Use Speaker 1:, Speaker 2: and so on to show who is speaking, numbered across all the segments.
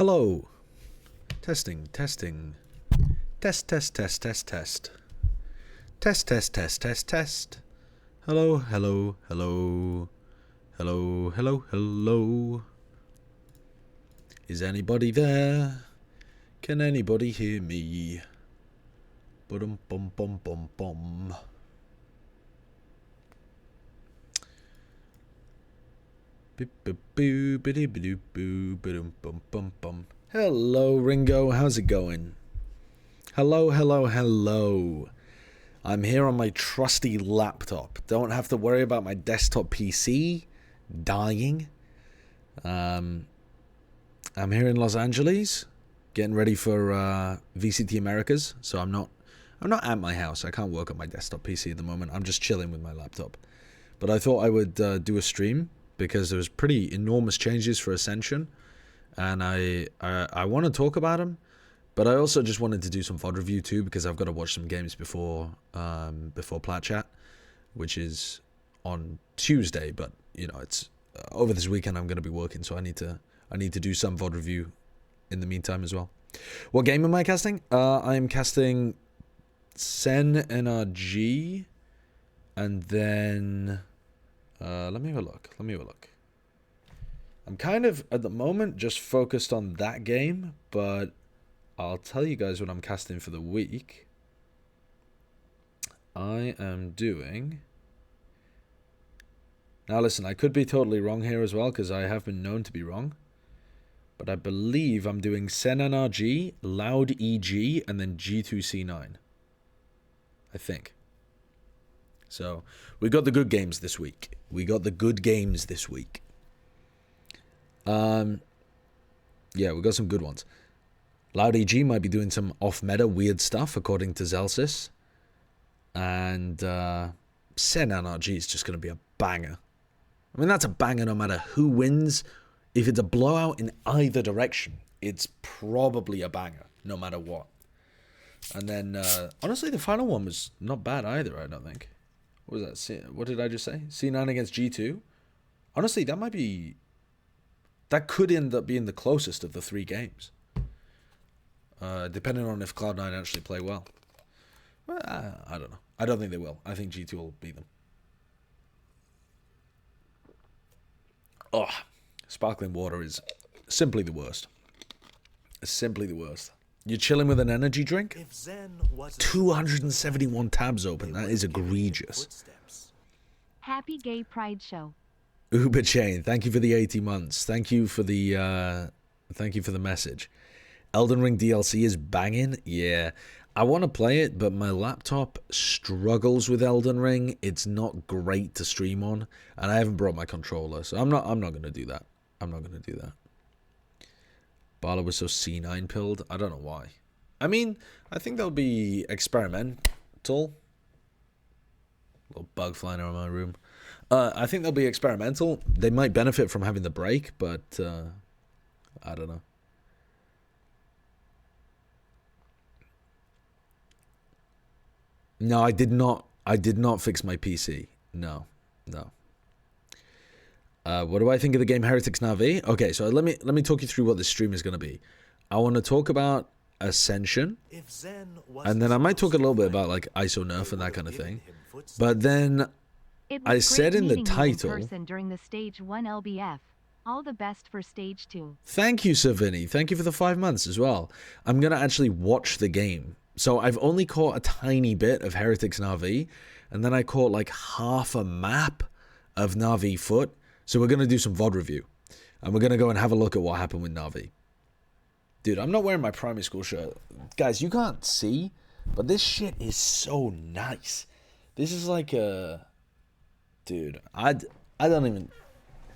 Speaker 1: Hello. Testing, testing. Test, test, test, test, test. Test, test, test, test, test. Hello, hello, hello. Hello, hello, hello. Is anybody there? Can anybody hear me? Bum bum bum bum bum. Hello, Ringo. How's it going? Hello, hello, hello. I'm here on my trusty laptop. Don't have to worry about my desktop PC dying. I'm here in Los Angeles, getting ready for VCT Americas. So I'm not at my house. I can't work on my desktop PC at the moment. I'm just chilling with my laptop. But I thought I would do a stream because there was pretty enormous changes for Ascension, and I want to talk about them. But I also just wanted to do some VOD review too, because I've got to watch some games before Plat Chat, which is on Tuesday. But you know, it's over this weekend. I'm going to be working, so I need to do some VOD review in the meantime as well. What game am I casting? I am casting Sen NRG, and then let me have a look. I'm kind of at the moment just focused on that game, but I'll tell you guys what I'm casting for the week. I am doing... Now listen, I could be totally wrong here as well, because I have been known to be wrong. But I believe I'm doing Sen NRG, Loud EG, and then G2C9. I think. So, we got the good games this week. Yeah, we got some good ones. Loud EG might be doing some off-meta weird stuff, according to Zelsis. And Sen NRG is just going to be a banger. I mean, that's a banger no matter who wins. If it's a blowout in either direction, it's probably a banger, no matter what. And then, honestly, the final one was not bad either, I don't think. What was that? What did I just say? C9 against G2? Honestly, that might be... That could end up being the closest of the three games. Depending on if Cloud9 actually play well. Well, I don't know. I don't think they will. I think G2 will beat them. Oh, sparkling water is simply the worst. Simply the worst. You're chilling with an energy drink? 271 tabs open. That is egregious.
Speaker 2: Happy Gay Pride Show.
Speaker 1: Uber Chain, thank you for the 80 months. Thank you for the message. Elden Ring DLC is banging. Yeah, I want to play it, but my laptop struggles with Elden Ring. It's not great to stream on, and I haven't brought my controller, so I'm not going to do that. Barla was so C9 pilled. I don't know why. I mean, I think they'll be experimental. Little bug flying around my room. I think they'll be experimental. They might benefit from having the break, but I don't know. No, I did not fix my PC. No. What do I think of the game Heretics NaVi? Okay, so let me talk you through what this stream is going to be. I want to talk about Ascension, and then I might talk a little bit about like ISO nerf and that kind of thing. But then I said in the title
Speaker 2: during the stage 1 LBF. All the best for stage 2.
Speaker 1: Thank you, Sir Vinny. Thank you for the 5 months as well. I'm going to actually watch the game. So I've only caught a tiny bit of Heretics NaVi, and then I caught like half a map of NaVi Foot. So we're going to do some VOD review, and we're going to go and have a look at what happened with NaVi. Dude, I'm not wearing my primary school shirt. Guys, you can't see, but this shit is so nice. This is like a... Dude, I don't even...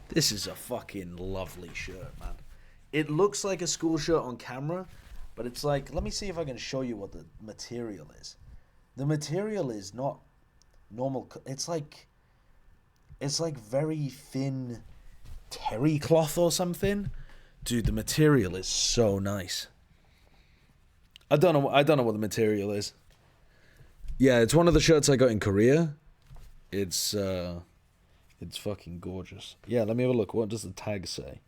Speaker 1: This is a fucking lovely shirt, man. It looks like a school shirt on camera, but it's like... Let me see if I can show you what the material is. The material is not normal... It's like very thin terry cloth or something. Dude, the material is so nice. I don't know what the material is. Yeah, it's one of the shirts I got in Korea. It's fucking gorgeous. Yeah, let me have a look. What does the tag say?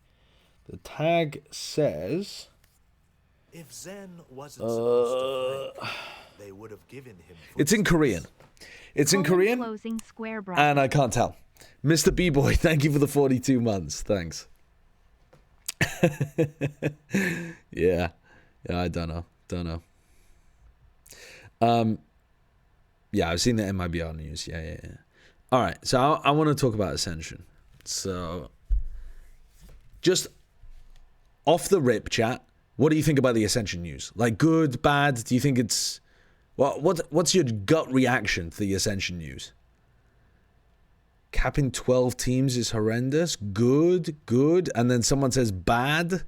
Speaker 1: The tag says...
Speaker 3: If Zen wasn't supposed to rank, they would have given him
Speaker 1: It's in Korean. It's in Korean,
Speaker 2: Closing square bracket.
Speaker 1: and I can't tell. Mr. B-Boy, thank you for the 42 months. Thanks. Yeah, I don't know. Yeah, I've seen the MIBR news. Yeah. All right, so I want to talk about Ascension. So, just off the rip, chat. What do you think about the Ascension news? Like, good, bad? Do you think it's... What's your gut reaction to the Ascension news? Capping 12 teams is horrendous. Good. And then someone says bad.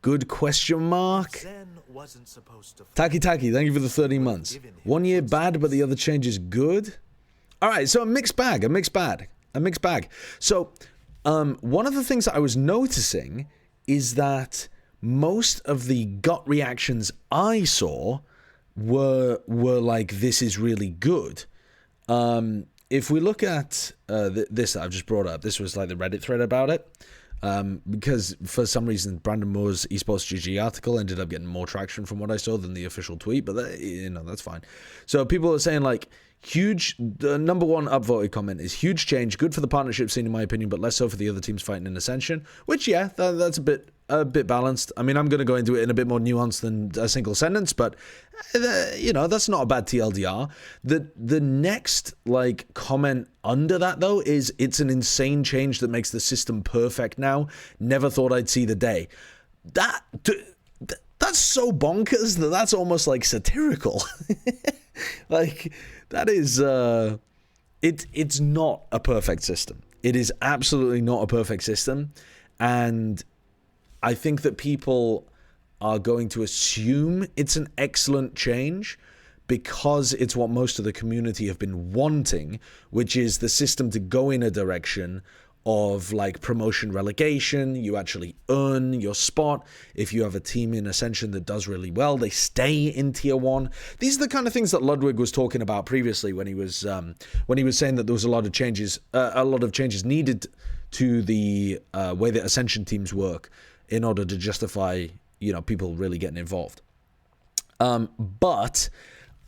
Speaker 1: Good question mark.
Speaker 3: Zen wasn't supposed to
Speaker 1: Taki, thank you for the 30 months. 1 year bad, but the other change is good. All right, so a mixed bag. So, one of the things that I was noticing is that most of the gut reactions I saw were like, this is really good. If we look at this that I've just brought up, this was like the Reddit thread about it. Because for some reason Brandon Moore's esports GG article ended up getting more traction from what I saw than the official tweet, but that's fine. So people are saying like, the number one upvoted comment is huge change, good for the partnership scene in my opinion, but less so for the other teams fighting in Ascension, which that's a bit balanced. I mean, I'm going to go into it in a bit more nuance than a single sentence, but that's not a bad TLDR. The next like comment under that though is, it's an insane change that makes the system perfect now. Never thought I'd see the day. That's so bonkers that's almost like satirical. Like, that is it's not a perfect system. It is absolutely not a perfect system, and I think that people are going to assume it's an excellent change because it's what most of the community have been wanting, which is the system to go in a direction of like promotion relegation. You actually earn your spot. If you have a team in Ascension that does really well, they stay in tier 1. These are the kind of things that Ludwig was talking about previously when he was saying that there was a lot of changes needed to the way that Ascension teams work in order to justify people really getting involved. But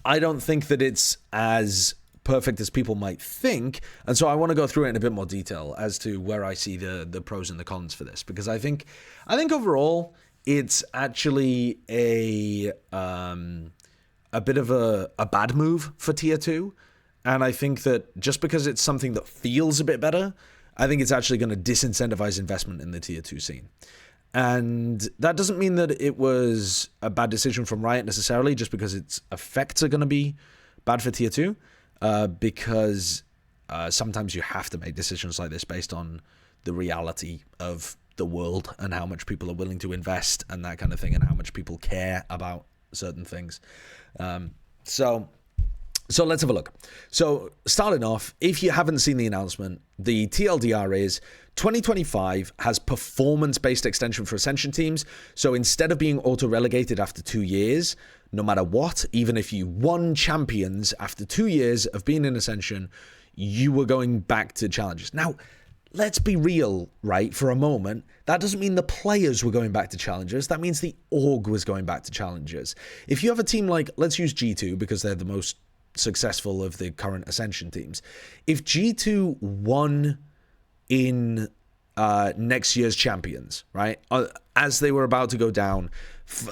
Speaker 1: I don't think that it's as perfect as people might think, and so I want to go through it in a bit more detail as to where I see the pros and the cons for this, because I think overall it's actually a bit of a bad move for tier 2, and I think that just because it's something that feels a bit better, I think it's actually going to disincentivize investment in the tier 2 scene. And that doesn't mean that it was a bad decision from Riot necessarily, just because its effects are going to be bad for tier 2. Because sometimes you have to make decisions like this based on the reality of the world and how much people are willing to invest and that kind of thing, and how much people care about certain things. So let's have a look. So starting off, if you haven't seen the announcement, the TLDR is 2025 has performance-based extension for Ascension teams. So instead of being auto-relegated after 2 years, no matter what, even if you won champions after 2 years of being in Ascension, you were going back to challenges. Now, let's be real, right, for a moment. That doesn't mean the players were going back to challenges. That means the org was going back to challenges. If you have a team like, let's use G2 because they're the most successful of the current Ascension teams. If G2 won in next year's champions, right, as they were about to go down,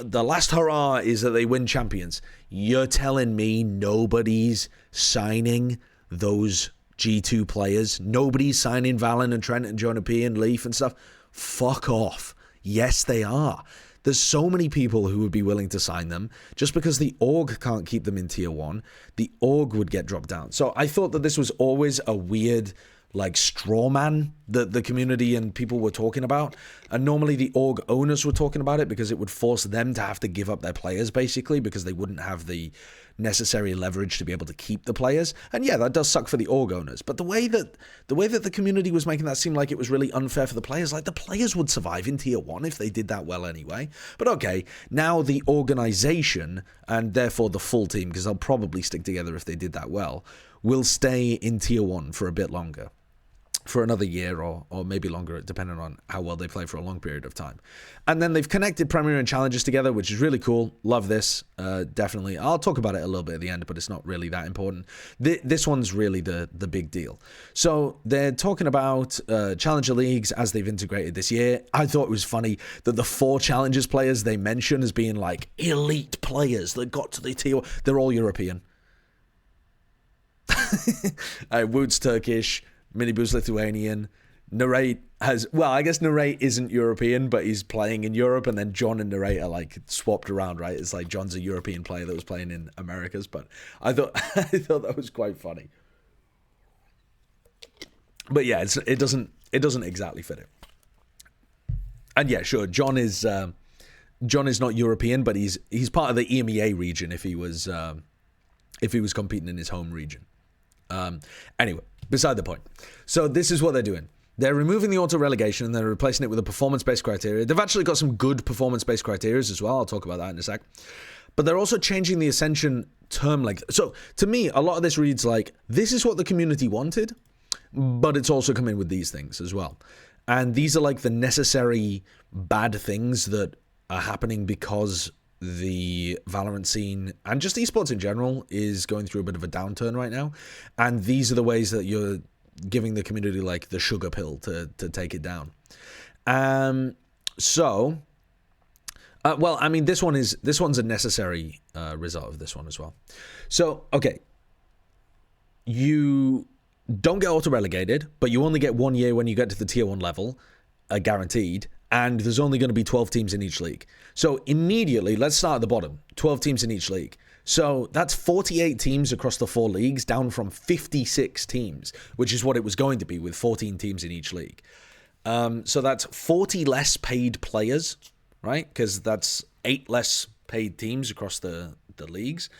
Speaker 1: the last hurrah is that they win champions. You're telling me nobody's signing those G2 players? Nobody's signing Valen and Trent and Jonah P and Leaf and stuff? Fuck off. Yes, they are. There's so many people who would be willing to sign them. Just because the org can't keep them in tier 1, the org would get dropped down. So I thought that this was always a weird like straw man that the community and people were talking about, and normally the org owners were talking about it because it would force them to have to give up their players basically, because they wouldn't have the necessary leverage to be able to keep the players. And yeah, that does suck for the org owners, but the way that the community was making that seem like it was really unfair for the players, like the players would survive in tier 1 if they did that well anyway. But okay, now the organization, and therefore the full team, because they'll probably stick together if they did that well, will stay in tier 1 for a bit longer. for another year or maybe longer, depending on how well they play for a long period of time. And then they've connected Premier and Challengers together, which is really cool. Love this. Definitely. I'll talk about it a little bit at the end, but it's not really that important. This one's really the big deal. So they're talking about Challenger Leagues as they've integrated this year. I thought it was funny that the 4 Challengers players they mention as being like elite players that got to the tier, they're all European. Wood's Turkish, Miniboo's Lithuanian, Narrate has, well, I guess Narrate isn't European, but he's playing in Europe, and then John and Narrate are like swapped around, right? It's like John's a European player that was playing in Americas, but I thought that was quite funny. But yeah, it doesn't exactly fit it. And yeah, sure, John is not European, but he's part of the EMEA region if he was competing in his home region. Anyway, beside the point. So this is what they're doing. They're removing the auto-relegation and they're replacing it with a performance-based criteria. They've actually got some good performance-based criteria as well. I'll talk about that in a sec. But they're also changing the Ascension term length. So to me, a lot of this reads like, this is what the community wanted, but it's also coming with these things as well. And these are like the necessary bad things that are happening because the Valorant scene and just esports in general is going through a bit of a downturn right now, and these are the ways that you're giving the community like the sugar pill to take it down. Well, I mean, this one's a necessary result of this one as well. So okay, you don't get auto relegated, but you only get 1 year when you get to the tier 1 level, guaranteed. And there's only going to be 12 teams in each league. So immediately, let's start at the bottom. 12 teams in each league. So that's 48 teams across the 4 leagues, down from 56 teams, which is what it was going to be with 14 teams in each league. So that's 40 less paid players, right? Because that's 8 less paid teams across the leagues.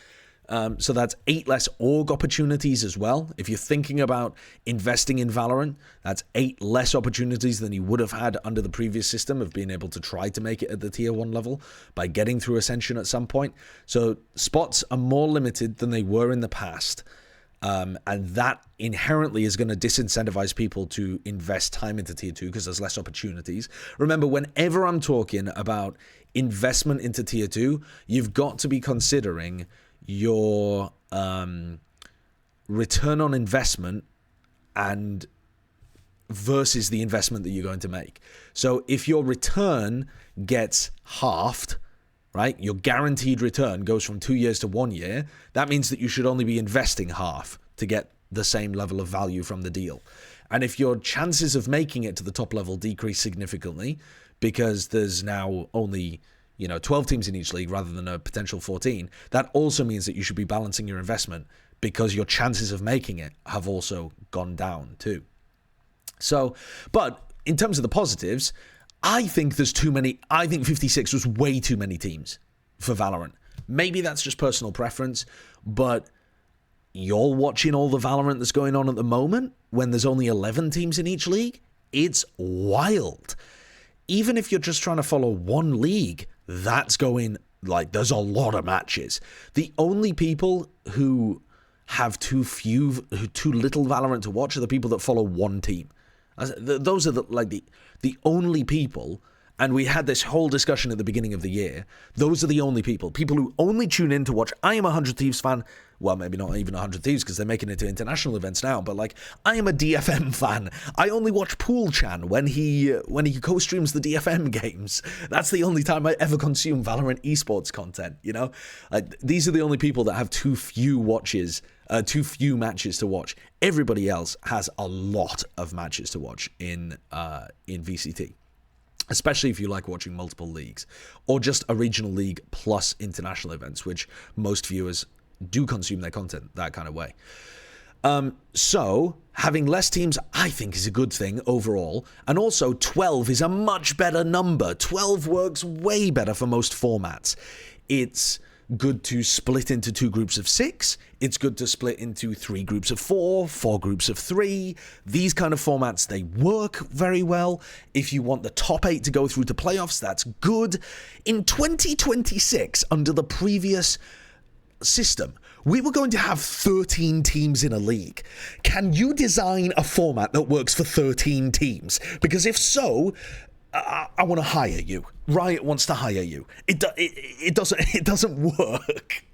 Speaker 1: So that's 8 less org opportunities as well. If you're thinking about investing in Valorant, that's 8 less opportunities than you would have had under the previous system of being able to try to make it at the tier 1 level by getting through Ascension at some point. So spots are more limited than they were in the past. And that inherently is going to disincentivize people to invest time into tier 2 because there's less opportunities. Remember, whenever I'm talking about investment into tier 2, you've got to be considering your return on investment and versus the investment that you're going to make. So if your return gets halved, right, your guaranteed return goes from 2 years to 1 year, that means that you should only be investing half to get the same level of value from the deal. And if your chances of making it to the top level decrease significantly because there's now only 12 teams in each league rather than a potential 14, that also means that you should be balancing your investment because your chances of making it have also gone down too. So, but in terms of the positives, I think there's too many. I think 56 was way too many teams for Valorant. Maybe that's just personal preference, but you're watching all the Valorant that's going on at the moment when there's only 11 teams in each league. It's wild. Even if you're just trying to follow one league, that's going, like, there's a lot of matches. The only people who have too little Valorant to watch are the people that follow one team. Those are the only people, and we had this whole discussion at the beginning of the year. Those are the only people who only tune in to watch. I am a 100 Thieves fan. Well, maybe not even 100 Thieves because they're making it to international events now. But like, I am a DFM fan. I only watch Pool Chan when he co-streams the DFM games. That's the only time I ever consume Valorant esports content. These are the only people that have too few matches to watch. Everybody else has a lot of matches to watch in VCT. Especially if you like watching multiple leagues or just a regional league plus international events, which most viewers do consume their content that kind of way. So having less teams, I think, is a good thing overall. And also 12 is a much better number. 12 works way better for most formats. It's good to split into 2 groups of 6. It's good to split into 3 groups of 4, 4 groups of 3. These kind of formats, they work very well. If you want the top 8 to go through to playoffs, that's good. In 2026, under the previous system, We were going to have 13 teams in a league. Can you design a format that works for 13 teams? Because if so, I want to hire you. Riot wants to hire you. It doesn't work.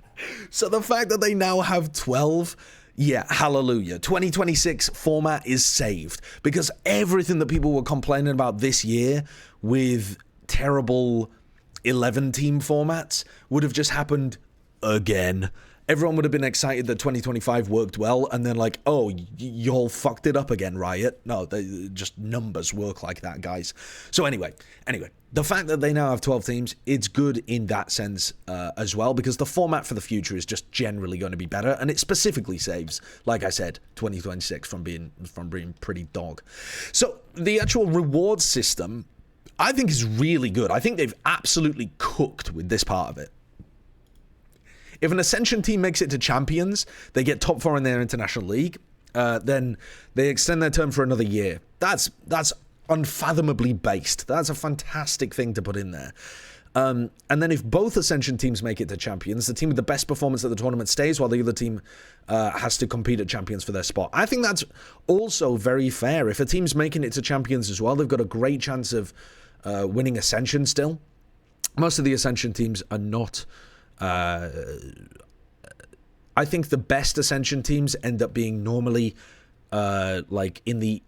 Speaker 1: So the fact that they now have 12, yeah, hallelujah. 2026 format is saved, because everything that people were complaining about this year with terrible 11-team formats would have just happened again. Everyone would have been excited that 2025 worked well, and then like, oh, you all fucked it up again, Riot. No, just numbers work like that, guys. So anyway, the fact that they now have 12 teams, it's good in that sense as well, because the format for the future is just generally going to be better, and it specifically saves, like I said, 2026 from being pretty dog. So the actual reward system, I think, is really good. I think they've absolutely cooked with this part of it. If an Ascension team makes it to Champions, they get top 4 in their international league, then they extend their term for another year. That's unfathomably based. That's a fantastic thing to put in there. And then if both Ascension teams make it to Champions, the team with the best performance at the tournament stays, while the other team has to compete at Champions for their spot. I think that's also very fair. If a team's making it to Champions as well, they've got a great chance of winning Ascension still. Most of the Ascension teams are not... I think the best Ascension teams end up being normally like in the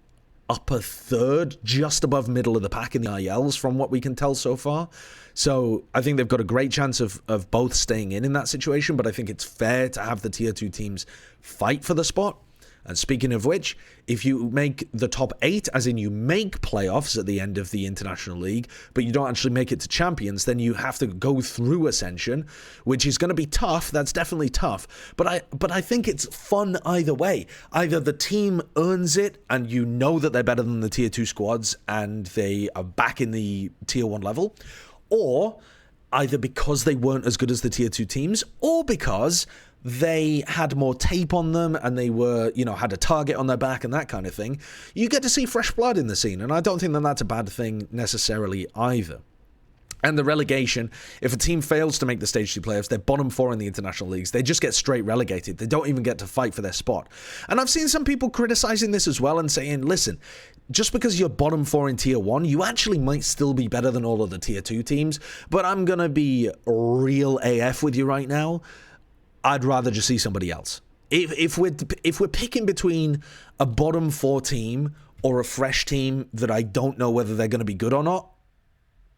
Speaker 1: upper third, just above middle of the pack in the ILs, from what we can tell so far. So I think they've got a great chance of both staying in that situation, but I think it's fair to have the tier 2 teams fight for the spot. And speaking of which, if you make the top 8, as in you make playoffs at the end of the International League, but you don't actually make it to Champions, then you have to go through Ascension, which is going to be tough. That's definitely tough. But I think it's fun either way. Either the team earns it and you know that they're better than the tier 2 squads and they are back in the tier 1 level, or either because they weren't as good as the tier 2 teams, or because they had more tape on them and they were, had a target on their back and that kind of thing. You get to see fresh blood in the scene, and I don't think that that's a bad thing necessarily either. And the relegation, if a team fails to make the Stage 2 playoffs, they're bottom 4 in the international leagues. They just get straight relegated. They don't even get to fight for their spot. And I've seen some people criticizing this as well and saying, listen, just because you're bottom 4 in tier 1, you actually might still be better than all of the tier 2 teams. But I'm going to be real AF with you right now. I'd rather just see somebody else. If we're picking between a bottom 4 team or a fresh team that I don't know whether they're going to be good or not,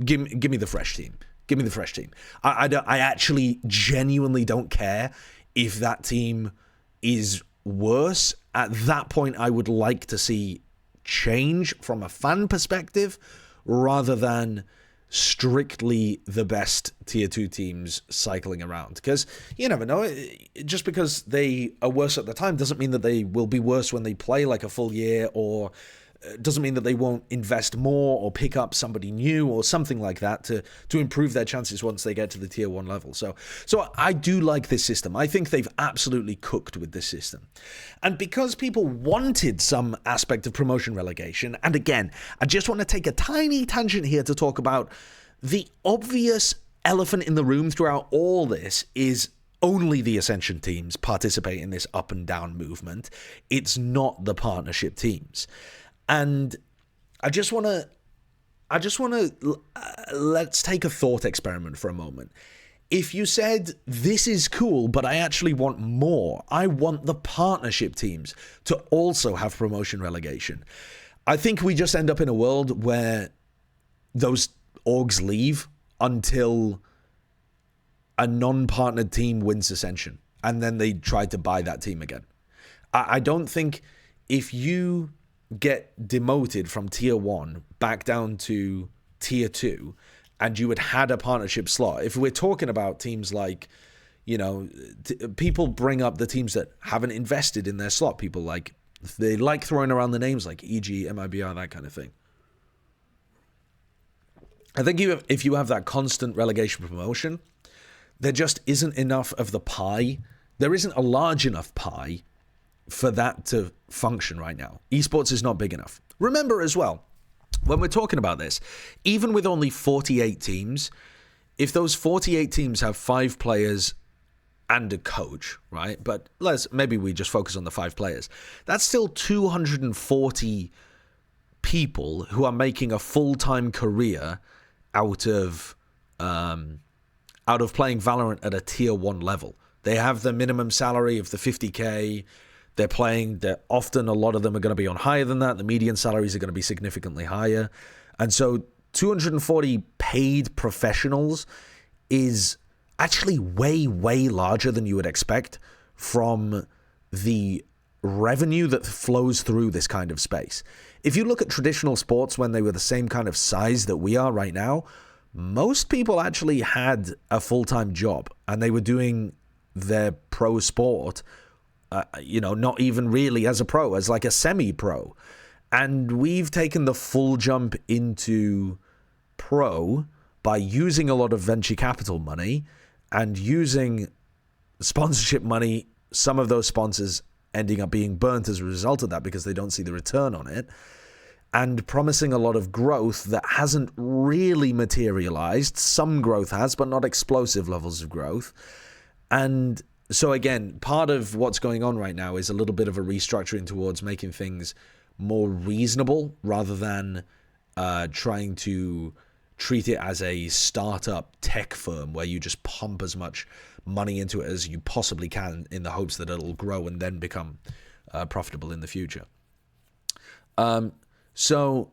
Speaker 1: give me the fresh team. Give me the fresh team. I actually genuinely don't care if that team is worse. At that point, I would like to see change from a fan perspective rather than strictly the best tier 2 teams cycling around, because you never know. Just because they are worse at the time doesn't mean that they will be worse when they play like a full year, or doesn't mean that they won't invest more or pick up somebody new or something like that to improve their chances once they get to the tier 1 level. So I do like this system. I think they've absolutely cooked with this system. And because people wanted some aspect of promotion relegation, and again, I just want to take a tiny tangent here to talk about the obvious elephant in the room throughout all this is only the Ascension teams participate in this up and down movement. It's not the partnership teams. And I just want to let's take a thought experiment for a moment. If you said, this is cool, but I actually want more, I want the partnership teams to also have promotion relegation, I think we just end up in a world where those orgs leave until a non-partnered team wins Ascension, and then they try to buy that team again. I don't think if you get demoted from tier 1 back down to tier 2 and you had a partnership slot, if we're talking about teams like, people bring up the teams that haven't invested in their slot, people like, they like throwing around the names like EG, MIBR, that kind of thing. I think if you have that constant relegation promotion, there just isn't enough of the pie. There isn't a large enough pie for that to function right now. Esports is not big enough. Remember as well, when we're talking about this, even with only 48 teams, if those 48 teams have 5 players and a coach, right? But maybe we just focus on the 5 players. That's still 240 people who are making a full-time career out of playing Valorant at a tier 1 level. They have the minimum salary of the 50k. They're often, a lot of them are going to be on higher than that. The median salaries are going to be significantly higher. And so 240 paid professionals is actually way, way larger than you would expect from the revenue that flows through this kind of space. If you look at traditional sports when they were the same kind of size that we are right now, most people actually had a full-time job and they were doing their pro sport, not even really as a pro, as like a semi-pro. And we've taken the full jump into pro by using a lot of venture capital money and using sponsorship money, some of those sponsors ending up being burnt as a result of that because they don't see the return on it, and promising a lot of growth that hasn't really materialized. Some growth has, but not explosive levels of growth. And so again, part of what's going on right now is a little bit of a restructuring towards making things more reasonable rather than trying to treat it as a startup tech firm where you just pump as much money into it as you possibly can in the hopes that it'll grow and then become profitable in the future. So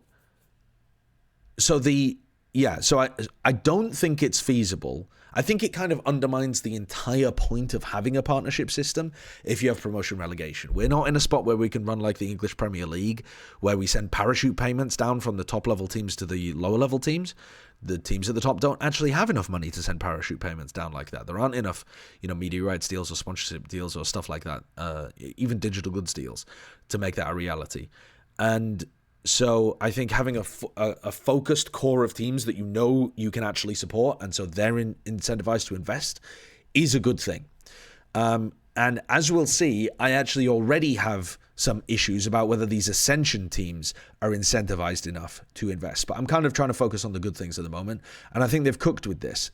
Speaker 1: I don't think it's feasible. I think it kind of undermines the entire point of having a partnership system if you have promotion relegation. We're not in a spot where we can run like the English Premier League, where we send parachute payments down from the top level teams to the lower level teams. The teams at the top don't actually have enough money to send parachute payments down like that. There aren't enough, media rights deals or sponsorship deals or stuff like that, even digital goods deals, to make that a reality. And so I think having a focused core of teams that you can actually support, and so they're incentivized to invest, is a good thing. And as we'll see, I actually already have some issues about whether these Ascension teams are incentivized enough to invest. But I'm kind of trying to focus on the good things at the moment, and I think they've cooked with this.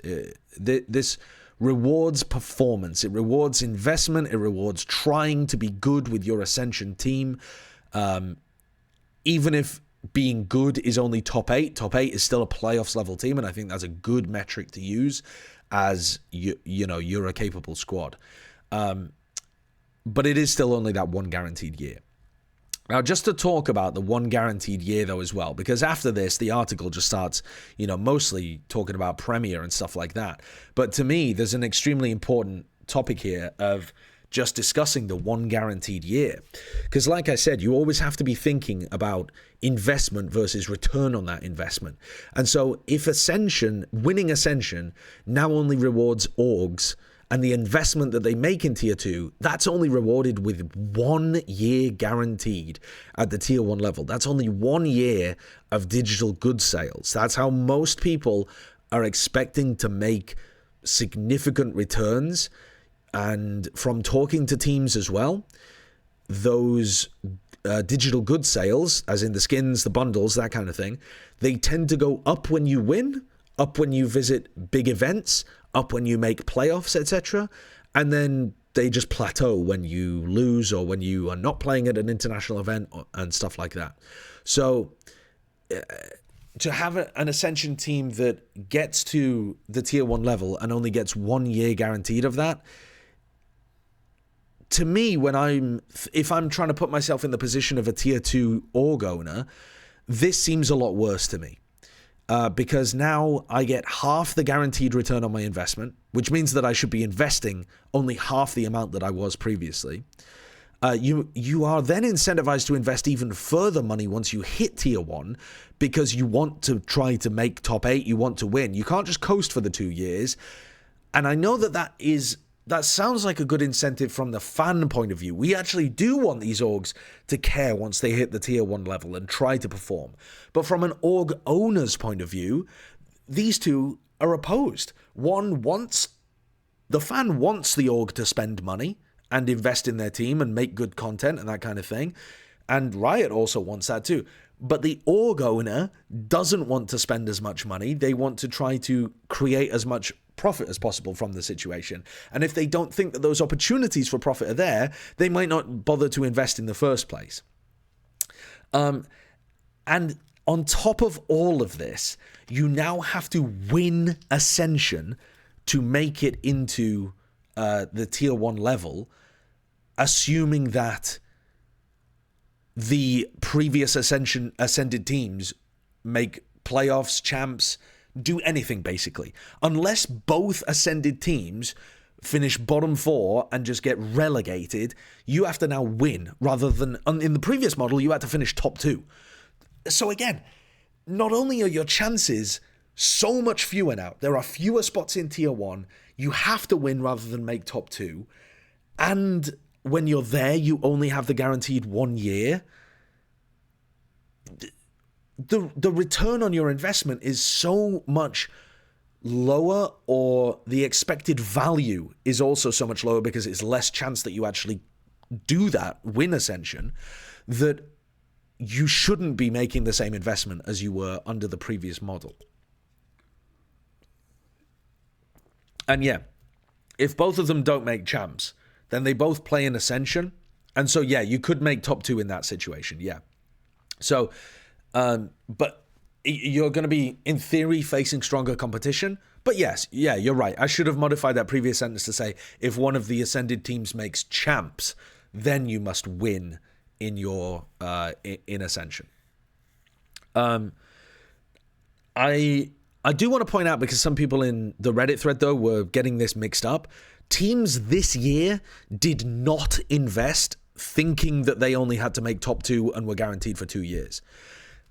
Speaker 1: This rewards performance. It rewards investment. It rewards trying to be good with your Ascension team. Even if being good is only top 8 is still a playoffs level team, and I think that's a good metric to use as you're a capable squad. But it is still only that one guaranteed year. Now, just to talk about the one guaranteed year, though, as well, because after this, the article just starts, mostly talking about Premier and stuff like that. But to me, there's an extremely important topic here of just discussing the one guaranteed year. Because like I said, you always have to be thinking about investment versus return on that investment. And so if winning Ascension now only rewards orgs, and the investment that they make in tier 2, that's only rewarded with 1 year guaranteed at the tier 1 level. That's only 1 year of digital goods sales. That's how most people are expecting to make significant returns. And from talking to teams as well, those digital goods sales, as in the skins, the bundles, that kind of thing, they tend to go up when you win, up when you visit big events, up when you make playoffs, etc. And then they just plateau when you lose or when you are not playing at an international event and stuff like that. So to have an Ascension team that gets to the tier 1 level and only gets 1 year guaranteed of that, to me, if I'm trying to put myself in the position of a tier 2 org owner, this seems a lot worse to me. Because now I get half the guaranteed return on my investment, which means that I should be investing only half the amount that I was previously. You are then incentivized to invest even further money once you hit tier 1 because you want to try to make top 8, you want to win. You can't just coast for the 2 years. And I know that sounds like a good incentive from the fan point of view. We actually do want these orgs to care once they hit the tier 1 level and try to perform. But from an org owner's point of view, these two are opposed. The fan wants the org to spend money and invest in their team and make good content and that kind of thing. And Riot also wants that too. But the org owner doesn't want to spend as much money. They want to try to create as much profit as possible from the situation. And if they don't think that those opportunities for profit are there, they might not bother to invest in the first place. And on top of all of this, you now have to win Ascension to make it into the tier 1 level, assuming that the previous ascended teams make playoffs, champs, do anything basically. Unless both ascended teams finish bottom 4 and just get relegated, you have to now win, rather than in the previous model you had to finish top 2. So again, not only are your chances so much fewer now, there are fewer spots in tier 1, you have to win rather than make top 2, and when you're there you only have the guaranteed 1 year. The return on your investment is so much lower, or the expected value is also so much lower because it's less chance that you actually do that, win Ascension, that you shouldn't be making the same investment as you were under the previous model. And yeah, if both of them don't make champs, then they both play in Ascension. And so, yeah, you could make top 2 in that situation, yeah. So, but you're going to be, in theory, facing stronger competition. But yes, yeah, you're right. I should have modified that previous sentence to say, if one of the ascended teams makes champs, then you must win in your in Ascension. I do want to point out, because some people in the Reddit thread, though, were getting this mixed up. Teams this year did not invest thinking that they only had to make top 2 and were guaranteed for 2 years.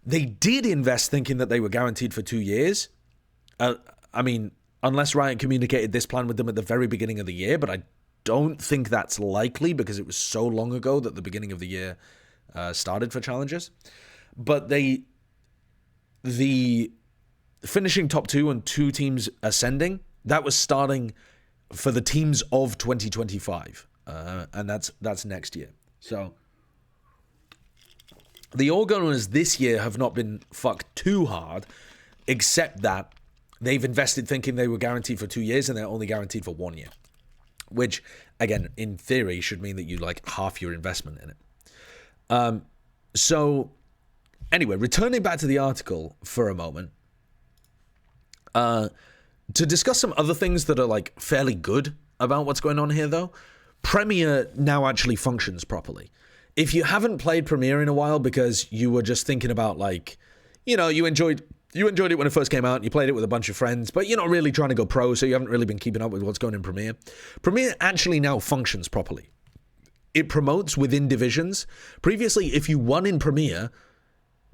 Speaker 1: They did invest thinking that they were guaranteed for 2 years. I mean, unless Riot communicated this plan with them at the very beginning of the year, but I don't think that's likely because it was so long ago that the beginning of the year started for challenges. But the finishing top 2 and 2 teams ascending, that was starting for the teams of 2025, and that's next year. So the org owners this year have not been fucked too hard, except that they've invested thinking they were guaranteed for 2 years and they're only guaranteed for 1 year, which again in theory should mean that you like half your investment in it. So anyway, returning back to the article for a moment, to discuss some other things that are like fairly good about what's going on here, though, Premiere now actually functions properly. If you haven't played Premiere in a while because you were just thinking about, like, you know, you enjoyed it when it first came out and you played it with a bunch of friends, but you're not really trying to go pro, so you haven't really been keeping up with what's going on in Premiere. Premiere actually now functions properly. It promotes within divisions. Previously, if you won in Premiere,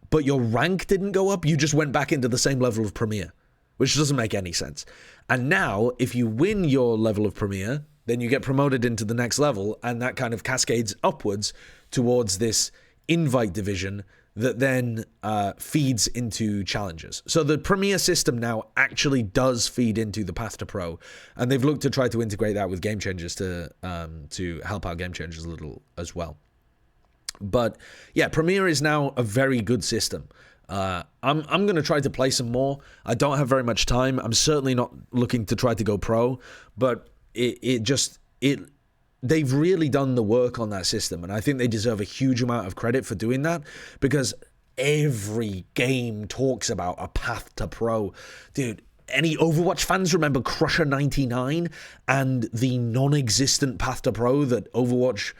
Speaker 1: but your rank didn't go up, you just went back into the same level of Premiere, which doesn't make any sense. And now, if you win your level of Premier, then you get promoted into the next level, and that kind of cascades upwards towards this invite division that then feeds into challenges. So the Premier system now actually does feed into the path to pro, and they've looked to try to integrate that with Game Changers to help out Game Changers a little as well. But yeah, Premier is now a very good system. I'm going to try to play some more. I don't have very much time. I'm certainly not looking to try to go pro, but they've really done the work on that system, and I think they deserve a huge amount of credit for doing that, because every game talks about a path to pro. Dude, any Overwatch fans remember Crusher 99 and the non-existent path to pro that Overwatch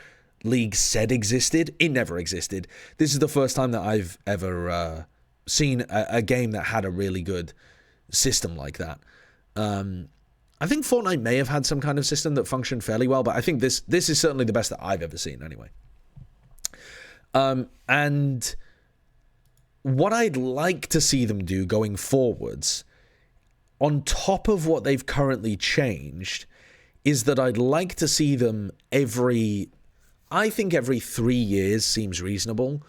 Speaker 1: League said existed? It never existed. This is the first time that I've ever seen a game that had a really good system like that. I think Fortnite may have had some kind of system that functioned fairly well, but I think this is certainly the best that I've ever seen anyway. And what I'd like to see them do going forwards, on top of what they've currently changed, is that I'd like to see them I think every 3 years seems reasonable.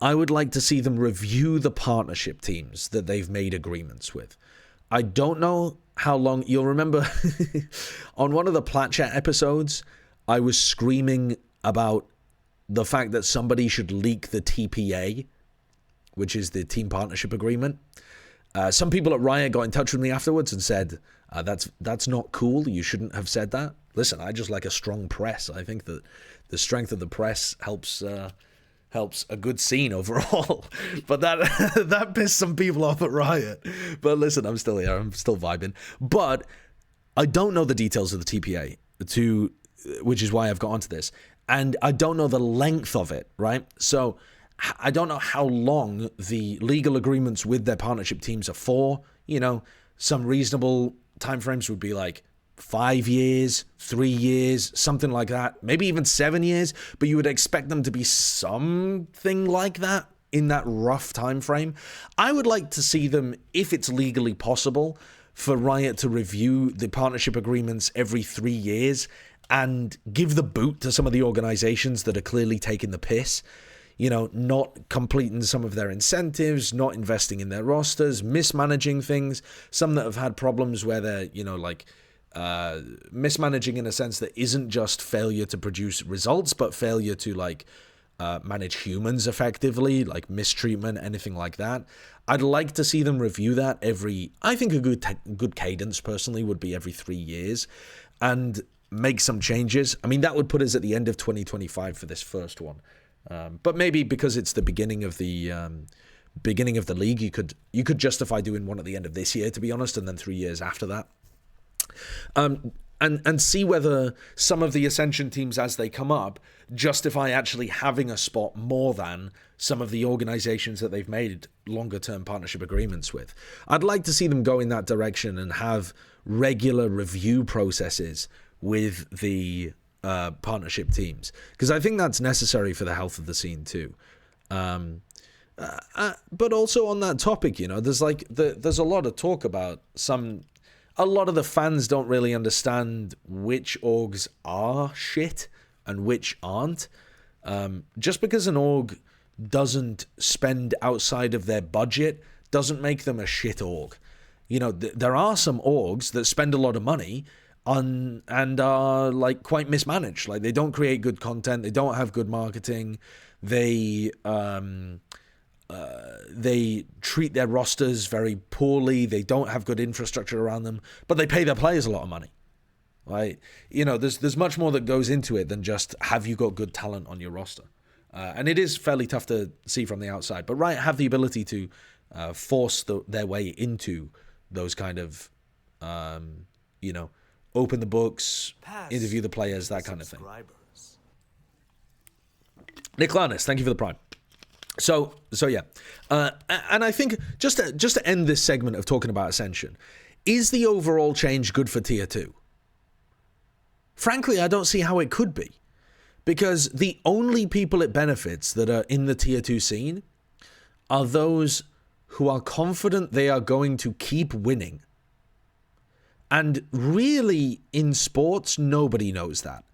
Speaker 1: I would like to see them review the partnership teams that they've made agreements with. I don't know how long. You'll remember on one of the Plat Chat episodes, I was screaming about the fact that somebody should leak the TPA, which is the team partnership agreement. Some people at Riot got in touch with me afterwards and said, that's not cool. You shouldn't have said that. Listen, I just like a strong press. I think that the strength of the press helps a good scene overall. But that pissed some people off at Riot. But listen, I'm still here. I'm still vibing. But I don't know the details of the TPA, which is why I've got onto this. And I don't know the length of it, right? So I don't know how long the legal agreements with their partnership teams are for. You know, some reasonable timeframes would be like 5 years, 3 years, something like that. Maybe even 7 years. But you would expect them to be something like that in that rough time frame. I would like to see them, if it's legally possible, for Riot to review the partnership agreements every 3 years and give the boot to some of the organizations that are clearly taking the piss. You know, not completing some of their incentives, not investing in their rosters, mismanaging things. Some that have had problems where they're, you know, like mismanaging in a sense that isn't just failure to produce results, but failure to like manage humans effectively, like mistreatment, anything like that. I'd like to see them review that I think a good cadence personally would be every 3 years and make some changes. I mean, that would put us at the end of 2025 for this first one. But maybe because it's the beginning of the league, you could justify doing one at the end of this year, to be honest, and then 3 years after that. And see whether some of the Ascension teams as they come up justify actually having a spot more than some of the organizations that they've made longer term partnership agreements with. I'd like to see them go in that direction and have regular review processes with the partnership teams, because I think that's necessary for the health of the scene too. But also on that topic, you know, there's a lot of talk about a lot of the fans don't really understand which orgs are shit and which aren't. Just because an org doesn't spend outside of their budget doesn't make them a shit org. You know, there are some orgs that spend a lot of money and are like quite mismanaged. Like, they don't create good content, they don't have good marketing, they treat their rosters very poorly, they don't have good infrastructure around them, but they pay their players a lot of money. Right? You know, there's much more that goes into it than just have you got good talent on your roster. And it is fairly tough to see from the outside, but Riot have the ability to force their way into those kind of, you know, open the books, interview the players, that kind of thing. Nick Larness, thank you for the prime. So yeah. And I think just to end this segment of talking about Ascension, is the overall change good for Tier 2? Frankly, I don't see how it could be. Because the only people it benefits that are in the Tier 2 scene are those who are confident they are going to keep winning. And really, in sports, nobody knows that.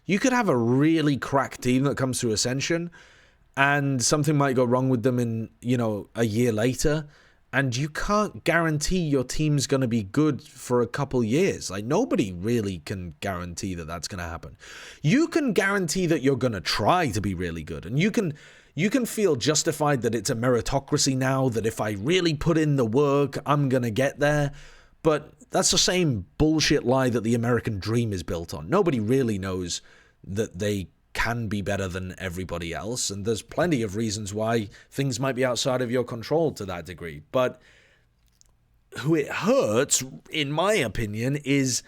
Speaker 1: You could have a really cracked team that comes through Ascension, and something might go wrong with them in, you know, a year later, and you can't guarantee your team's going to be good for a couple years. Like, nobody really can guarantee that that's going to happen. You can guarantee that you're going to try to be really good, and you can feel justified that it's a meritocracy now, that if I really put in the work, I'm going to get there. But that's the same bullshit lie that the American dream is built on. Nobody really knows that they can be better than everybody else, and there's plenty of reasons why things might be outside of your control to that degree. But who it hurts, in my opinion, is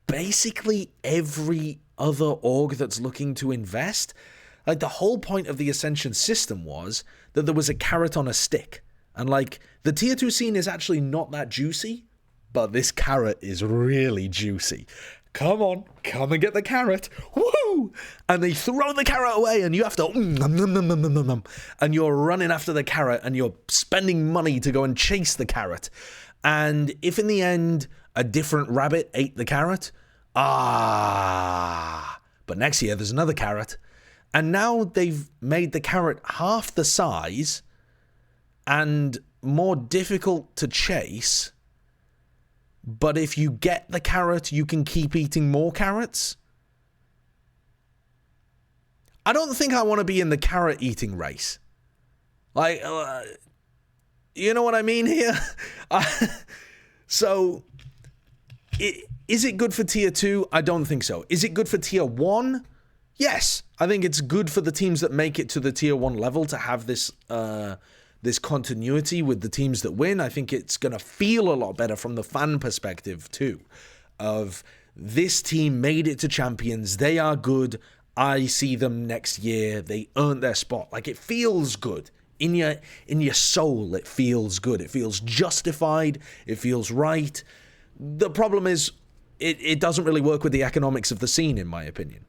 Speaker 1: basically every other org that's looking to invest. Like, the whole point of the Ascension system was that there was a carrot on a stick, and like, the Tier 2 scene is actually not that juicy, but this carrot is really juicy. Come on, come and get the carrot. Woo! And they throw the carrot away, and you have to and you're running after the carrot, and you're spending money to go and chase the carrot. And if in the end a different rabbit ate the carrot, but next year there's another carrot. And now they've made the carrot half the size and more difficult to chase. But if you get the carrot, you can keep eating more carrots. I don't think I want to be in the carrot eating race. Like, You know what I mean here? So, is it good for tier 2? I don't think so. Is it good for tier 1? Yes. I think it's good for the teams that make it to the tier 1 level to have this this continuity with the teams that win. I think it's going to feel a lot better from the fan perspective too, of this team made it to champions. They are good. I see them next year. They earned their spot. Like, it feels good. In your soul, it feels good. It feels justified. It feels right. The problem is it doesn't really work with the economics of the scene, in my opinion.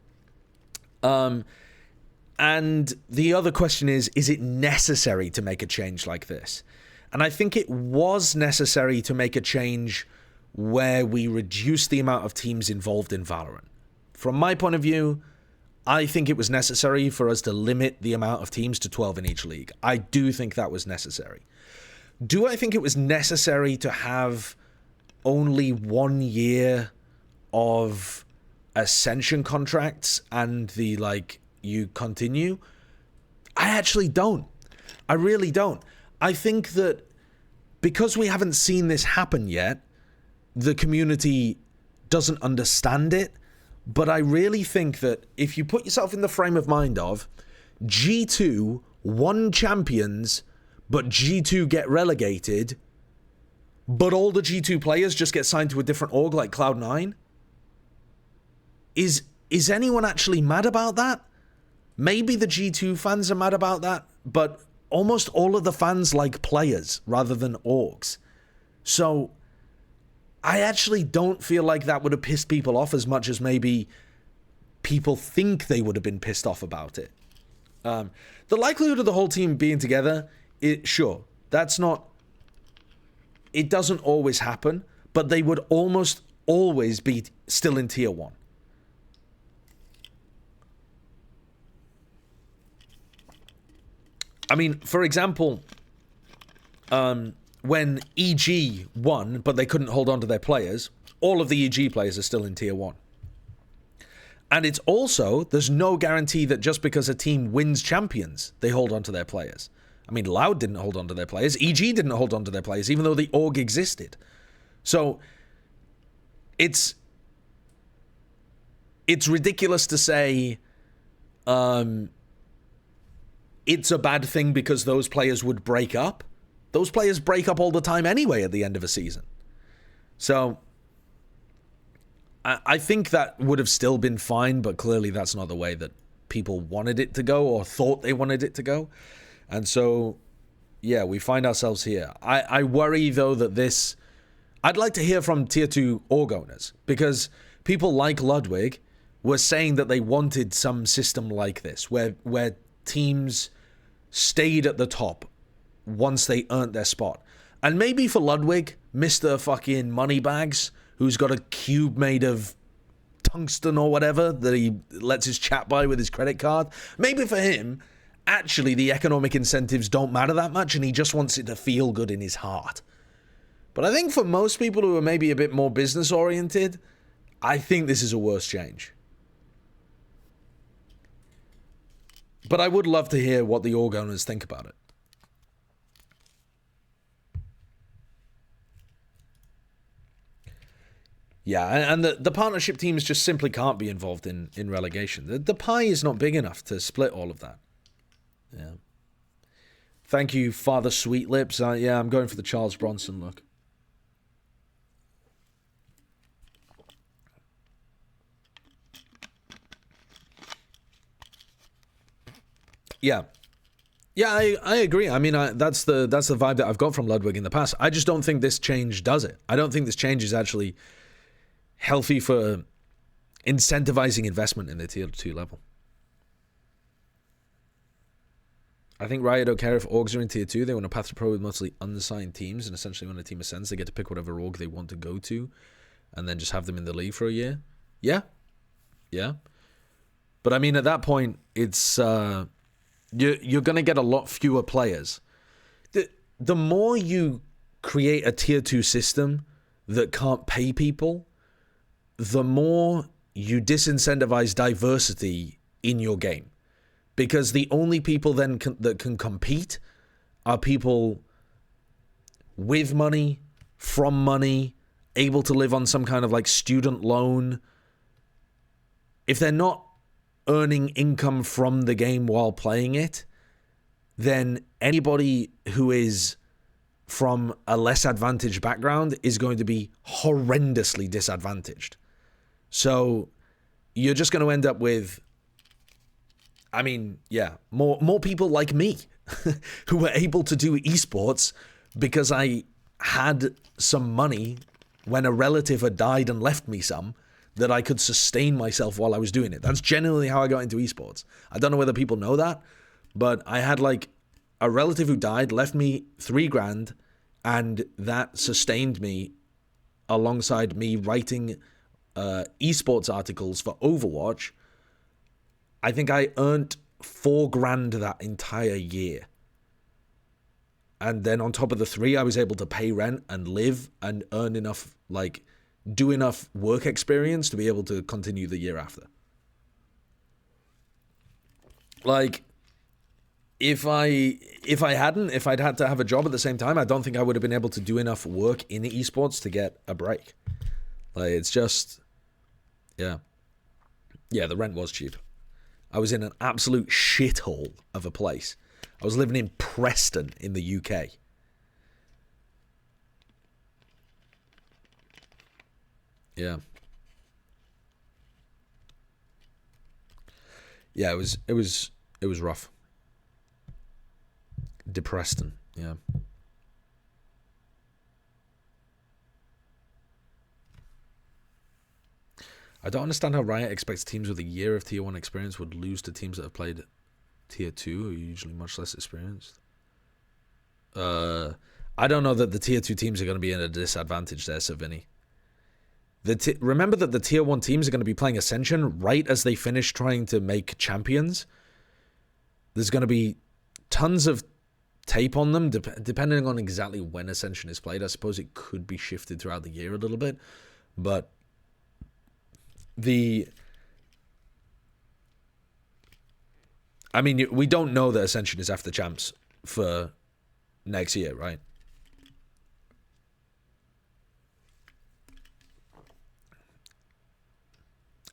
Speaker 1: And the other question is it necessary to make a change like this? And I think it was necessary to make a change where we reduce the amount of teams involved in Valorant. From my point of view, I think it was necessary for us to limit the amount of teams to 12 in each league. I do think that was necessary. Do I think it was necessary to have only 1 year of Ascension contracts and the, like, you continue? I actually don't. I really don't. I think that because we haven't seen this happen yet, the community doesn't understand it. But I really think that if you put yourself in the frame of mind of G2 won champions, but G2 get relegated, but all the G2 players just get signed to a different org like Cloud9, is anyone actually mad about that? Maybe the G2 fans are mad about that, but almost all of the fans like players rather than orgs. So I actually don't feel like that would have pissed people off as much as maybe people think they would have been pissed off about it. The likelihood of the whole team being together, sure, that's not... It doesn't always happen, but they would almost always be still in tier 1. I mean, for example, when EG won, but they couldn't hold on to their players, all of the EG players are still in tier 1. And it's also, there's no guarantee that just because a team wins champions, they hold on to their players. I mean, Loud didn't hold on to their players. EG didn't hold on to their players, even though the org existed. So, it's ridiculous to say it's a bad thing because those players would break up. Those players break up all the time anyway at the end of a season. So, I think that would have still been fine, but clearly that's not the way that people wanted it to go or thought they wanted it to go. And so, yeah, we find ourselves here. I worry, though, that this... I'd like to hear from Tier 2 org owners, because people like Ludwig were saying that they wanted some system like this, where teams stayed at the top once they earned their spot. And maybe for Ludwig, Mr. fucking Moneybags, who's got a cube made of tungsten or whatever that he lets his chat buy with his credit card, maybe for him, actually the economic incentives don't matter that much and he just wants it to feel good in his heart. But I think for most people who are maybe a bit more business oriented, I think this is a worse change. But I would love to hear what the org owners think about it. Yeah, and the partnership teams just simply can't be involved in relegation. The pie is not big enough to split all of that. Yeah. Thank you, Father Sweet Lips. Yeah, I'm going for the Charles Bronson look. Yeah. Yeah, I agree. I mean, that's the vibe that I've got from Ludwig in the past. I just don't think this change does it. I don't think this change is actually healthy for incentivizing investment in the tier 2 level. I think Riot don't care if orgs are in tier 2. They want a path to pro with mostly unsigned teams, and essentially when a team ascends, they get to pick whatever org they want to go to and then just have them in the league for a year. Yeah. Yeah. But I mean, at that point, it's you're going to get a lot fewer players. The more you create a tier 2 system that can't pay people, the more you disincentivize diversity in your game. Because the only people then that can compete are people with money, from money, able to live on some kind of like student loan, if they're not earning income from the game while playing it, then anybody who is from a less advantaged background is going to be horrendously disadvantaged. So you're just going to end up with, I mean, yeah, more people like me who were able to do esports because I had some money when a relative had died and left me some, that I could sustain myself while I was doing it. That's generally how I got into esports. I don't know whether people know that, but I had like a relative who died, left me $3,000, and that sustained me alongside me writing esports articles for Overwatch. I think I earned $4,000 that entire year. And then on top of the 3, I was able to pay rent and live and earn enough, like, do enough work experience to be able to continue the year after. Like, if I'd had to have a job at the same time, I don't think I would have been able to do enough work in esports to get a break. Like, it's just, yeah. Yeah, the rent was cheap. I was in an absolute shithole of a place. I was living in Preston in the UK. Yeah. Yeah, it was rough. Depreston, yeah. I don't understand how Riot expects teams with a year of Tier 1 experience would lose to teams that have played Tier 2, who are usually much less experienced. I don't know that the Tier 2 teams are going to be in a disadvantage there, Savini. Remember that the Tier 1 teams are going to be playing Ascension right as they finish trying to make champions. There's going to be tons of tape on them, depending on exactly when Ascension is played. I suppose it could be shifted throughout the year a little bit, but I mean, we don't know that Ascension is after champs for next year, right?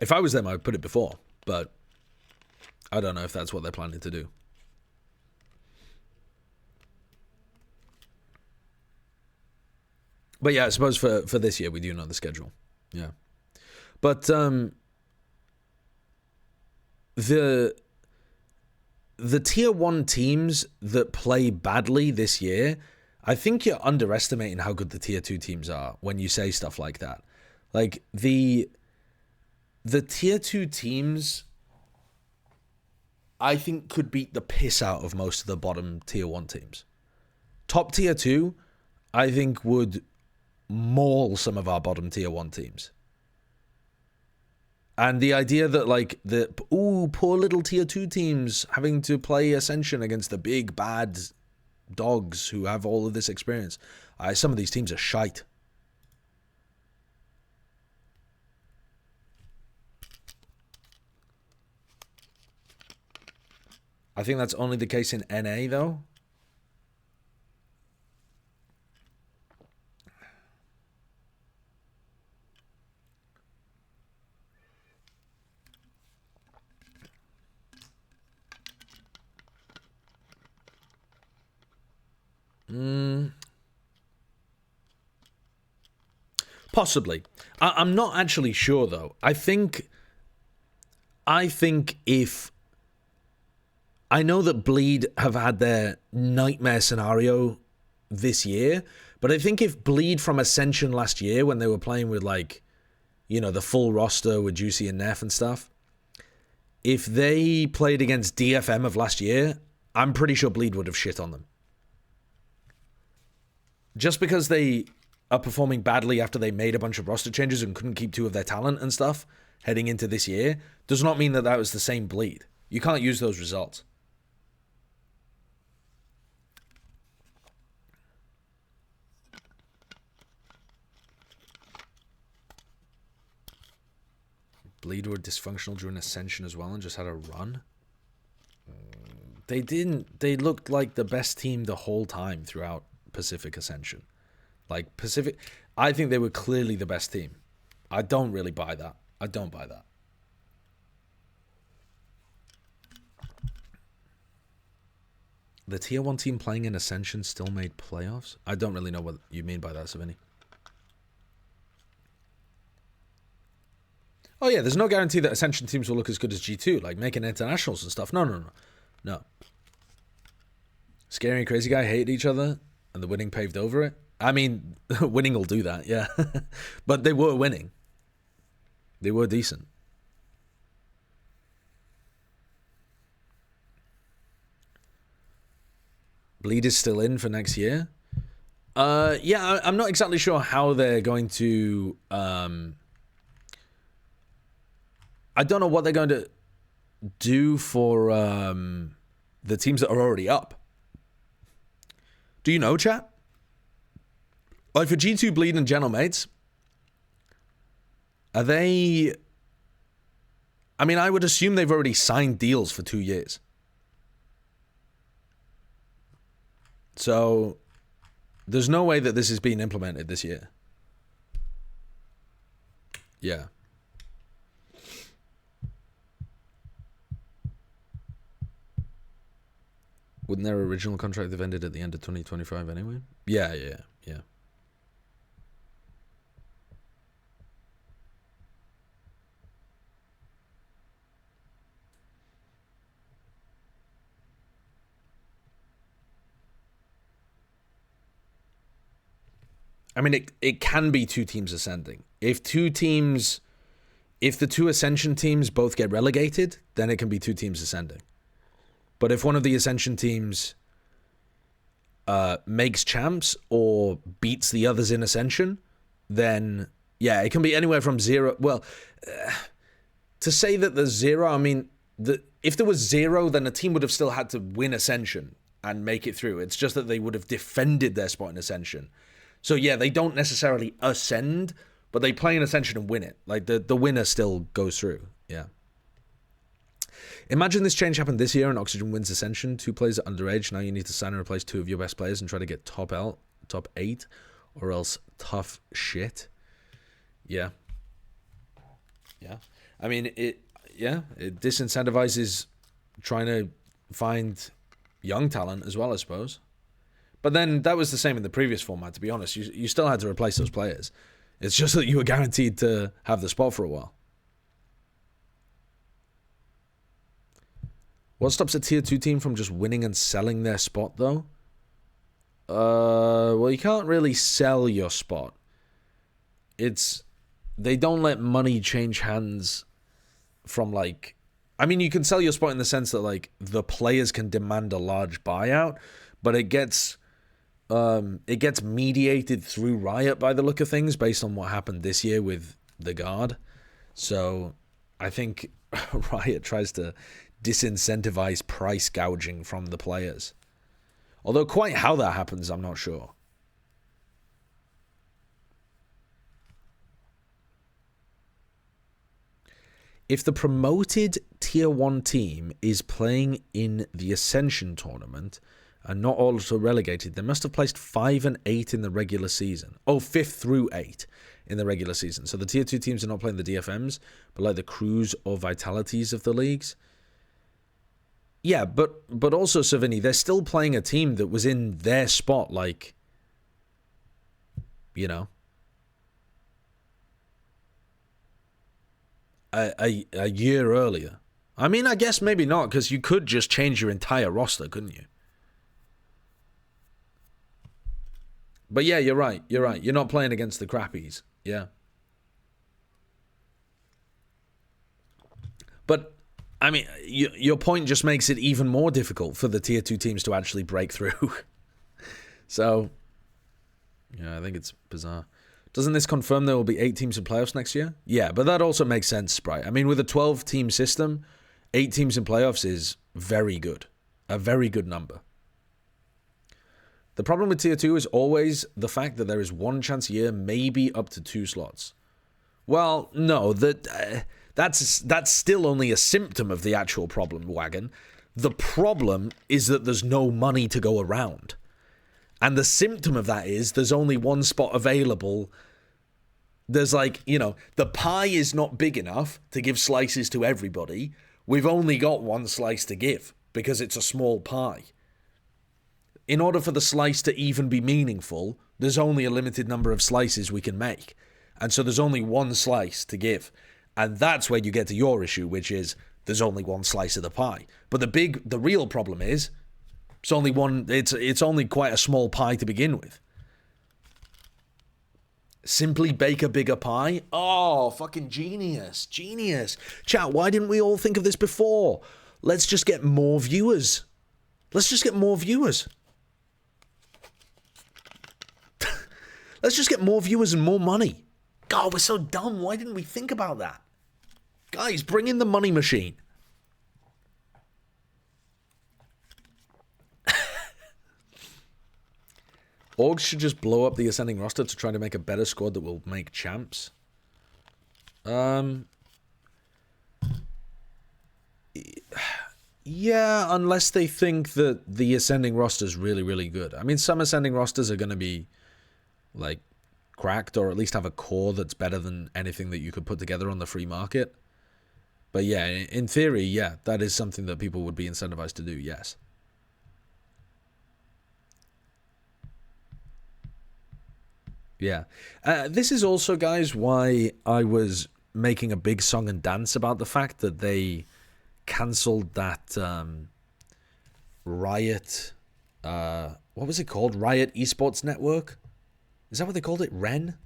Speaker 1: If I was them, I would put it before, but I don't know if that's what they're planning to do. But yeah, I suppose for this year, we do know the schedule. Yeah. But the Tier 1 teams that play badly this year, I think you're underestimating how good the Tier 2 teams are when you say stuff like that. Like, the Tier 2 teams, I think, could beat the piss out of most of the bottom Tier 1 teams. Top Tier 2, I think, would maul some of our bottom Tier 1 teams. And the idea that, like, poor little Tier 2 teams having to play Ascension against the big, bad dogs who have all of this experience. Some of these teams are shite. I think that's only the case in NA, though. Possibly. I'm not actually sure, though. I think if... I know that Bleed have had their nightmare scenario this year, but I think if Bleed from Ascension last year, when they were playing with, like, you know, the full roster with Juicy and Neff and stuff, if they played against DFM of last year, I'm pretty sure Bleed would have shit on them. Just because they are performing badly after they made a bunch of roster changes and couldn't keep 2 of their talent and stuff heading into this year, does not mean that that was the same Bleed. You can't use those results. Bleed were dysfunctional during Ascension as well and just had a run. They didn't. They looked like the best team the whole time throughout Pacific Ascension. Like, Pacific, I think they were clearly the best team. I don't really buy that. I don't buy that. The Tier 1 team playing in Ascension still made playoffs? I don't really know what you mean by that, Savini. Oh yeah, there's no guarantee that Ascension teams will look as good as G2, like making internationals and stuff. No. Scary and Crazy Guy hated each other, and the winning paved over it. I mean, winning will do that, yeah. But they were winning. They were decent. Bleed is still in for next year. Yeah, I'm not exactly sure how they're going to... I don't know what they're going to do for the teams that are already up. Do you know, chat? Like for G2 Bleed and General Mates, are they... I mean, I would assume they've already signed deals for 2 years. So, there's no way that this is being implemented this year. Yeah. Wouldn't their original contract have ended at the end of 2025 anyway? Yeah. I mean, it can be 2 teams ascending. If the 2 Ascension teams both get relegated, then it can be 2 teams ascending. But if one of the Ascension teams makes champs or beats the others in Ascension, then, yeah, it can be anywhere from 0. Well, to say that there's 0, I mean, if there was 0, then a team would have still had to win Ascension and make it through. It's just that they would have defended their spot in Ascension. So, yeah, they don't necessarily ascend, but they play in Ascension and win it. Like, the winner still goes through, yeah. Imagine this change happened this year and Oxygen wins Ascension. 2 players are underage. Now you need to sign and replace 2 of your best players and try to get top 8, or else tough shit. Yeah. Yeah. I mean, it disincentivizes trying to find young talent as well, I suppose. But then that was the same in the previous format, to be honest. You still had to replace those players. It's just that you were guaranteed to have the spot for a while. What stops a tier 2 team from just winning and selling their spot, though? Well, you can't really sell your spot. They don't let money change hands from, like... I mean, you can sell your spot in the sense that, like, the players can demand a large buyout, but it gets mediated through Riot by the look of things based on what happened this year with the Guard. So I think Riot tries to disincentivize price gouging from the players. Although quite how that happens, I'm not sure. If the promoted Tier 1 team is playing in the Ascension tournament and not also relegated, they must have placed 5 and 8 in the regular season. Oh, 5th through 8 in the regular season. So the Tier 2 teams are not playing the DFMs, but like the Crews or Vitalities of the leagues. Yeah, but also, Savini, they're still playing a team that was in their spot, like, you know, a year earlier. I mean, I guess maybe not, because you could just change your entire roster, couldn't you? But yeah, you're right. You're not playing against the crappies. Yeah. But I mean, your point just makes it even more difficult for the Tier 2 teams to actually break through. So, yeah, I think it's bizarre. Doesn't this confirm there will be 8 teams in playoffs next year? Yeah, but that also makes sense, Sprite. I mean, with a 12-team system, 8 teams in playoffs is very good. A very good number. The problem with Tier 2 is always the fact that there is 1 chance a year, maybe up to 2 slots. Well, no, that's still only a symptom of the actual problem, Wagon. The problem is that there's no money to go around. And the symptom of that is there's only one spot available. There's like, you know, the pie is not big enough to give slices to everybody. We've only got one slice to give because it's a small pie. In order for the slice to even be meaningful, there's only a limited number of slices we can make. And so there's only one slice to give. And that's where you get to your issue, which is there's only one slice of the pie. But the real problem is it's only quite a small pie to begin with. Simply bake a bigger pie? Oh, fucking genius. Genius. Chat, why didn't we all think of this before? Let's just get more viewers. Let's just get more viewers. Let's just get more viewers and more money. God, we're so dumb. Why didn't we think about that? Guys, bring in the money machine. Orgs should just blow up the ascending roster to try to make a better squad that will make champs. Yeah, unless they think that the ascending roster is really, really good. I mean, some ascending rosters are going to be, like, cracked, or at least have a core that's better than anything that you could put together on the free market. But yeah, in theory, yeah, that is something that people would be incentivized to do, yes. Yeah. This is also, guys, why I was making a big song and dance about the fact that they cancelled that Riot, what was it called? Riot Esports Network? Is that what they called it? REN?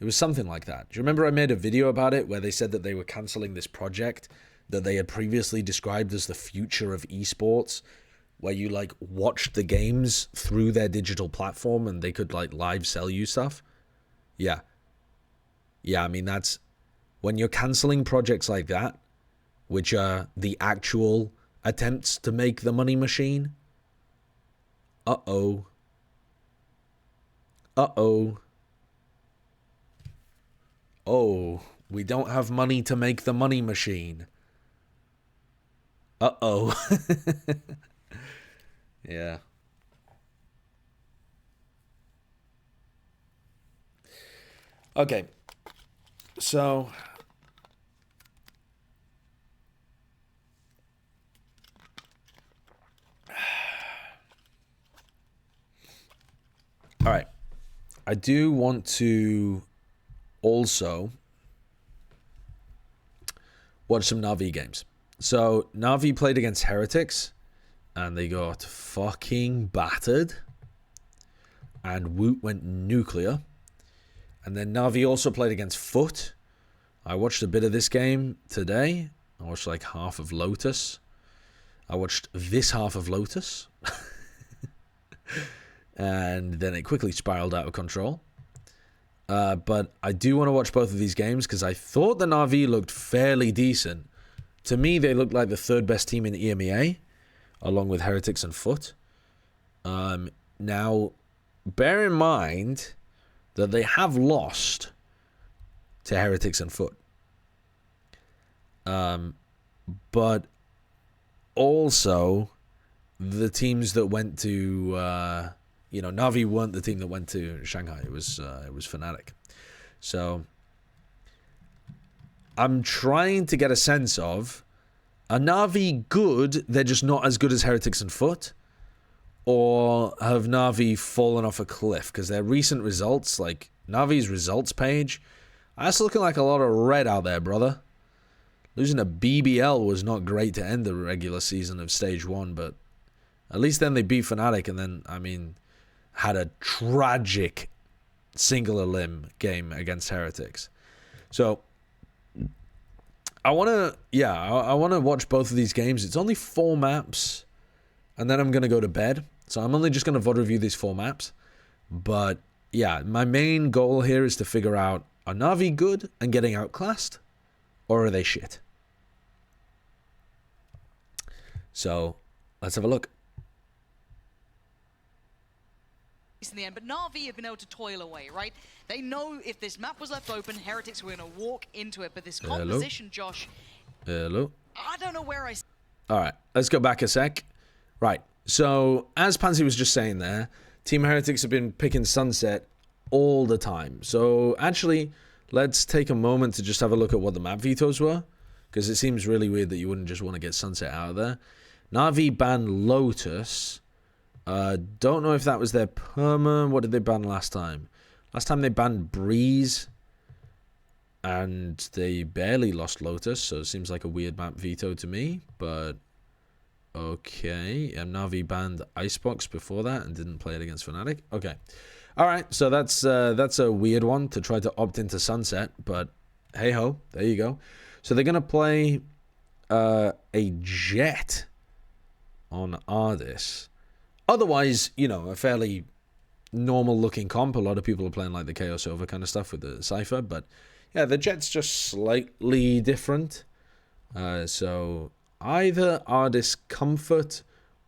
Speaker 1: It was something like that. Do you remember I made a video about it where they said that they were cancelling this project that they had previously described as the future of esports, where you, like, watched the games through their digital platform and they could, like, live sell you stuff? Yeah. Yeah, I mean, that's... When you're cancelling projects like that, which are the actual attempts to make the money machine, uh-oh. Uh-oh. Oh, we don't have money to make the money machine. Uh-oh. Yeah. Okay. So... All right. I do want to also watch some NaVi games. So, NaVi played against Heretics, and they got fucking battered. And Woot went nuclear. And then NaVi also played against Foot. I watched a bit of this game today. I watched like half of Lotus. I watched this half of Lotus. And then it quickly spiraled out of control. But I do want to watch both of these games because I thought the NaVi looked fairly decent. To me, they looked like the third best team in EMEA, along with Heretics and Foot. Now, bear in mind that they have lost to Heretics and Foot. But also, the teams that went to... NaVi weren't the team that went to Shanghai. It was Fnatic. So I'm trying to get a sense of, are NaVi good, they're just not as good as Heretics and Foot? Or have NaVi fallen off a cliff? Because their recent results, like NaVi's results page, that's looking like a lot of red out there, brother. Losing a BBL was not great to end the regular season of Stage 1, but at least then they beat Fnatic, and then, I mean... had a tragic singular limb game against Heretics. So I want to watch both of these games. It's only 4 maps and then I'm going to go to bed. So I'm only just going to VOD review these 4 maps. But yeah, my main goal here is to figure out, are NaVi good and getting outclassed, or are they shit? So let's have a look.
Speaker 4: In the end, but NaVi have been able to toil away, right? They know if this map was left open, Heretics were going to walk into it, but this composition, Josh...
Speaker 1: Hello?
Speaker 4: I don't know where I...
Speaker 1: Alright, let's go back a sec. Right, so, as Pansy was just saying there, Team Heretics have been picking Sunset all the time. So actually, let's take a moment to just have a look at what the map vetoes were, because it seems really weird that you wouldn't just want to get Sunset out of there. NaVi banned Lotus. Don't know if that was their perma. What did they ban last time? Last time they banned Breeze, and they barely lost Lotus, so it seems like a weird map veto to me, but okay. And NaVi banned Icebox before that and didn't play it against Fnatic. Okay. Alright, so that's a weird one to try to opt into Sunset, but hey-ho, there you go. So they're going to play a Jet on Ardis. Otherwise, you know, a fairly normal-looking comp. A lot of people are playing like the Chaos Over kind of stuff with the Cypher, but yeah, the Jet's just slightly different. So either Ardis Comfort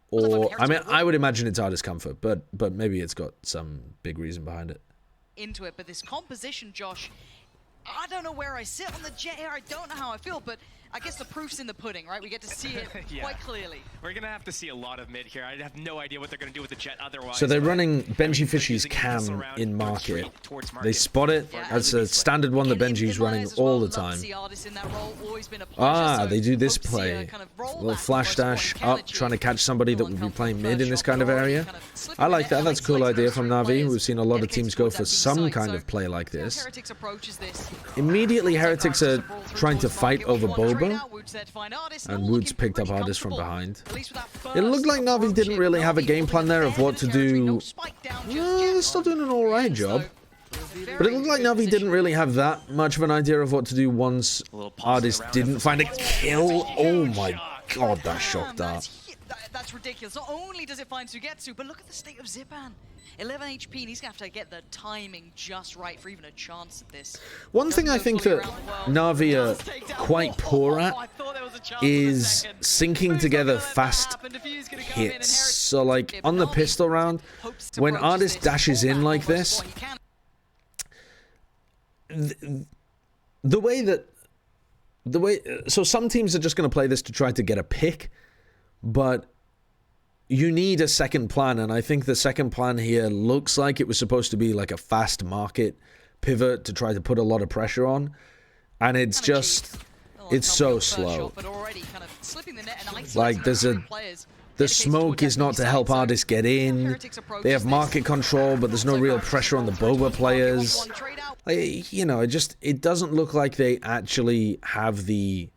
Speaker 1: or, I mean, I would imagine it's Ardis Comfort, but maybe it's got some big reason behind it.
Speaker 4: Into it, but this composition, Josh, I don't know where I sit on the Jet here. I don't know how I feel, but I guess the proof's in the pudding, right? We get to see it quite clearly.
Speaker 5: We're going to have to see a lot of mid here. I have no idea what they're going to do with the Jet otherwise.
Speaker 1: So they're running Benji Fishy's cam in market. They spot it. That's a standard one that Benji's running all the time. Ah, they do this play. A little flash dash up, trying to catch somebody that would be playing mid in this kind of area. I like that. That's a cool idea from NaVi. We've seen a lot of teams go for some kind of play like this. Immediately, Heretics are trying to fight over Boba, and Woods picked up Ardis from behind. It looked like NaVi didn't really have a game plan there of what to do. They're still doing an alright job. But it looked like NaVi didn't really have that much of an idea of what to do once Ardis didn't find a kill. Oh my god, that shocked that.
Speaker 4: That's ridiculous. Not only does it find Sugetsu, but look at the state of Zipan. 11 HP, and he's going to have to get the timing just right for even a chance at this.
Speaker 1: One thing I think that NaVi are quite poor at is syncing together fast hits. So like on the pistol round, when Ardis dashes in like this, so some teams are just going to play this to try to get a pick, but you need a second plan, and I think the second plan here looks like it was supposed to be like a fast market pivot to try to put a lot of pressure on, and it's just, it's so slow. Like the smoke is not to help Ardis get in. They have market control, but there's no real pressure on the Boba players. Like, you know, it doesn't look like they actually have the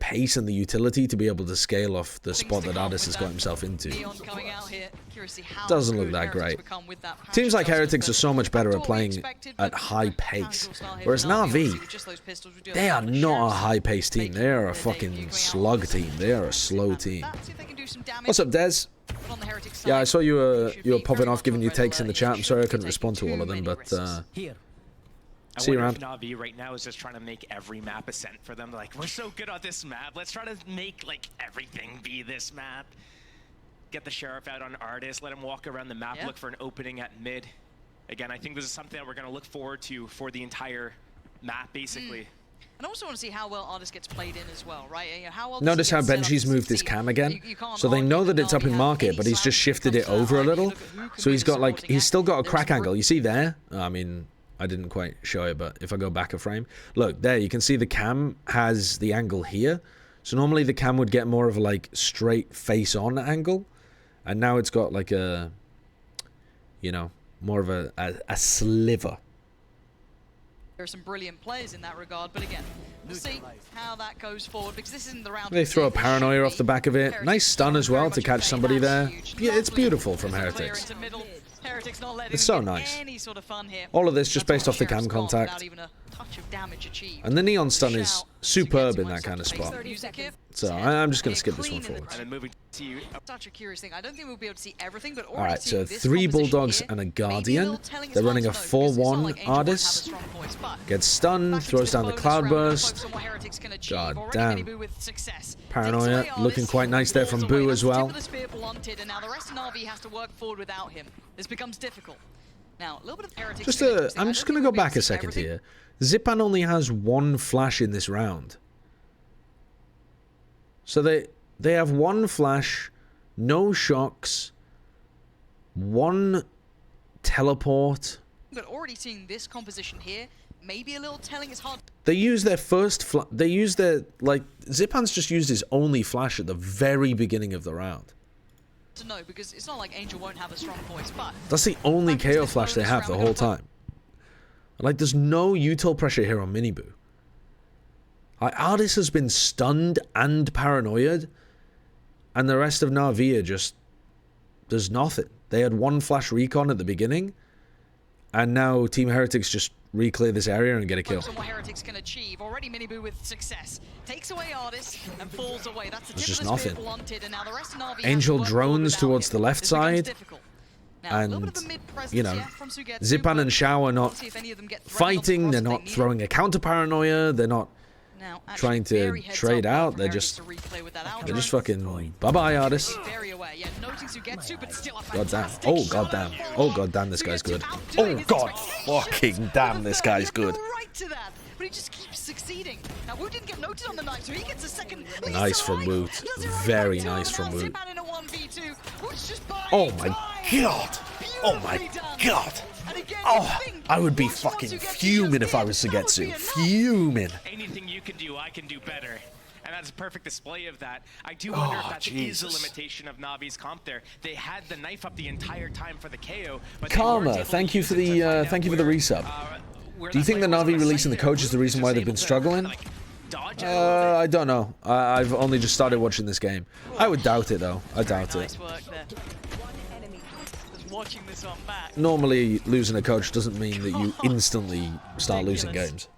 Speaker 1: pace and the utility to be able to scale off the spot that Ardis has got himself into. Doesn't look that great. Teams like Heretics are so much better at playing at high pace, whereas NaVi, they are not a high pace team. They are a fucking slug team. They are a slow team. What's up, Dez? Yeah, I saw you were popping off, giving you takes in the chat. I'm sorry I couldn't respond to all of them, but see you around.
Speaker 5: NaVi right now is just trying to make every map Ascent for them. Like, we're so good on this map. Let's try to make like everything be this map. Get the Sheriff out on Ardis. Let him walk around the map. Look for an opening at mid. Again, I think this is something that we're going to look forward to for the entire map, basically.
Speaker 4: And I also want to see how well Ardis gets played in as well, right? How well
Speaker 1: notice how Benji's moved his cam again. So they know that it's up in market, but he's just shifted it over a little. So he's got like, he's still got a crack angle. You see there? I mean, I didn't quite show it, but if I go back a frame, look there, you can see the cam has the angle here. So normally the cam would get more of a like straight face on angle, and now it's got like a, you know, more of a sliver.
Speaker 4: There are some brilliant players in that regard, but again, we'll see how that goes forward, because this isn't the round.
Speaker 1: They throw a paranoia off the back of it. Nice stun as well to catch somebody there. Yeah, it's beautiful from Heretics. It's so nice. All of this just based off the cam contact. And the neon stun is superb in that kind of spot. So I'm just going to skip this one forward.
Speaker 4: Such a curious thing. I don't think we'll be able to see everything, but
Speaker 1: alright, so 3 Bulldogs and a Guardian. They're running a 4-1 Ardis. Gets stunned, throws down the Cloudburst. God damn. Paranoia looking quite nice there from Boo as well.
Speaker 4: This becomes difficult. Now, a little bit of Heretics.
Speaker 1: I'm just going to go back a second here. Zipan only has 1 flash in this round. So they have 1 flash, no shocks, 1 teleport.
Speaker 4: But already seeing this composition here, maybe a little telling. It's hard
Speaker 1: They use their first they use their, like, Zipan's just used his only flash at the very beginning of the round.
Speaker 4: to know, because it's not like Angel won't have a strong voice, but
Speaker 1: That's the only KO flash they have the whole time. Like, there's no util pressure here on Miniboo. Like, Artis has been stunned and paranoid, and the rest of NaVi just, there's nothing. They had one flash recon at the beginning, and now Team Heretics just re-clear this area and get a kill.
Speaker 4: Focus on what Heretics can achieve. Already Miniboo with success. Takes away Artis and falls away. That's the
Speaker 1: There's
Speaker 4: tip
Speaker 1: just
Speaker 4: of the spear
Speaker 1: nothing.
Speaker 4: blunted, and now the rest of NaVi
Speaker 1: Angel
Speaker 4: has to work
Speaker 1: drones
Speaker 4: without
Speaker 1: towards
Speaker 4: him.
Speaker 1: the left
Speaker 4: This becomes
Speaker 1: side,
Speaker 4: difficult. Now, a little bit of a
Speaker 1: and,
Speaker 4: mid-presence,
Speaker 1: you know,
Speaker 4: yeah, from Sugetsu,
Speaker 1: Zipan and
Speaker 4: but
Speaker 1: Shao are not
Speaker 4: we'll see if any of them get threatened on the
Speaker 1: fighting,
Speaker 4: cross
Speaker 1: they're
Speaker 4: if they
Speaker 1: not
Speaker 4: need
Speaker 1: throwing a counter paranoia, they're not
Speaker 4: Now, actually,
Speaker 1: trying to
Speaker 4: very heads
Speaker 1: trade
Speaker 4: up
Speaker 1: out,
Speaker 4: from
Speaker 1: they're
Speaker 4: Heretics
Speaker 1: just,
Speaker 4: to replay with that
Speaker 1: they're just
Speaker 4: outro.
Speaker 1: fucking bye-bye, Artis.
Speaker 4: Very aware, yeah, noting Sugetsu, but still a
Speaker 1: God damn.
Speaker 4: fantastic
Speaker 1: Oh,
Speaker 4: shot
Speaker 1: god
Speaker 4: out
Speaker 1: damn.
Speaker 4: of
Speaker 1: Oh,
Speaker 4: Forward.
Speaker 1: god damn, this guy's good.
Speaker 4: Sugetsu outdoing
Speaker 1: Oh,
Speaker 4: his
Speaker 1: god
Speaker 4: expectations.
Speaker 1: fucking damn, this
Speaker 4: He
Speaker 1: guy's
Speaker 4: had
Speaker 1: good.
Speaker 4: no right to that, but he just keeps succeeding. Now, Wu didn't get noted on the knife, so he gets a second.
Speaker 1: Nice from Wu. Very nice from Wu. Oh my god. Oh my god. Oh, I would be fucking fuming if I was Sugetsu. Fuming.
Speaker 5: Anything you can do, I can do better. And that's a perfect display of that. I do wonder if that is a limitation of Navi's comp there. They had the knife up the entire time for the KO, but
Speaker 1: Karma, thank you for the resub. Do you think the Navi releasing the coach is the reason why they've been struggling? I don't know. I've only just started watching this game. I would doubt it though. I doubt it.
Speaker 4: Nice work there. Just watching this one back.
Speaker 1: Normally, losing a coach doesn't mean that you instantly start losing games.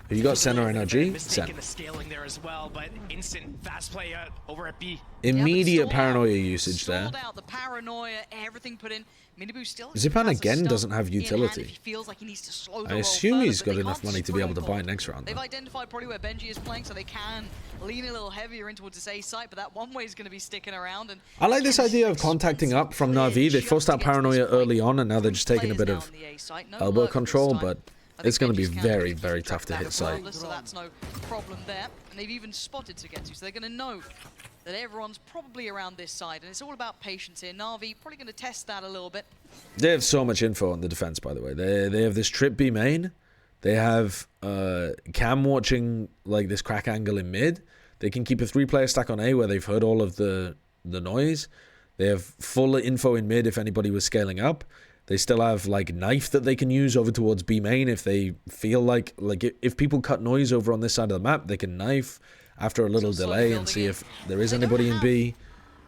Speaker 1: Have you got center energy? Sen.
Speaker 5: The scaling there as well, but instant fast play over at B.
Speaker 1: Immediate paranoia usage there.
Speaker 4: Out the paranoia, everything put in. Miniboo still
Speaker 1: Zipan
Speaker 4: has a
Speaker 1: again
Speaker 4: stun
Speaker 1: doesn't have
Speaker 4: in hand
Speaker 1: utility.
Speaker 4: if he feels like he needs to slow the
Speaker 1: I
Speaker 4: roll
Speaker 1: assume
Speaker 4: further,
Speaker 1: he's
Speaker 4: but
Speaker 1: got
Speaker 4: they
Speaker 1: enough
Speaker 4: can't
Speaker 1: money to be able to buy
Speaker 4: springboard.
Speaker 1: next round.
Speaker 4: They've
Speaker 1: Though.
Speaker 4: identified probably where Benji is playing, so they can lean a little heavier in towards his A site, but that one way is going to be sticking around. And
Speaker 1: I like this idea of contacting up from NaVi. They forced out paranoia early on, and now they're just taking a bit of elbow control, but it's going to be very, very tough to hit site.
Speaker 4: So that's no problem there. And they've even spotted Sugetsu, so they're going to know that everyone's probably around this side. And it's all about patience here. NaVi probably going to test that a little bit.
Speaker 1: They have so much info on the defense, by the way. They have this trip B main. They have Cam watching like this crack angle in mid. They can keep a 3-player stack on A where they've heard all of the noise. They have full info in mid if anybody was scaling up. They still have like knife that they can use over towards B main if they feel like if people cut noise over on this side of the map, they can knife after a little delay and see if there is anybody in B,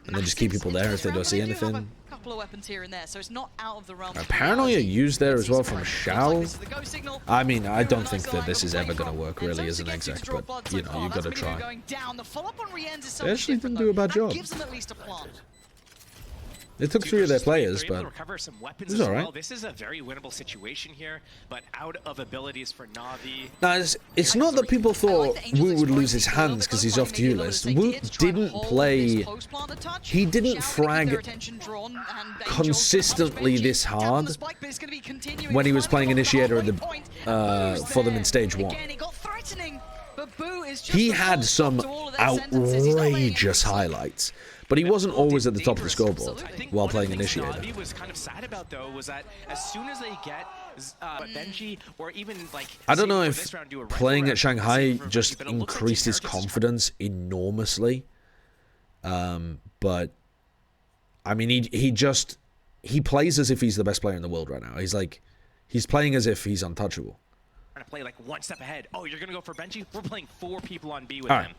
Speaker 1: and then just keep people there if they don't see anything.
Speaker 4: A couple of weapons here and there, so it's not out of the realm.
Speaker 1: Paranoia used there as well from Shao. I mean, I don't think that this is ever going to work really as an exec, but you know, you've got to try. They actually didn't do a bad job. They took 3 of their players, but it was alright.
Speaker 5: This is a very winnable situation here, but out of abilities for NaVi.
Speaker 1: Now, it's not that people thought Wu would lose his hands because he's off to list. Wu didn't play. He didn't frag consistently this hard when he was playing Initiator at the, for them in stage 1. He had some outrageous highlights. But he wasn't always at the top of the scoreboard while playing Initiator.
Speaker 5: NaVi was kind of sad about though was that as soon as they get Benji or even like
Speaker 1: I don't know if playing at Shanghai just increased his confidence enormously. But I mean he plays as if he's the best player in the world right now. He's playing as if he's untouchable.
Speaker 5: Trying to play like one step ahead. Oh, you're gonna go for Benji? We're playing 4 people on B with him.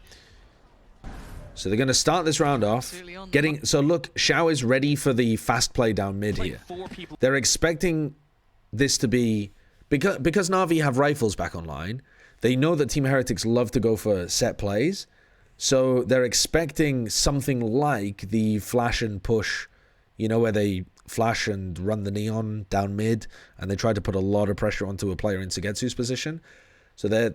Speaker 1: So they're going to start this round off. So look, Shao is ready for the fast play down mid here. They're expecting this to be... Because NaVi have rifles back online, they know that Team Heretics love to go for set plays. So they're expecting something like the flash and push, you know, where they flash and run the neon down mid, and they try to put a lot of pressure onto a player in Sugetsu's position. So they're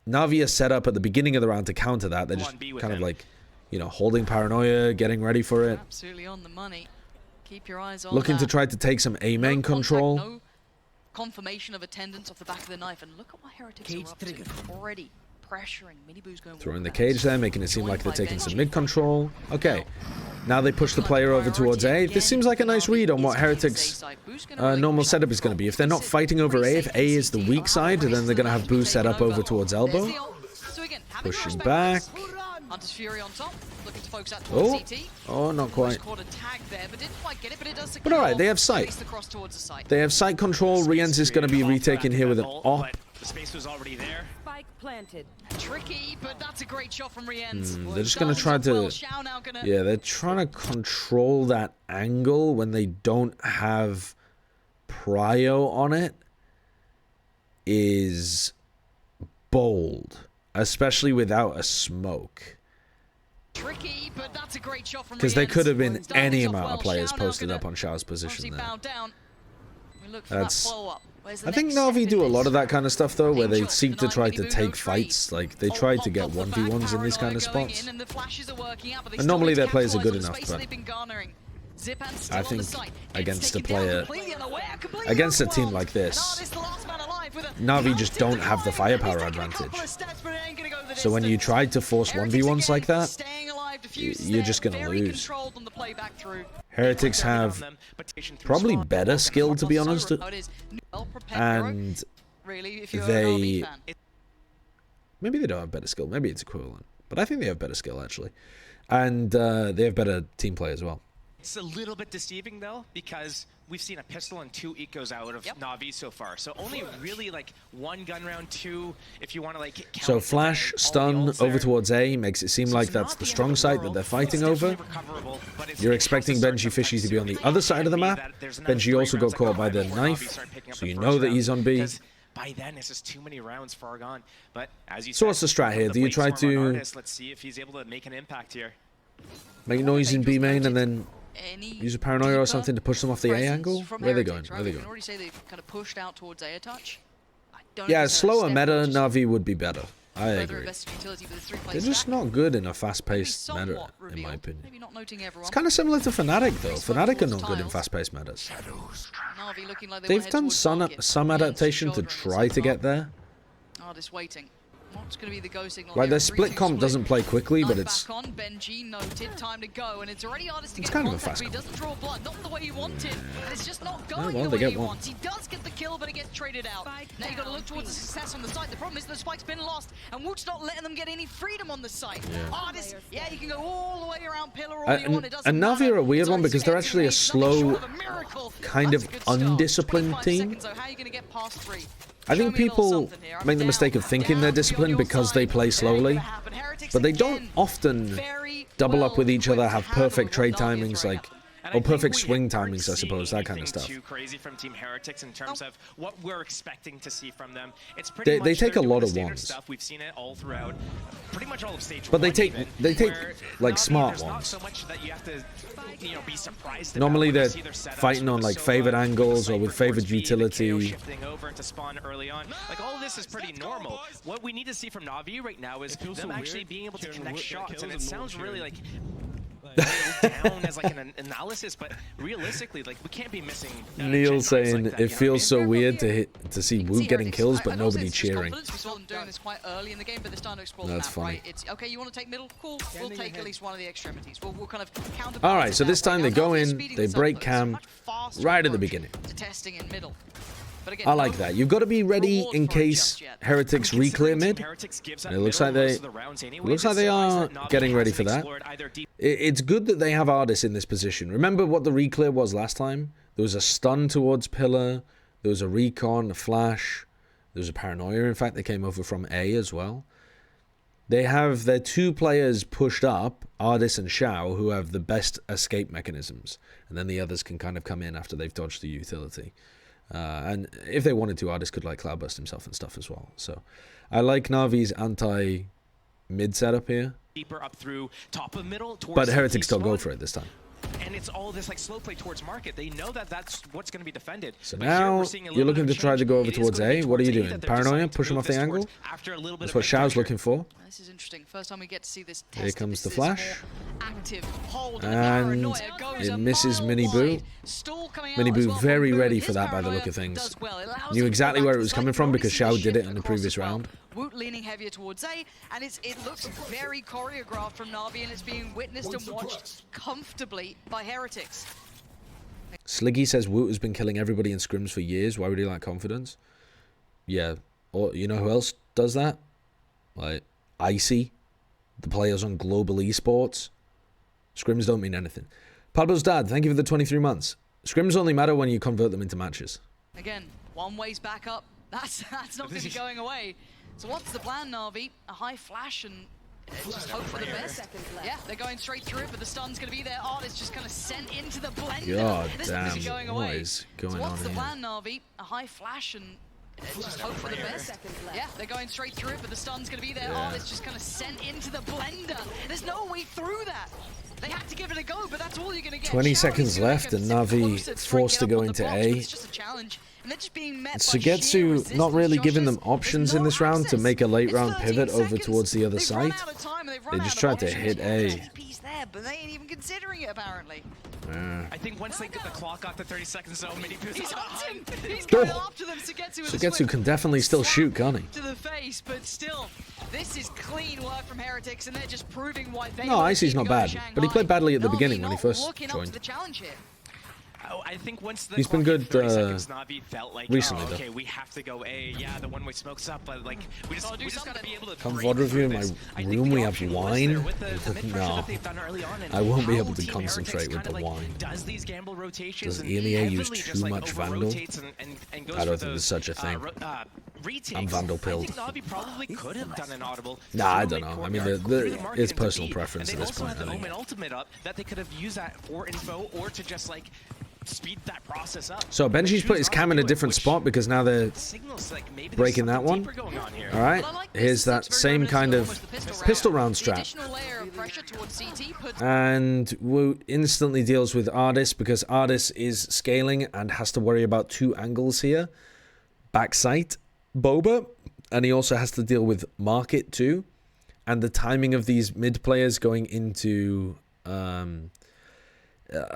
Speaker 1: NaVi are set up at the beginning of the round to counter that. They're just kind of like... You know, holding paranoia, getting ready for it.
Speaker 4: Absolutely on the money. Keep your eyes on
Speaker 1: looking
Speaker 4: that.
Speaker 1: to try to take some A main control.
Speaker 4: No confirmation of attendance off the back of the knife, and look at what Heretics are up to. Already pressuring. Miniboo's going
Speaker 1: throwing the cage there, making it seem like they're taking some mid control. Okay. Now they push the player over towards A. This seems like a nice read on what Heretics' normal setup is going to be. If they're not fighting over A, if A is the weak side, then they're going to have Boo set up over towards elbow. Pushing back.
Speaker 4: Hunter's Fury on top, looking to focus out towards CT.
Speaker 1: Oh, not quite.
Speaker 4: Caught a tag there, but didn't quite get it, but it does
Speaker 1: But alright, they have sight. They have sight control. Rienz is going to be retaken here with an op.
Speaker 5: The space was already there.
Speaker 6: Spike planted.
Speaker 4: Tricky, but that's a great shot from Rienz.
Speaker 1: They're just going to try to... Yeah, they're trying to control that angle when they don't have prio on it. Is bold. Especially without a smoke.
Speaker 4: Tricky, but that's a great shot from
Speaker 1: because there could have been any amount of players posted up on Xiao's position there. That's... I think NaVi do a lot of that kind of stuff though, where they seek to try to take fights. Like they try to get 1v1s in these kind of spots. And normally their players are good enough, but I think against a player, against a team like this, NaVi just don't have the firepower advantage. So when you try to force 1v1s like that, you're just going to lose. Heretics have probably better skill, to be honest. And they... Maybe they don't have better skill. Maybe it's equivalent. But I think they have better skill, actually. And they have better team play as well.
Speaker 5: It's a little bit deceiving, though, because we've seen a pistol and 2 ecos out of NaVi so far. So only really, like, 1 gun round, 2, if you want to, like...
Speaker 1: So flash, stun, over towards A, makes it seem like that's the strong side that they're fighting over. You're expecting Benji Fishy to be on the other side of the map. Benji also got caught by the knife, so you know that he's on B.
Speaker 5: By then, it's just too many rounds far gone. But as you
Speaker 1: so what's the strat here? Do you try to...
Speaker 5: Let's see if he's able to make an impact here.
Speaker 1: Make noise in B main and then... use a paranoia or something to push them off the A angle? Where are they going? Where are they going?
Speaker 4: already say they've kind of pushed out towards A a touch.
Speaker 1: Yeah, slower meta Navi would be better. I agree. They're just not good in a fast-paced meta, in my opinion. It's kind of similar to Fnatic, though. Fnatic are not good in fast-paced metas. They've done some adaptation to try to get there.
Speaker 4: Waiting. What's going to be the go signal?
Speaker 1: Right, their split comp doesn't play quickly, but it's...
Speaker 4: Benji noted, time to go, and it's already hardest to
Speaker 1: it's
Speaker 4: get
Speaker 1: kind of a
Speaker 4: contact,
Speaker 1: fast
Speaker 4: but he doesn't draw blood, not the way he wanted. And it's just not going
Speaker 1: well,
Speaker 4: the way he
Speaker 1: one.
Speaker 4: wants. He does get the kill, but it gets traded out. Now you got to look towards the success on the site. The problem is the spike's been lost, and Woot's not letting them get any freedom on the site. Artist, yeah, you can go all the way around pillar all you want. It doesn't matter.
Speaker 1: Navi are a weird one because they're actually a slow, kind of undisciplined team.
Speaker 4: So how are you going to get past 3?
Speaker 1: I think people make the mistake of thinking they're disciplined because they play slowly, but they don't often double up with each other, have perfect trade timings, like, or perfect swing timings, I suppose, that kind of stuff.
Speaker 5: Too crazy from Team Heretics in terms of what we're expecting to see from them. It's
Speaker 1: they take a lot of ones.
Speaker 5: We've seen it all throughout, pretty much all of stage
Speaker 1: but they take like smart ones.
Speaker 5: So much that you have to, be surprised.
Speaker 1: Normally they're fighting on like favored angles or with favored utility.
Speaker 5: Shifting over into spawn early on. Like all of this is pretty normal. What we need to see from NaVi right now is them actually being able to connect shots, and it sounds really like down as like an analysis, but realistically, like we can't be missing.
Speaker 1: Neil saying it feels so weird to see Woot getting kills, but nobody cheering.
Speaker 4: That's
Speaker 1: funny.
Speaker 4: It's okay. You want to take middle? Cool. We'll take at least one of the extremities. We'll kind of counter.
Speaker 1: All right. So this time they go in, they break cam right at the beginning.
Speaker 4: Testing in middle.
Speaker 1: I like that. You've got to be ready in case Heretics re-clear mid. And it looks like they are getting ready for that. It's good that they have Artis in this position. Remember what the re-clear was last time? There was a stun towards pillar. There was a recon, a flash. There was a paranoia. In fact, they came over from A as well. They have their 2 players pushed up, Artis and Xiao, who have the best escape mechanisms. And then the others can kind of come in after they've dodged the utility. And if they wanted to, Artis could like cloudburst himself and stuff as well. So I like Navi's anti-mid setup here.
Speaker 5: Deeper up through top of middle.
Speaker 1: But Heretics don't go for it this time.
Speaker 5: And it's all this like slow play towards market. They know that that's what's going to be defended.
Speaker 1: So now you're looking to try to go over towards A. What are you doing? Paranoia? Push him off the angle? That's what Xiao's looking for.
Speaker 4: This is interesting. First time we get to see this.
Speaker 1: Here comes the flash.
Speaker 4: And
Speaker 1: it misses Mini Boo. Mini Boo very ready for that by the look of things. Knew exactly where it was coming from because Xiao did it in the previous round.
Speaker 4: Woot leaning heavier towards A, and it looks very choreographed from NaVi, and it's being witnessed and watched comfortably by Heretics.
Speaker 1: Sliggy says Woot has been killing everybody in scrims for years. Why would he lack confidence? Yeah. Or you know who else does that? Like Icy, the players on Global Esports. Scrims don't mean anything. Pablo's dad, thank you for the 23 months. Scrims only matter when you convert them into matches.
Speaker 4: Again, one way's back up. That's not going to be going away. So what's the plan, NaVi? A high flash and just hope for the best. Yeah, they're going straight through it, but the stun's going to be there. Artist just kind of sent into the blender.
Speaker 1: God
Speaker 4: this
Speaker 1: damn,
Speaker 4: is going
Speaker 1: what
Speaker 4: away.
Speaker 1: is going
Speaker 4: so what's
Speaker 1: on
Speaker 4: the
Speaker 1: here?
Speaker 4: plan, NaVi? A high flash and just hope for the best. Yeah, they're going straight through it, but the stun's going to be there.
Speaker 1: Yeah.
Speaker 4: Artist just kind of sent into the blender. There's no way through that. They had to give it a go, but that's all you're going to get.
Speaker 1: 20
Speaker 4: Shower's
Speaker 1: seconds
Speaker 4: gonna
Speaker 1: left,
Speaker 4: make
Speaker 1: and
Speaker 4: them sit
Speaker 1: NaVi
Speaker 4: closer, try
Speaker 1: forced to
Speaker 4: get up
Speaker 1: go
Speaker 4: on the
Speaker 1: into
Speaker 4: box,
Speaker 1: A.
Speaker 4: but it's just a challenge. And they're just being met by
Speaker 1: Sugetsu
Speaker 4: sheer
Speaker 1: not
Speaker 4: resistance,
Speaker 1: really giving them
Speaker 4: Josh. There's
Speaker 1: options
Speaker 4: no
Speaker 1: in this round to
Speaker 4: access.
Speaker 1: make a late
Speaker 4: It's
Speaker 1: round
Speaker 4: 13
Speaker 1: pivot over
Speaker 4: seconds.
Speaker 1: towards the other
Speaker 4: They've run
Speaker 1: side.
Speaker 4: out of time, and they've
Speaker 1: They
Speaker 4: run
Speaker 1: just
Speaker 4: out
Speaker 1: tried
Speaker 4: of
Speaker 1: to
Speaker 4: options.
Speaker 1: hit A.
Speaker 4: TP's there, but they ain't even considering it apparently.
Speaker 5: I think once they get the clock off the 30 seconds zone, many people
Speaker 4: He's hunting. He's
Speaker 1: Oh.
Speaker 4: going after them.
Speaker 1: Sugetsu can definitely still shoot, can't he?
Speaker 4: To the face, but still, this is clean work from Heretics, and they're just proving why they.
Speaker 1: No, Icy's not bad, but he played badly at the beginning when he first
Speaker 4: looking up
Speaker 1: joined.
Speaker 4: to the challenge here.
Speaker 5: Oh, I think once the
Speaker 1: He's been
Speaker 5: clock hit
Speaker 1: good,
Speaker 5: 30 seconds, NaVi felt like,
Speaker 1: recently,
Speaker 5: oh,
Speaker 1: though.
Speaker 5: okay, we have to go A. Yeah, the one-way smoke's up, but like we just gotta be able to
Speaker 1: Come
Speaker 5: break
Speaker 1: VOD review in
Speaker 5: through
Speaker 1: my
Speaker 5: this. I think
Speaker 1: room,
Speaker 5: the
Speaker 1: we have
Speaker 5: option was
Speaker 1: wine.
Speaker 5: there with the mid pressure
Speaker 1: No.
Speaker 5: that they've done early on, and
Speaker 1: I won't be
Speaker 5: how
Speaker 1: able to
Speaker 5: Team
Speaker 1: concentrate
Speaker 5: Heretics
Speaker 1: with
Speaker 5: kinda,
Speaker 1: the
Speaker 5: like,
Speaker 1: wine.
Speaker 5: does these gamble rotations
Speaker 1: Does
Speaker 5: and
Speaker 1: EMEA use
Speaker 5: heavily
Speaker 1: too
Speaker 5: just, like,
Speaker 1: much Vandal?
Speaker 5: over-rotates and goes
Speaker 1: I don't
Speaker 5: for
Speaker 1: think
Speaker 5: those,
Speaker 1: there's such a thing.
Speaker 5: retakes.
Speaker 1: I'm Vandal
Speaker 5: I
Speaker 1: pilled.
Speaker 5: think NaVi probably could have done an audible.
Speaker 1: Nah, I
Speaker 5: through
Speaker 1: don't know.
Speaker 5: mid
Speaker 1: I mean,
Speaker 5: courtyard,
Speaker 1: the-
Speaker 5: through the market
Speaker 1: it's
Speaker 5: into
Speaker 1: personal
Speaker 5: B,
Speaker 1: preference
Speaker 5: and
Speaker 1: at this
Speaker 5: they also
Speaker 1: point,
Speaker 5: had
Speaker 1: I
Speaker 5: the
Speaker 1: think.
Speaker 5: Omen ultimate up that they could have used that for info or to just like speed that process up.
Speaker 1: So Benji's put his cam in a different spot because now they're
Speaker 5: Signals like maybe there's
Speaker 1: breaking that
Speaker 5: something
Speaker 1: one.
Speaker 5: deeper going on here.
Speaker 1: All right,
Speaker 4: But I like this.
Speaker 1: here's
Speaker 4: This
Speaker 1: that
Speaker 4: looks very
Speaker 1: same
Speaker 4: reminiscent
Speaker 1: kind of
Speaker 4: almost the
Speaker 1: pistol round
Speaker 4: The
Speaker 1: strap.
Speaker 4: additional layer of pressure towards CT puts
Speaker 1: And Woot instantly deals with Ardis because Ardis is scaling and has to worry about two angles here. Backside, Boba, and he also has to deal with Market too. And the timing of these mid players going into...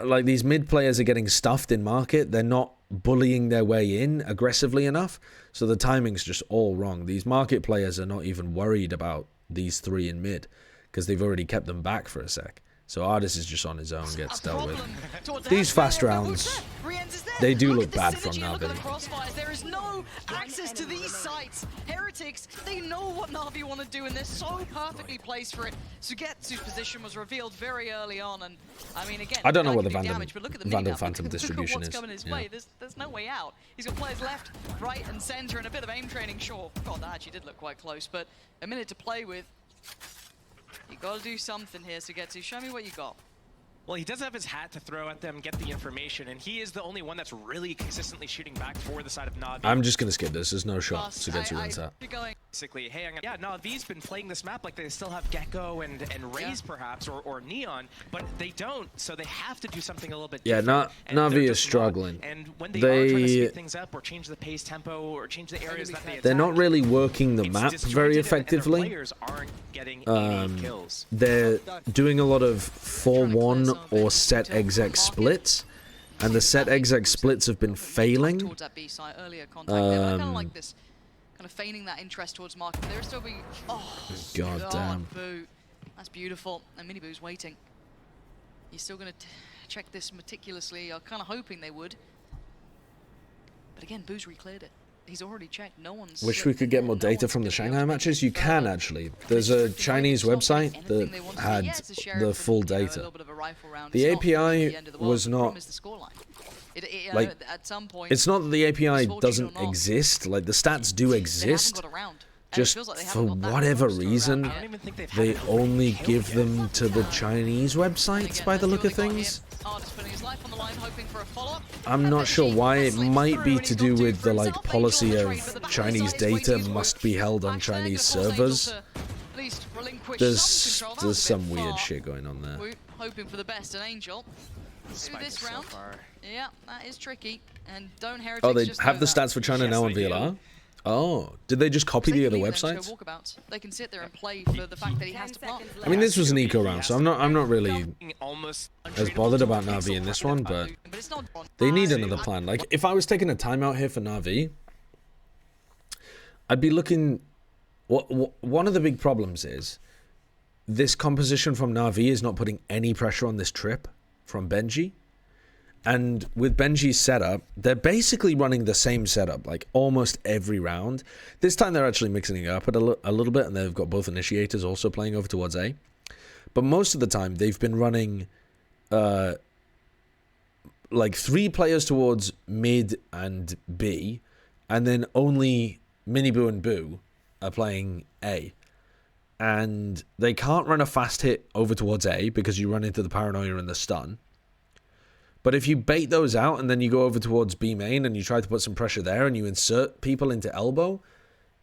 Speaker 1: like these mid players are getting stuffed in Market. They're not bullying their way in aggressively enough. So the timing's just all wrong. These Market players are not even worried about these three in mid because they've already kept them back for a sec. So Ardis is just on his own, gets dealt with. These fast rounds, they do look bad from
Speaker 4: Look at the
Speaker 1: NaVi.
Speaker 4: crossfires. There is no access to these sites. Heretics, they know what NaVi want to do, and they're so perfectly placed for it. Sugetsu's position was revealed very early on, and I mean, again,
Speaker 1: I don't know
Speaker 4: guy
Speaker 1: what the
Speaker 4: can do
Speaker 1: Vandal-
Speaker 4: damage, but look at the
Speaker 1: Vandal
Speaker 4: mini-map.
Speaker 1: Phantom
Speaker 4: Look at
Speaker 1: distribution
Speaker 4: what's
Speaker 1: is.
Speaker 4: coming his
Speaker 1: Yeah.
Speaker 4: way. There's no way out. He's got players left, right, and center, and a bit of aim training. Sure, God, that actually did look quite close, but a minute to play with. You got to do something here, Sugetsu. Show me what you got.
Speaker 5: Well, he does have his hat to throw at them, get the information, and he is the only one that's really consistently shooting back for the side of NaVi.
Speaker 1: I'm just going to skip this. There's no shot.
Speaker 4: Bust.
Speaker 1: Sugetsu wins that.
Speaker 4: You're going.
Speaker 5: Basically, hey, yeah, NaVi's been playing this map like they still have Gecko and Raze perhaps, or Neon, but they don't, so they have to do something a little bit
Speaker 1: Yeah,
Speaker 5: different. and
Speaker 1: NaVi
Speaker 5: they're
Speaker 1: is
Speaker 5: just not.
Speaker 1: struggling.
Speaker 5: And when they are trying to
Speaker 1: They-
Speaker 5: speed things up or change the pace tempo or change the areas that they attack,
Speaker 1: They're not really working the
Speaker 5: it's
Speaker 1: map
Speaker 5: disjointed
Speaker 1: very
Speaker 5: and their
Speaker 1: effectively.
Speaker 5: players aren't getting any kills.
Speaker 1: They're doing a lot of 4-1 or set exec splits, and the set exec splits have been failing.
Speaker 4: Towards that B site, earlier contact there. I kind of like this, kind of feigning that interest towards market. But they're still being. Oh,
Speaker 1: God damn.
Speaker 4: Boo. That's beautiful. And Mini Boo's waiting. He's still going to check this meticulously. I'm kind of hoping they would. But again, Boo's recleared it. He's already checked. No one's.
Speaker 1: Wish we could get more data from the Shanghai matches. You can actually. There's a Chinese website that had the full data. The API was not like.
Speaker 4: At some point,
Speaker 1: It's not that the API
Speaker 4: misfortune or
Speaker 1: doesn't
Speaker 4: not,
Speaker 1: exist. Like the stats do
Speaker 4: they haven't
Speaker 1: exist.
Speaker 4: got around. And it
Speaker 1: Just
Speaker 4: feels like they
Speaker 1: for
Speaker 4: haven't got that
Speaker 1: whatever
Speaker 4: close to around
Speaker 1: reason,
Speaker 4: yet.
Speaker 5: I don't even think they've
Speaker 1: they
Speaker 5: had
Speaker 1: only
Speaker 5: kill
Speaker 1: give
Speaker 5: yet.
Speaker 1: them to the Chinese websites by the look of things. I'm not sure why. It might be to do with the like policy of Chinese data must be held on Chinese servers. There's some weird shit going on there.
Speaker 4: Hoping for the best, an Angel. Do this round. Yeah, that is tricky. And don't Heretics
Speaker 1: Oh, they
Speaker 4: just
Speaker 1: have
Speaker 4: know
Speaker 1: the
Speaker 4: that.
Speaker 1: stats for China
Speaker 5: Yes,
Speaker 1: now on
Speaker 5: they do.
Speaker 1: VLR? Oh, did they just copy
Speaker 4: They
Speaker 1: the
Speaker 4: can
Speaker 1: other
Speaker 4: leave them to
Speaker 1: websites?
Speaker 4: go walkabouts. They can sit there and play for the fact that he has to plant.
Speaker 1: I mean, this was an eco round, so I'm not really
Speaker 5: Almost
Speaker 1: as bothered about Navi in this one, but
Speaker 4: But it's not.
Speaker 1: they need another plan. Like, if I was taking a timeout here for Navi, I'd be looking one of the big problems is this composition from NaVi is not putting any pressure on this trip from Benji. And with Benji's setup, they're basically running the same setup, like almost every round. This time they're actually mixing it up a little bit, and they've got both initiators also playing over towards A. But most of the time, they've been running like 3 players towards mid and B, and then only Miniboo and Boo are playing A. And they can't run a fast hit over towards A because you run into the paranoia and the stun. But if you bait those out and then you go over towards B main and you try to put some pressure there and you insert people into elbow,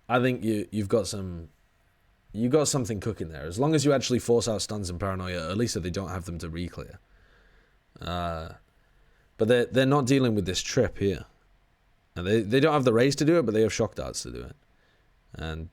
Speaker 1: I think you've got something cooking there. As long as you actually force out stuns and paranoia early so they don't have them to re-clear. But they're not dealing with this trip here. And they don't have the raise to do it, but they have shock darts to do it. And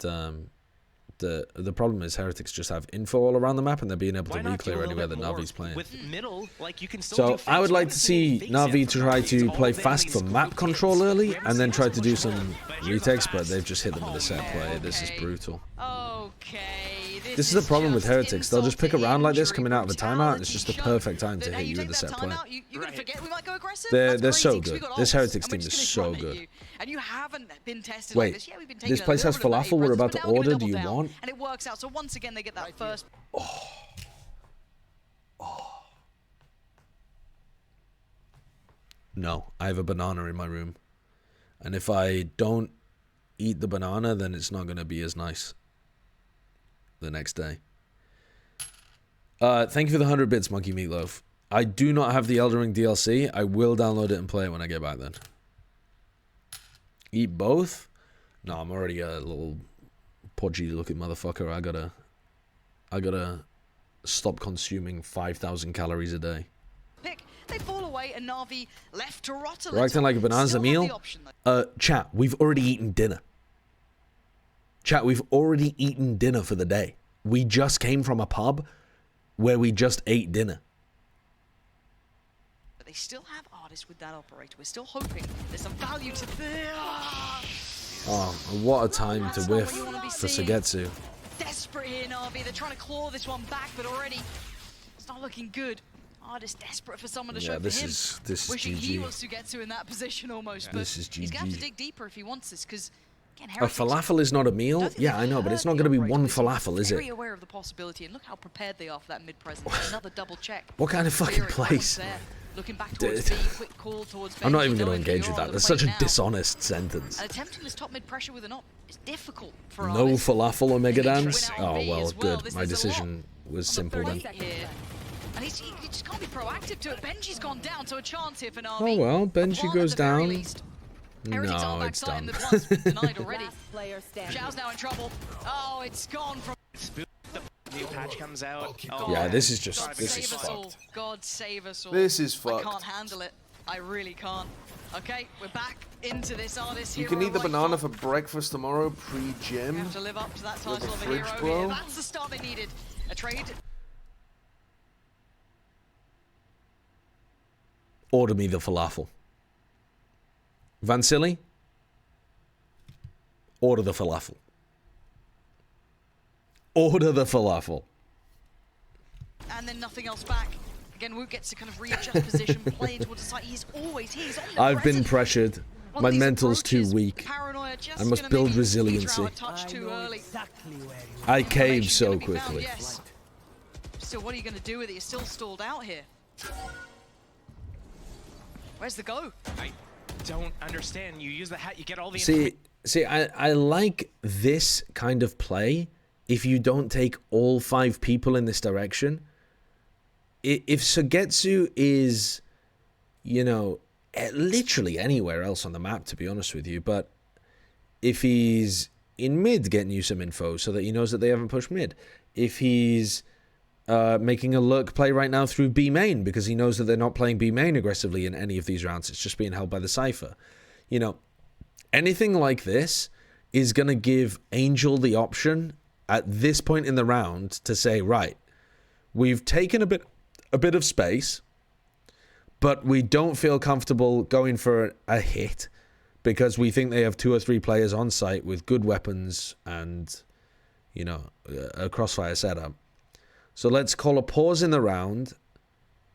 Speaker 1: the problem is Heretics just have info all around the map and they're being able to re-clear anywhere that NaVi's playing.
Speaker 5: With middle, like you can still
Speaker 1: So I would like to see NaVi try to play fast for map control early and then try to do some retakes, but they've just hit them with a set play. This is brutal.
Speaker 4: Okay.
Speaker 1: This is the problem with Heretics. They'll just pick a round like this coming out of a timeout, and it's just the perfect time to hit you with a set play. They're so good. This Heretics team is so good.
Speaker 4: And you haven't been tested
Speaker 1: Wait,
Speaker 4: like this. Yeah, we've been taking
Speaker 1: this place has falafel we're about to order. Do you
Speaker 4: down,
Speaker 1: want?
Speaker 4: and it works out. So once again, they get that first.
Speaker 1: No, I have a banana in my room. And if I don't eat the banana, then it's not going to be as nice the next day. Thank you for the 100 bits, Monkey Meatloaf. I do not have the Elden Ring DLC. I will download it and play it when I get back then. Eat both? No, I'm already a little podgy looking motherfucker. I gotta stop consuming 5,000 calories a day.
Speaker 4: They fall away and NaVi left to rot a
Speaker 1: We're acting like a bonanza meal. Chat, we've already eaten dinner. Chat, we've already eaten dinner for the day. We just came from a pub where we just ate dinner.
Speaker 4: But they still have artists with that operator. We're still hoping there's some value to this.
Speaker 1: Oh, what a time to whiff for Sugetsu.
Speaker 4: Desperate here, NaVi. They're trying to claw this one back, but already it's not looking good. Artist desperate for someone to show for him.
Speaker 1: This is
Speaker 4: wishing
Speaker 1: GG.
Speaker 4: he was to get to in that position almost. But
Speaker 1: this is GG.
Speaker 4: He's gonna have to dig deeper if he wants this, because
Speaker 1: a falafel is not a meal? Yeah, I know, but it's not going to be one falafel, is it?
Speaker 4: Very aware of the possibility, and look how prepared they are for that mid-presence. Another double check.
Speaker 1: What kind of fucking place?
Speaker 4: Looking back towards B, quick call towards
Speaker 1: I'm not even going to engage with that. That's such a dishonest sentence.
Speaker 4: And attempting this top mid pressure with an op is difficult for
Speaker 1: No
Speaker 4: artists.
Speaker 1: falafel or mega dance?
Speaker 4: Win
Speaker 1: Oh,
Speaker 4: out B
Speaker 1: well,
Speaker 4: as well.
Speaker 1: good.
Speaker 4: This
Speaker 1: My
Speaker 4: is a
Speaker 1: decision was simple then.
Speaker 4: Here. And he just can't be proactive to it. Benji's gone down, so a chance here for NaVi.
Speaker 1: Oh, well, Benji goes down.
Speaker 4: Heretics
Speaker 1: No,
Speaker 4: are
Speaker 1: it's
Speaker 4: backside
Speaker 1: done.
Speaker 4: and the blast was denied already. Zhao's now in trouble. Oh, it's gone from...
Speaker 5: New patch comes out.
Speaker 1: Yeah, this is just...
Speaker 4: God
Speaker 1: This is
Speaker 4: save us all.
Speaker 1: fucked.
Speaker 4: God save us all.
Speaker 6: This is fucked.
Speaker 4: I can't handle it. I really can't. Okay, we're back into this artist
Speaker 6: You
Speaker 4: hero
Speaker 6: can eat the
Speaker 4: right
Speaker 6: banana
Speaker 4: now.
Speaker 6: for breakfast tomorrow, pre-gym.
Speaker 4: Have to live up to that title
Speaker 6: Little
Speaker 4: of a
Speaker 6: fridge,
Speaker 4: hero
Speaker 6: bro.
Speaker 4: here. That's the start they needed. A trade.
Speaker 1: Order me the falafel. Vansili? Order the falafel. Order the falafel.
Speaker 4: And then nothing else back. Again, Wu gets to kind of readjust position, play towards the side. He's always here. He's
Speaker 1: I've been pressured. My mental's too weak. I must build resiliency. I cave so quickly.
Speaker 4: Still, what are you going to do with it? You're still stalled out here. Where's the go?
Speaker 5: I don't understand. You use the hat, you get all the
Speaker 1: See, I like this kind of play if you don't take all 5 people in this direction. If Sugetsu is, you know, literally anywhere else on the map, to be honest with you, but if he's in mid getting you some info so that he knows that they haven't pushed mid, if he's making a lurk play right now through B main because he knows that they're not playing B main aggressively in any of these rounds, it's just being held by the Cypher, you know, anything like this is going to give Angel the option at this point in the round to say, right, we've taken a bit of space, but we don't feel comfortable going for a hit because we think they have 2 or 3 players on site with good weapons and, you know, a crossfire setup. So let's call a pause in the round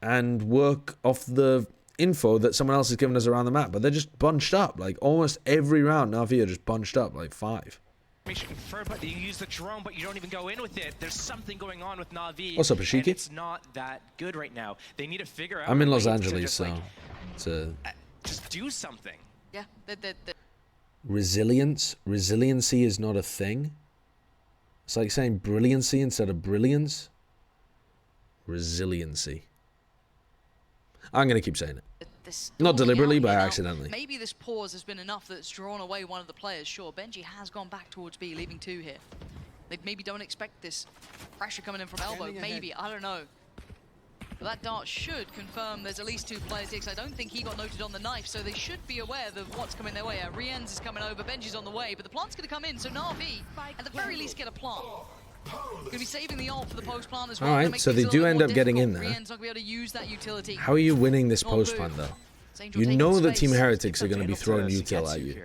Speaker 1: and work off the info that someone else has given us around the map. But they're just bunched up. Like, almost every round, NaVi are just bunched up, like 5.
Speaker 5: But you use the drone, but you don't even go in with it. There's something going on with NaVi.
Speaker 1: What's up, Ashiki?
Speaker 5: And it's not that good right now. They need to figure out.
Speaker 1: I'm in Los
Speaker 5: ways to
Speaker 1: Angeles,
Speaker 5: just,
Speaker 1: so
Speaker 5: like,
Speaker 1: it's a...
Speaker 5: just do something.
Speaker 4: Yeah,
Speaker 1: Resiliency is not a thing. It's like saying brilliancy instead of brilliance. Resiliency. I'm going to keep saying it. Not deliberately, but accidentally.
Speaker 4: Maybe this pause has been enough that's drawn away one of the players. Sure, Benji has gone back towards B, leaving 2 here. They maybe don't expect this pressure coming in from elbow. Maybe, I don't know. But that dart should confirm there's at least 2 players here, 'cause I don't think he got noted on the knife, so they should be aware of what's coming their way. Rien's is coming over, Benji's on the way, but the plant's going to come in, so NaVi, at the very least, get a plant. Going to be saving the ult for the post plant as well.
Speaker 1: Alright, so they do end up getting in there.
Speaker 4: Rien's not going to be able to use that utility.
Speaker 1: How are you winning this post plant, though? You know that Team Heretics are going to be throwing util at you.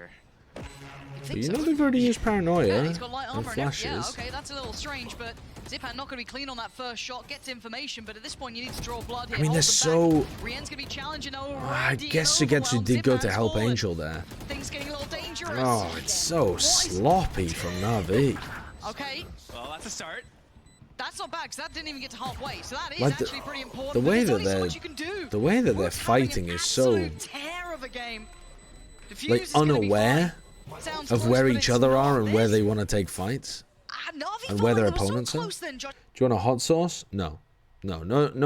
Speaker 1: But you know they've already used Paranoia
Speaker 4: Yeah, he's got light
Speaker 1: and
Speaker 4: armor and
Speaker 1: flashes.
Speaker 4: yeah, okay, that's a little strange, but Zipan not going to be clean on that first shot, gets information, but at this point you need to draw blood here.
Speaker 1: I mean, they're so...
Speaker 4: Rien's going to be challenging
Speaker 1: I guess Sugetsu did go to help Angel there.
Speaker 4: Things getting a little dangerous.
Speaker 1: Oh, it's so sloppy from NaVi.
Speaker 4: Okay.
Speaker 5: Well, that's a start.
Speaker 4: That's not bad, because that didn't even get to halfway, so that is
Speaker 1: Like
Speaker 4: actually pretty important.
Speaker 1: The way
Speaker 4: but
Speaker 1: that
Speaker 4: there's only so much you can do.
Speaker 1: the way that they're
Speaker 4: Rook's having
Speaker 1: fighting
Speaker 4: an
Speaker 1: is so
Speaker 4: absolute tear of a game. Diffuse
Speaker 1: like
Speaker 4: is gonna be
Speaker 1: unaware
Speaker 4: fine. Sounds
Speaker 1: of
Speaker 4: close,
Speaker 1: where
Speaker 4: but
Speaker 1: each
Speaker 4: it's
Speaker 1: other
Speaker 4: not
Speaker 1: are and where
Speaker 4: this.
Speaker 1: they want to take fights
Speaker 4: NaVi
Speaker 1: and where
Speaker 4: thought
Speaker 1: their
Speaker 4: they were so
Speaker 1: opponents are.
Speaker 4: close then, Josh.
Speaker 1: Do you want a hot sauce? No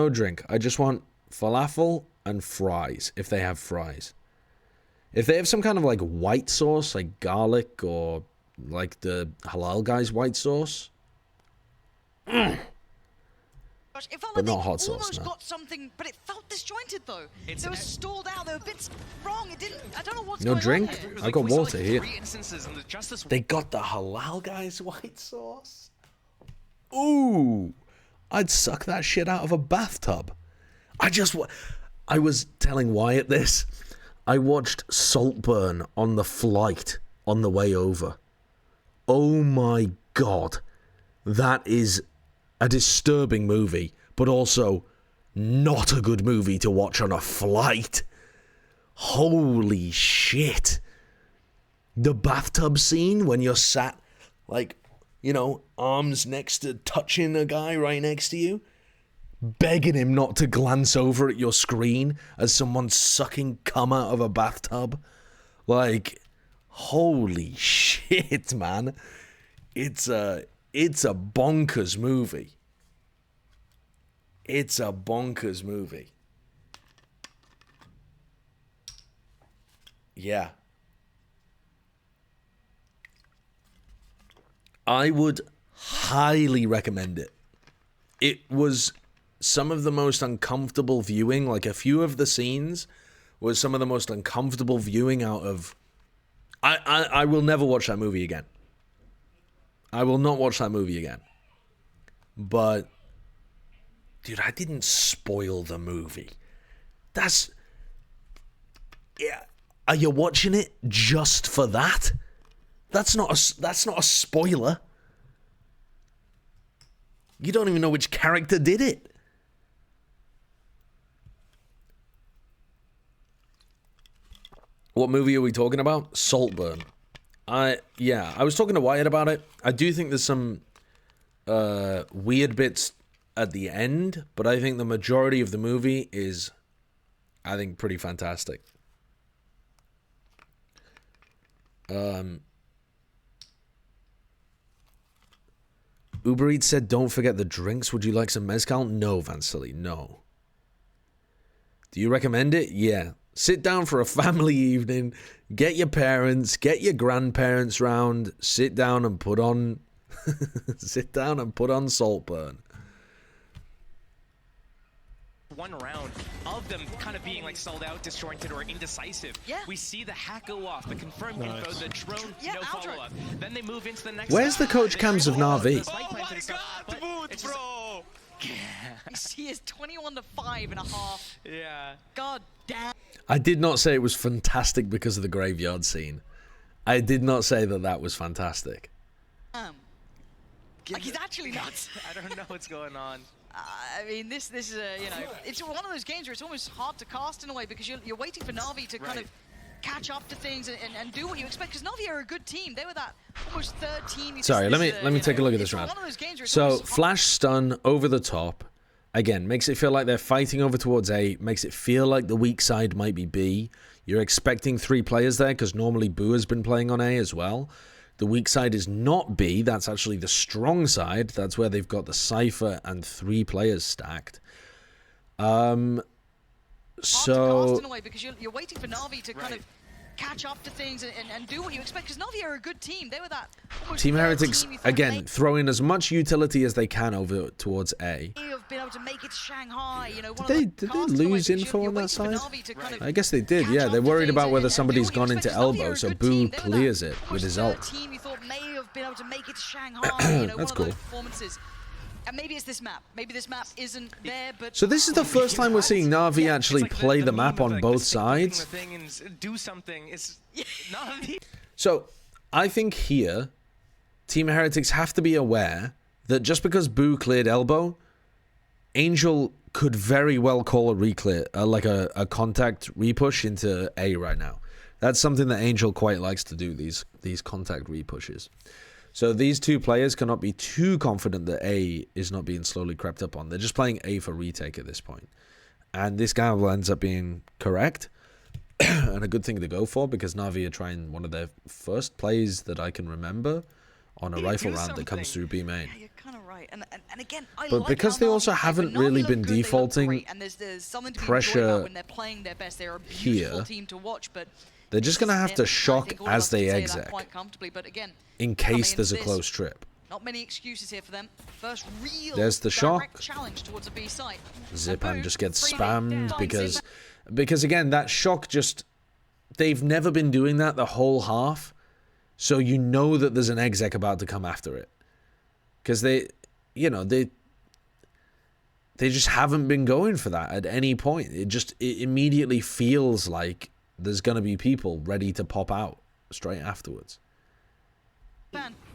Speaker 1: drink. I just want falafel and fries if they have fries. If they have some kind of like white sauce, like garlic or like the halal guy's white sauce.
Speaker 4: It felt
Speaker 1: But
Speaker 4: like
Speaker 1: not
Speaker 4: they
Speaker 1: hot sauce,
Speaker 4: almost
Speaker 1: no.
Speaker 4: got something, but it felt disjointed though. They were stalled out, they were bits wrong. It didn't. I don't know what's
Speaker 1: No
Speaker 4: going
Speaker 1: drink?
Speaker 4: on here.
Speaker 1: I got water here.
Speaker 5: 3 instances and just this
Speaker 1: They got the halal guy's white sauce. Ooh, I'd suck that shit out of a bathtub. I was telling Wyatt this. I watched Saltburn on the flight on the way over. Oh my god. That is a disturbing movie, but also not a good movie to watch on a flight. Holy shit. The bathtub scene when you're sat, like, you know, arms next to touching a guy right next to you, begging him not to glance over at your screen as someone's sucking cum out of a bathtub. Like, holy shit, man. It's a bonkers movie. It's a bonkers movie. Yeah. I would highly recommend it. It was some of the most uncomfortable viewing. Like, a few of the scenes was some of the most uncomfortable viewing out of... I will never watch that movie again. I will not watch that movie again. But, dude, I didn't spoil the movie. That's... Yeah. Are you watching it just for that? That's not a spoiler. You don't even know which character did it. What movie are we talking about? Saltburn. I was talking to Wyatt about it. I do think there's some weird bits at the end, but I think the majority of the movie is, I think, pretty fantastic. Uber Eats said, don't forget the drinks. Would you like some mezcal? No, Vansily, no. Do you recommend it? Yeah. Sit down for a family evening. Get your parents, get your grandparents round. Sit down and put on... sit down and put on Saltburn.
Speaker 5: One round of them kind of being like sold out, disjointed, or indecisive.
Speaker 4: Yeah.
Speaker 5: We see the hack go off, the confirmed info, the drone, no follow-up. Then they move into the next.
Speaker 1: Where's the coach cams of NaVi?
Speaker 5: Oh my god, Boots, bro!
Speaker 4: He is 21-5.5.
Speaker 5: Yeah.
Speaker 4: God damn.
Speaker 1: I did not say it was fantastic because of the graveyard scene. I did not say that that was fantastic.
Speaker 4: Like, he's actually nuts.
Speaker 5: I don't know what's going on.
Speaker 4: I mean, this is a, you know, it's one of those games where it's almost hard to cast in a way because you're waiting for NaVi to kind of catch up to things and do what you expect. Because NaVi are a good team. They were that almost third team.
Speaker 1: Sorry, let me take a look at this round. So flash stun over the top. Again, makes it feel like they're fighting over towards A. Makes it feel like the weak side might be B. You're expecting 3 players there because normally Boo has been playing on A as well. The weak side is not B. That's actually the strong side. That's where they've got the Cypher and 3 players stacked. So
Speaker 4: cast in a way because you're waiting for NaVi to kind of catch up to things and do what you expect. Because NaVi are a good team. They were that
Speaker 1: Team Heretics, again, throwing as much utility as they can over towards A.
Speaker 4: Have been able to make it to Shanghai, you know,
Speaker 1: Did they lose info on that side? I guess they did, yeah. They're worried about whether somebody's gone into elbow, so Boo clears it with his ult.
Speaker 4: Team you thought may have been able to make it to Shanghai, you know,
Speaker 1: that's
Speaker 4: one
Speaker 1: cool.
Speaker 4: of those performances. And maybe it's this map. Maybe this map isn't there, but...
Speaker 1: So this is the first time we're seeing NaVi actually play the map on both sides.
Speaker 5: Do something. It's NaVi.
Speaker 1: So I think here, Team Heretics have to be aware that just because Boo cleared elbow, Angel could very well call a reclear, like a contact repush into A right now. That's something that Angel quite likes to do, these contact repushes. So these 2 players cannot be too confident that A is not being slowly crept up on. They're just playing A for retake at this point. And this gamble ends up being correct. And a good thing to go for, because NaVi are trying one of their first plays that I can remember on a rifle round that comes through B main.
Speaker 4: Yeah, you're kind of right. And again, I
Speaker 1: But
Speaker 4: like
Speaker 1: because they also haven't really been defaulting pressure
Speaker 4: when they're playing their best. They're a
Speaker 1: here,
Speaker 4: beautiful team to watch, but
Speaker 1: they're just going to have to shock as they exec
Speaker 4: but again,
Speaker 1: in case there's a close trip.
Speaker 4: Not many excuses here for them. First real
Speaker 1: There's the shock.
Speaker 4: Challenge towards a B site.
Speaker 1: Zipan just gets spammed because again, that shock just, they've never been doing that the whole half. So you know that there's an exec about to come after it. Because they, you know, they just haven't been going for that at any point. It immediately feels like there's going to be people ready to pop out straight afterwards.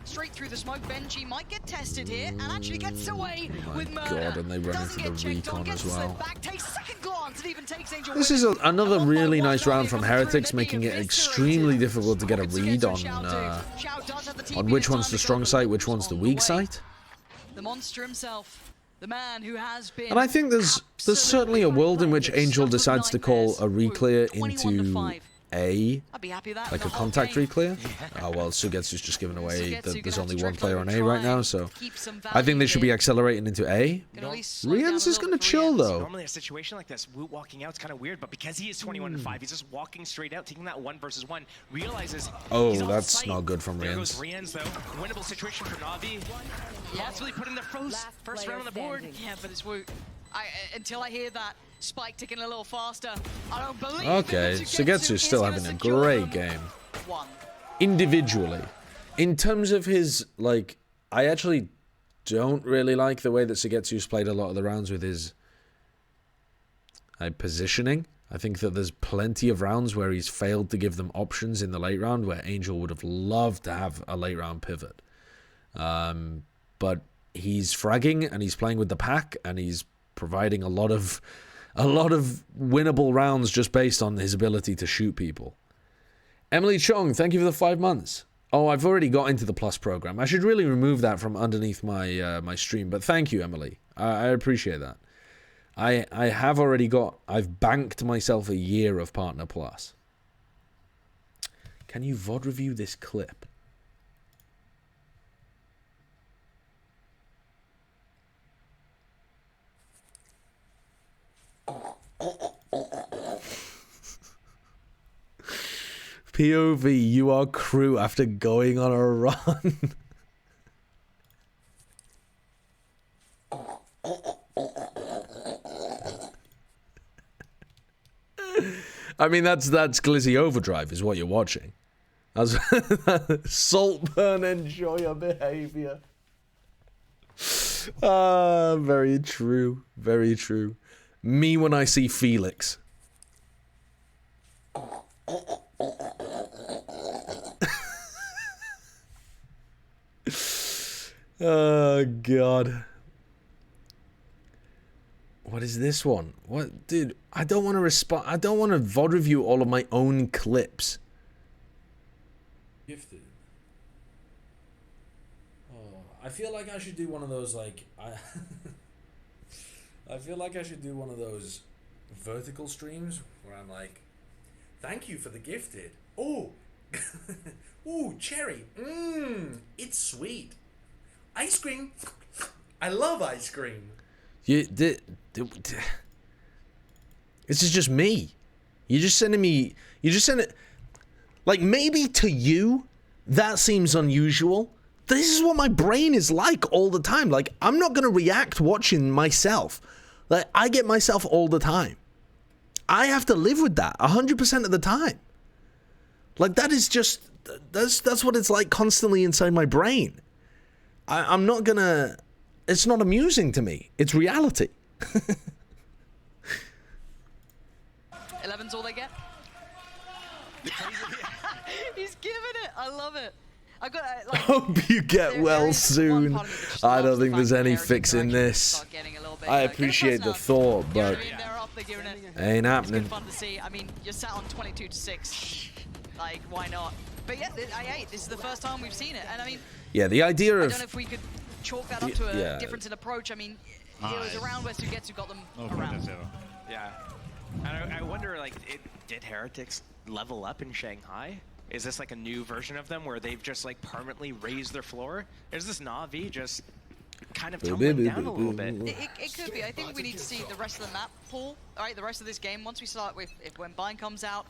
Speaker 4: Straight through the smoke, Benji might get tested here and actually gets away with murder.
Speaker 1: God, and they run into the recon as well.
Speaker 4: Back, takes second glance, and even takes Angel
Speaker 1: this is another really nice round from Heretics, making it extremely difficult to get a read on which one's the strong side, which one's the weak side.
Speaker 4: The monster himself, the man who has been.
Speaker 1: And I think there's certainly a world in which Angel decides to call a reclear into A,
Speaker 4: I'd be happy with that.
Speaker 1: like a contact reclear. Oh well, Sugetsu's just given away that there's only 1 player on A right now, so I think they should be accelerating into A. Rians is going to chill though.
Speaker 5: Normally a situation like this, Woot walking out is kind of weird, but because he is 21-5, he's just walking straight out, taking that 1 versus 1, realizes.
Speaker 1: Oh, that's not good from
Speaker 5: There goes
Speaker 1: Rians.
Speaker 5: Rians though. Winnable situation for NaVi. Yeah, that's really put in the first round on the board.
Speaker 4: Yeah, but it's Woot. Until I hear that spike ticking a little faster, I don't believe.
Speaker 1: Okay, Sugetsu's still having a great game. Individually. In terms of his, like, I actually don't really like the way that Sugetsu's played a lot of the rounds with his positioning. I think that there's plenty of rounds where he's failed to give them options in the late round, where Angel would have loved to have a late round pivot. But he's fragging and he's playing with the pack and he's providing a lot of winnable rounds just based on his ability to shoot people. Emily Chong, thank you for the 5 months. Oh, I've already got into the Plus program. I should really remove that from underneath my my stream, but thank you, Emily. I appreciate that. I've banked myself a year of Partner Plus. Can you VOD review this clip? POV, you are crew after going on a run. I mean, that's Glizzy Overdrive is what you're watching. That's Saltburn, enjoy your behavior. Ah, very true. Very true. Me when I see Felix. Oh, God. What is this one? What? Dude, I don't want to respond. I don't want to VOD review all of my own clips. Gifted. Oh, I feel like I should do one of those, like... I feel like I should do one of those vertical streams where I'm like, thank you for the gifted. Oh, ooh, cherry. It's sweet. Ice cream. I love ice cream. This is just me. You're just sending me. You just send it. Like, maybe to you, that seems unusual. This is what my brain is like all the time. Like, I'm not gonna react watching myself. Like, I get myself all the time. I have to live with that 100% of the time. Like, that is just, that's what it's like constantly inside my brain. I'm not gonna, it's not amusing to me. It's reality.
Speaker 4: 11's all they get. He's giving it. I love it. I got. Like,
Speaker 1: hope you get well soon. I don't think there's any fixing this. I appreciate the thought, but ain't happening.
Speaker 4: It's good fun to see. I mean, you're sat on 22-6. Like, why not? But yeah, this is the first time we've seen it, and I mean,
Speaker 1: yeah, the idea of.
Speaker 4: I don't know if we could chalk that up to a difference in approach. I mean, it was around where Sugetsu got them around.
Speaker 5: Yeah, and I wonder, like, did Heretics level up in Shanghai? Is this like a new version of them where they've just like permanently raised their floor? Is this NaVi just kind of tumbling down a little bit?
Speaker 4: It could be. I think we need to see the rest of the map pool. All right, the rest of this game. Once we start with, when Bind comes out,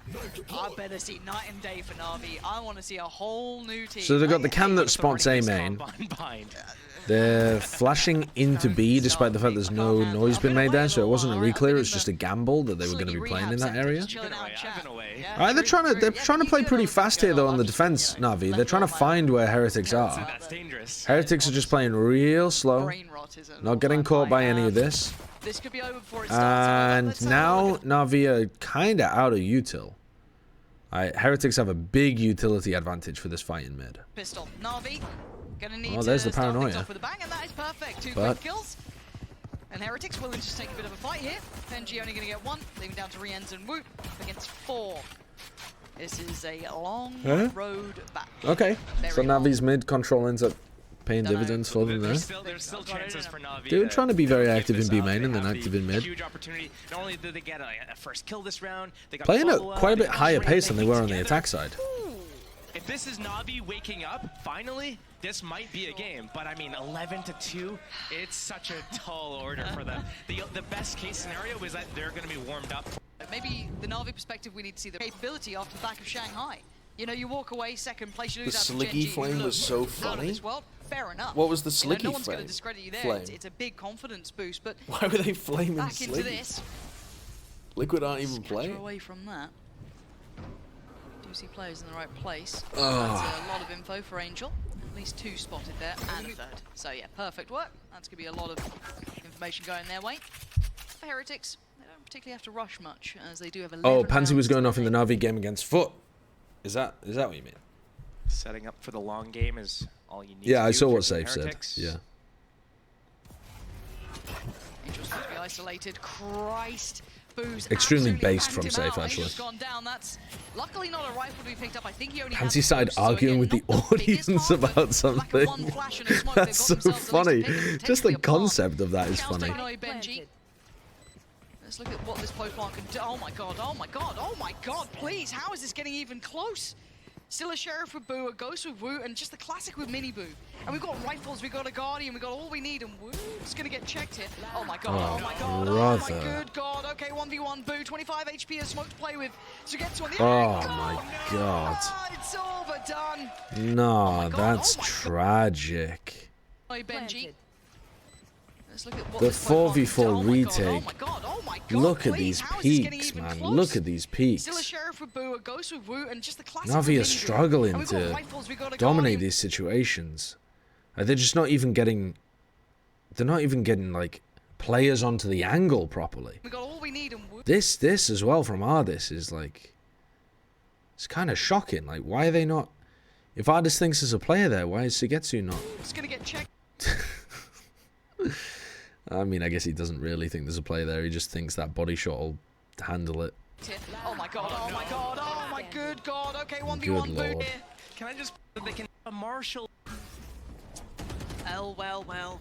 Speaker 4: I better see night and day for NaVi. I want to see a whole new team.
Speaker 1: So they've got the cam that spots A main. They're flashing into B despite the fact there's no noise being made there, so it wasn't a reclear, it's just a gamble that they were going to be playing in that area. Alright, they're trying to play pretty fast here though on the defense, NaVi. They're trying to find where Heretics are. Heretics are just playing real slow, not getting caught by any of this. And now NaVi are kinda out of util. Heretics have a big utility advantage for this fight in mid.
Speaker 4: Pistol. NaVi. Gonna need
Speaker 1: there's the paranoia.
Speaker 4: With a bang, and that is perfect. Two quick kills. And Heretics willing to just take a bit of a fight here. Benji only gonna get one, leaving down to Rienz and Woot against 4. This is a long road back.
Speaker 1: Okay, so NaVi's mid control ends up paying dividends for them there.
Speaker 5: There's still chances for NaVi.
Speaker 1: They were trying to be very active in B main and then active in mid.
Speaker 5: Huge opportunity. Not only did they get a first kill this round, they got
Speaker 1: playing at quite a bit higher pace than they were on the attack side.
Speaker 5: If this is NaVi waking up, finally, this might be a game. But I mean, 11-2, it's such a tall order for them. The best case scenario is that they're going to be warmed up.
Speaker 4: Maybe the NaVi perspective, we need to see the capability off the back of Shanghai. You know, you walk away second place, you lose out to
Speaker 6: Slicky flame was so funny.
Speaker 4: Fair enough.
Speaker 6: What was the Slicky flame?
Speaker 4: No one's going to discredit you there. It's a big confidence boost, but
Speaker 6: why were they flaming
Speaker 4: back
Speaker 6: Slicky?
Speaker 4: into this.
Speaker 6: Liquid aren't even playing.
Speaker 4: Away from that. See players in the right place. That's a lot of info for Angel. At least 2 spotted there and a 3rd. So yeah, perfect work. That's going to be a lot of information going their way. For Heretics, they don't particularly have to rush much, as they do have 11
Speaker 1: Oh, Pansy was going off in the NaVi game against Foot. Is that what you mean?
Speaker 5: Setting up for the long game is all you need.
Speaker 1: Yeah, I saw what Safe said. Yeah.
Speaker 4: Angel's supposed to be isolated. Christ. Boo's
Speaker 1: extremely based from Safe, actually.
Speaker 4: That's luckily not a rifle to be picked up. I think he only
Speaker 1: Pansy started arguing with the audience about something. That's so funny. Just the concept of that is funny.
Speaker 4: Let's look at what this Pokemon can do. Oh my god, oh my god, oh my god, please, how is this getting even close? Still a Sheriff with Boo, a Ghost with Woo, and just the classic with Mini Boo. And we've got rifles, we've got a Guardian, we've got all we need, and Woo's gonna get checked here. Oh my god, oh my god, oh my good god. Okay, 1v1 Boo, 25 HP of smoke to play with. Sugetsu on the
Speaker 1: oh my god.
Speaker 4: It's all but done.
Speaker 1: No, that's tragic.
Speaker 4: Benji. Let's look at what
Speaker 1: the 4v4 retake. Look at these peaks, man. Look at these peaks. NaVi are struggling to dominate these situations. They're just not even getting... They're not even getting, like, players onto the angle properly. This as well from Ardis is, like... It's kind of shocking. Like, why are they not... If Ardis thinks there's a player there, why is Sugetsu not...
Speaker 4: It's gonna get checked.
Speaker 1: I mean, I guess he doesn't really think there's a play there. He just thinks that body shot will handle it.
Speaker 4: Oh my god, oh my god, oh my good god. Okay, 1v1
Speaker 1: Good
Speaker 4: boot
Speaker 1: lord.
Speaker 4: here.
Speaker 5: Can I just... They can... A Marshall...
Speaker 4: Well.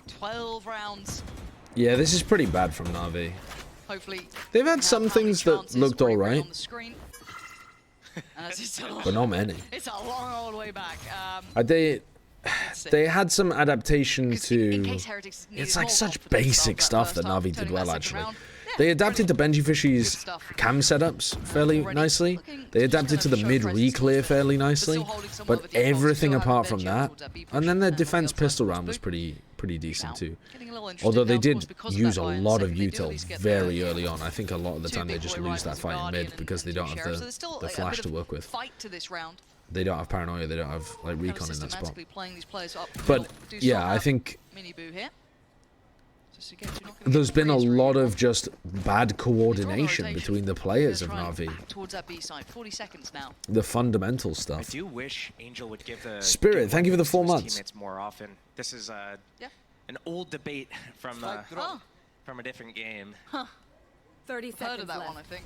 Speaker 4: 12 rounds.
Speaker 1: Yeah, this is pretty bad from NaVi.
Speaker 4: Hopefully.
Speaker 1: They've had some things that looked alright, but not many.
Speaker 4: It's a long old way back.
Speaker 1: They had some adaptation
Speaker 4: In
Speaker 1: to...
Speaker 4: case Heretics needed
Speaker 1: It's like
Speaker 4: more
Speaker 1: such
Speaker 4: confidence
Speaker 1: basic
Speaker 4: after
Speaker 1: stuff that
Speaker 4: first half,
Speaker 1: NaVi did
Speaker 4: turning
Speaker 1: well,
Speaker 4: that second
Speaker 1: actually.
Speaker 4: round. Yeah,
Speaker 1: They adapted to
Speaker 4: brilliant.
Speaker 1: Benji Fishy's
Speaker 4: Good stuff.
Speaker 1: cam setups fairly
Speaker 4: Already
Speaker 1: nicely.
Speaker 4: looking
Speaker 1: They
Speaker 4: to
Speaker 1: adapted
Speaker 4: just
Speaker 1: to the
Speaker 4: kind of show
Speaker 1: mid
Speaker 4: presence
Speaker 1: reclear
Speaker 4: towards
Speaker 1: fairly
Speaker 4: but
Speaker 1: nicely.
Speaker 4: still holding some of
Speaker 1: But
Speaker 4: the defense,
Speaker 1: everything
Speaker 4: still having
Speaker 1: apart from
Speaker 4: Benji
Speaker 1: that,
Speaker 4: towards that B push,
Speaker 1: and then their
Speaker 4: and
Speaker 1: defense
Speaker 4: on the outside
Speaker 1: pistol
Speaker 4: towards
Speaker 1: round was
Speaker 4: boot.
Speaker 1: pretty decent
Speaker 4: Now,
Speaker 1: too.
Speaker 4: getting a little interesting
Speaker 1: Although they
Speaker 4: now, of
Speaker 1: did
Speaker 4: course, because of
Speaker 1: use
Speaker 4: that
Speaker 1: a
Speaker 4: buy in the
Speaker 1: lot of
Speaker 4: second, they do at
Speaker 1: util
Speaker 4: least get
Speaker 1: very
Speaker 4: the
Speaker 1: early on. I think a lot of the
Speaker 4: two
Speaker 1: time they
Speaker 4: big
Speaker 1: just
Speaker 4: boy
Speaker 1: lose that
Speaker 4: rifles, a
Speaker 1: fight in
Speaker 4: Guardian
Speaker 1: mid
Speaker 4: and
Speaker 1: because they
Speaker 4: two
Speaker 1: don't have
Speaker 4: Sheriffs. So there's still
Speaker 1: the
Speaker 4: a
Speaker 1: flash
Speaker 4: bit
Speaker 1: to
Speaker 4: of
Speaker 1: work with.
Speaker 4: fight to this round.
Speaker 1: They don't have paranoia, they don't have like
Speaker 4: Kind of
Speaker 1: recon in that spot.
Speaker 4: systematically playing these players up.
Speaker 1: But
Speaker 4: Do
Speaker 1: yeah,
Speaker 4: stop
Speaker 1: I
Speaker 4: that
Speaker 1: think
Speaker 4: mini boo here. Just again, you're not gonna
Speaker 1: there's
Speaker 4: get
Speaker 1: been a
Speaker 4: freeze really
Speaker 1: lot of
Speaker 4: well.
Speaker 1: just bad coordination
Speaker 4: rotation.
Speaker 1: between the players of
Speaker 4: They're trying
Speaker 1: NaVi.
Speaker 4: back towards that B side. 40 seconds now.
Speaker 1: The fundamental
Speaker 5: I
Speaker 1: stuff.
Speaker 5: do wish Angel would give the...
Speaker 1: Spirit,
Speaker 5: give
Speaker 1: thank you for the
Speaker 5: to
Speaker 1: 4
Speaker 5: his
Speaker 1: months.
Speaker 5: teammates more often. This is
Speaker 4: Yeah.
Speaker 5: an old debate from
Speaker 4: Oh,
Speaker 5: from a different game.
Speaker 7: 30
Speaker 4: heard
Speaker 7: seconds
Speaker 4: of that
Speaker 7: left.
Speaker 4: one, I think.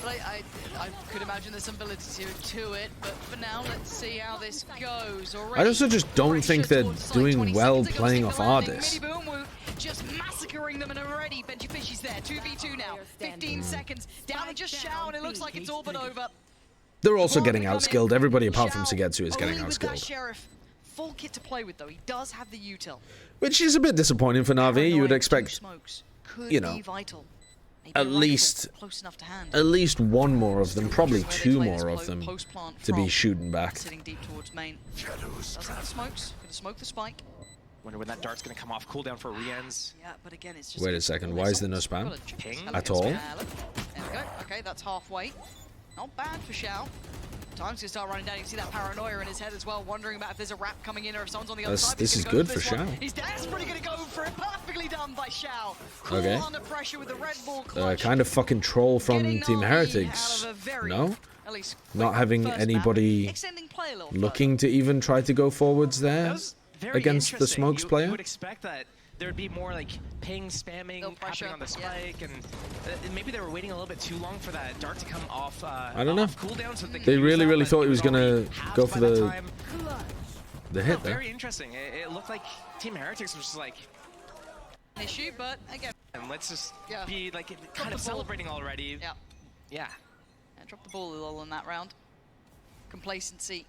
Speaker 4: But I could imagine there's some ability to it, but for now, let's see how this goes. Already
Speaker 1: I also just don't think
Speaker 4: pressure
Speaker 1: they're
Speaker 4: towards the side,
Speaker 1: doing
Speaker 4: 20
Speaker 1: well
Speaker 4: seconds ago,
Speaker 1: playing
Speaker 4: stick
Speaker 1: off
Speaker 4: the landing.
Speaker 1: Ardis.
Speaker 4: Mini Boom just massacring them, and already Benji Fishy's there. 2v2 now. 15 seconds down and just Shao, and it looks like it's all but over.
Speaker 1: They're also
Speaker 4: Ball
Speaker 1: getting
Speaker 4: gonna come in.
Speaker 1: outskilled. Everybody apart from
Speaker 4: Shao
Speaker 1: Sugetsu is getting
Speaker 4: only with that
Speaker 1: outskilled.
Speaker 4: Sheriff. Full kit to play with, though. He does have the util.
Speaker 1: Which is a bit disappointing for NaVi. You would
Speaker 4: Paranoia,
Speaker 1: expect
Speaker 4: two smokes could
Speaker 1: you know,
Speaker 4: be vital. Maybe
Speaker 1: at
Speaker 4: a rifle
Speaker 1: least-
Speaker 4: close enough to hand.
Speaker 1: at least one more of them, probably
Speaker 4: Where they
Speaker 1: 2
Speaker 4: play this
Speaker 1: more of them,
Speaker 4: post-plant
Speaker 1: to be
Speaker 4: from,
Speaker 1: shooting back.
Speaker 4: sitting deep towards main. Does have the smokes. Gonna smoke the spike.
Speaker 5: Wonder when that dart's gonna come off. Cooldown for re-ends.
Speaker 4: Yeah, but again, it's just.
Speaker 1: Wait a second, why is there no spam?
Speaker 5: Ping?
Speaker 1: At all?
Speaker 4: There we go. Okay, that's halfway. Not bad for Shao. Time's gonna start running down. You can see that paranoia in his head as well, wondering about if there's a wrap coming in or if someone's on the other side.
Speaker 1: This
Speaker 4: He's
Speaker 1: is
Speaker 4: gonna go
Speaker 1: good for
Speaker 4: this one.
Speaker 1: Shao.
Speaker 4: He's desperately gonna go for it. Perfectly done by Shao. Cool
Speaker 1: Okay.
Speaker 4: under pressure with the Red Bull clutch.
Speaker 1: Kind of fucking troll from
Speaker 4: Getting
Speaker 1: Team
Speaker 4: NaVi
Speaker 1: Heretics.
Speaker 4: out of a very,
Speaker 1: No?
Speaker 4: at least
Speaker 1: Not
Speaker 4: quick
Speaker 1: having
Speaker 4: first map.
Speaker 1: anybody
Speaker 4: Extending play a little
Speaker 1: looking to even try to go forwards
Speaker 5: That
Speaker 1: there
Speaker 5: was very
Speaker 1: against the
Speaker 5: interesting.
Speaker 1: smokes
Speaker 5: You
Speaker 1: player.
Speaker 5: would expect that there'd be more like ping, spamming
Speaker 4: No pressure,
Speaker 5: happening on the
Speaker 4: yeah.
Speaker 5: spike, and maybe they were waiting a little bit too long for that dart to come off.
Speaker 1: I don't know.
Speaker 5: off cooldown so they could
Speaker 1: They
Speaker 5: use
Speaker 1: really,
Speaker 5: that,
Speaker 1: really
Speaker 5: but
Speaker 1: thought
Speaker 5: it
Speaker 1: he was
Speaker 5: already
Speaker 1: gonna
Speaker 5: halved
Speaker 1: go
Speaker 5: by
Speaker 1: for
Speaker 5: that
Speaker 1: the
Speaker 5: time.
Speaker 1: hit there.
Speaker 5: Very interesting. It looked like Team Heretics was just like,
Speaker 4: issue, but again,
Speaker 5: and let's just
Speaker 4: Yeah.
Speaker 5: be like kind
Speaker 4: the
Speaker 5: of
Speaker 4: ball.
Speaker 5: celebrating already.
Speaker 4: yeah.
Speaker 5: Yeah.
Speaker 4: Yeah, drop the ball a little in that round. Complacency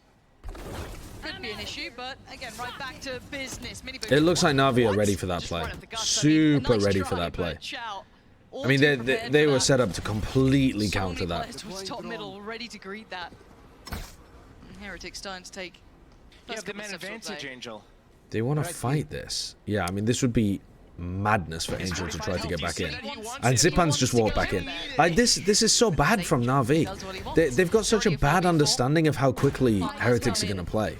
Speaker 4: could be an issue, but again, right back to business. Mini boom.
Speaker 1: It looks like NaVi are
Speaker 4: What?
Speaker 1: ready for that
Speaker 4: Just
Speaker 1: play.
Speaker 4: right off the guts. I mean, a
Speaker 1: Super
Speaker 4: nice
Speaker 1: ready for
Speaker 4: try,
Speaker 1: that play.
Speaker 4: but Shao, all
Speaker 1: I mean,
Speaker 4: too
Speaker 1: they
Speaker 4: prepared
Speaker 1: they
Speaker 4: for
Speaker 1: were
Speaker 4: that.
Speaker 1: set up to completely
Speaker 4: So
Speaker 1: counter
Speaker 4: many
Speaker 1: that.
Speaker 4: players towards top middle, ready to greet that. And Heretics starting to take.
Speaker 5: You
Speaker 4: first
Speaker 5: have the
Speaker 4: couple
Speaker 5: man
Speaker 4: steps towards
Speaker 5: advantage,
Speaker 4: A.
Speaker 5: Angel.
Speaker 1: They want to fight this. Yeah, I mean, this would be madness for Angel to try to get back in. And Zipan's just walked back in. Like, this is so bad from NaVi. They've got such a bad understanding of how quickly Heretics are going to play.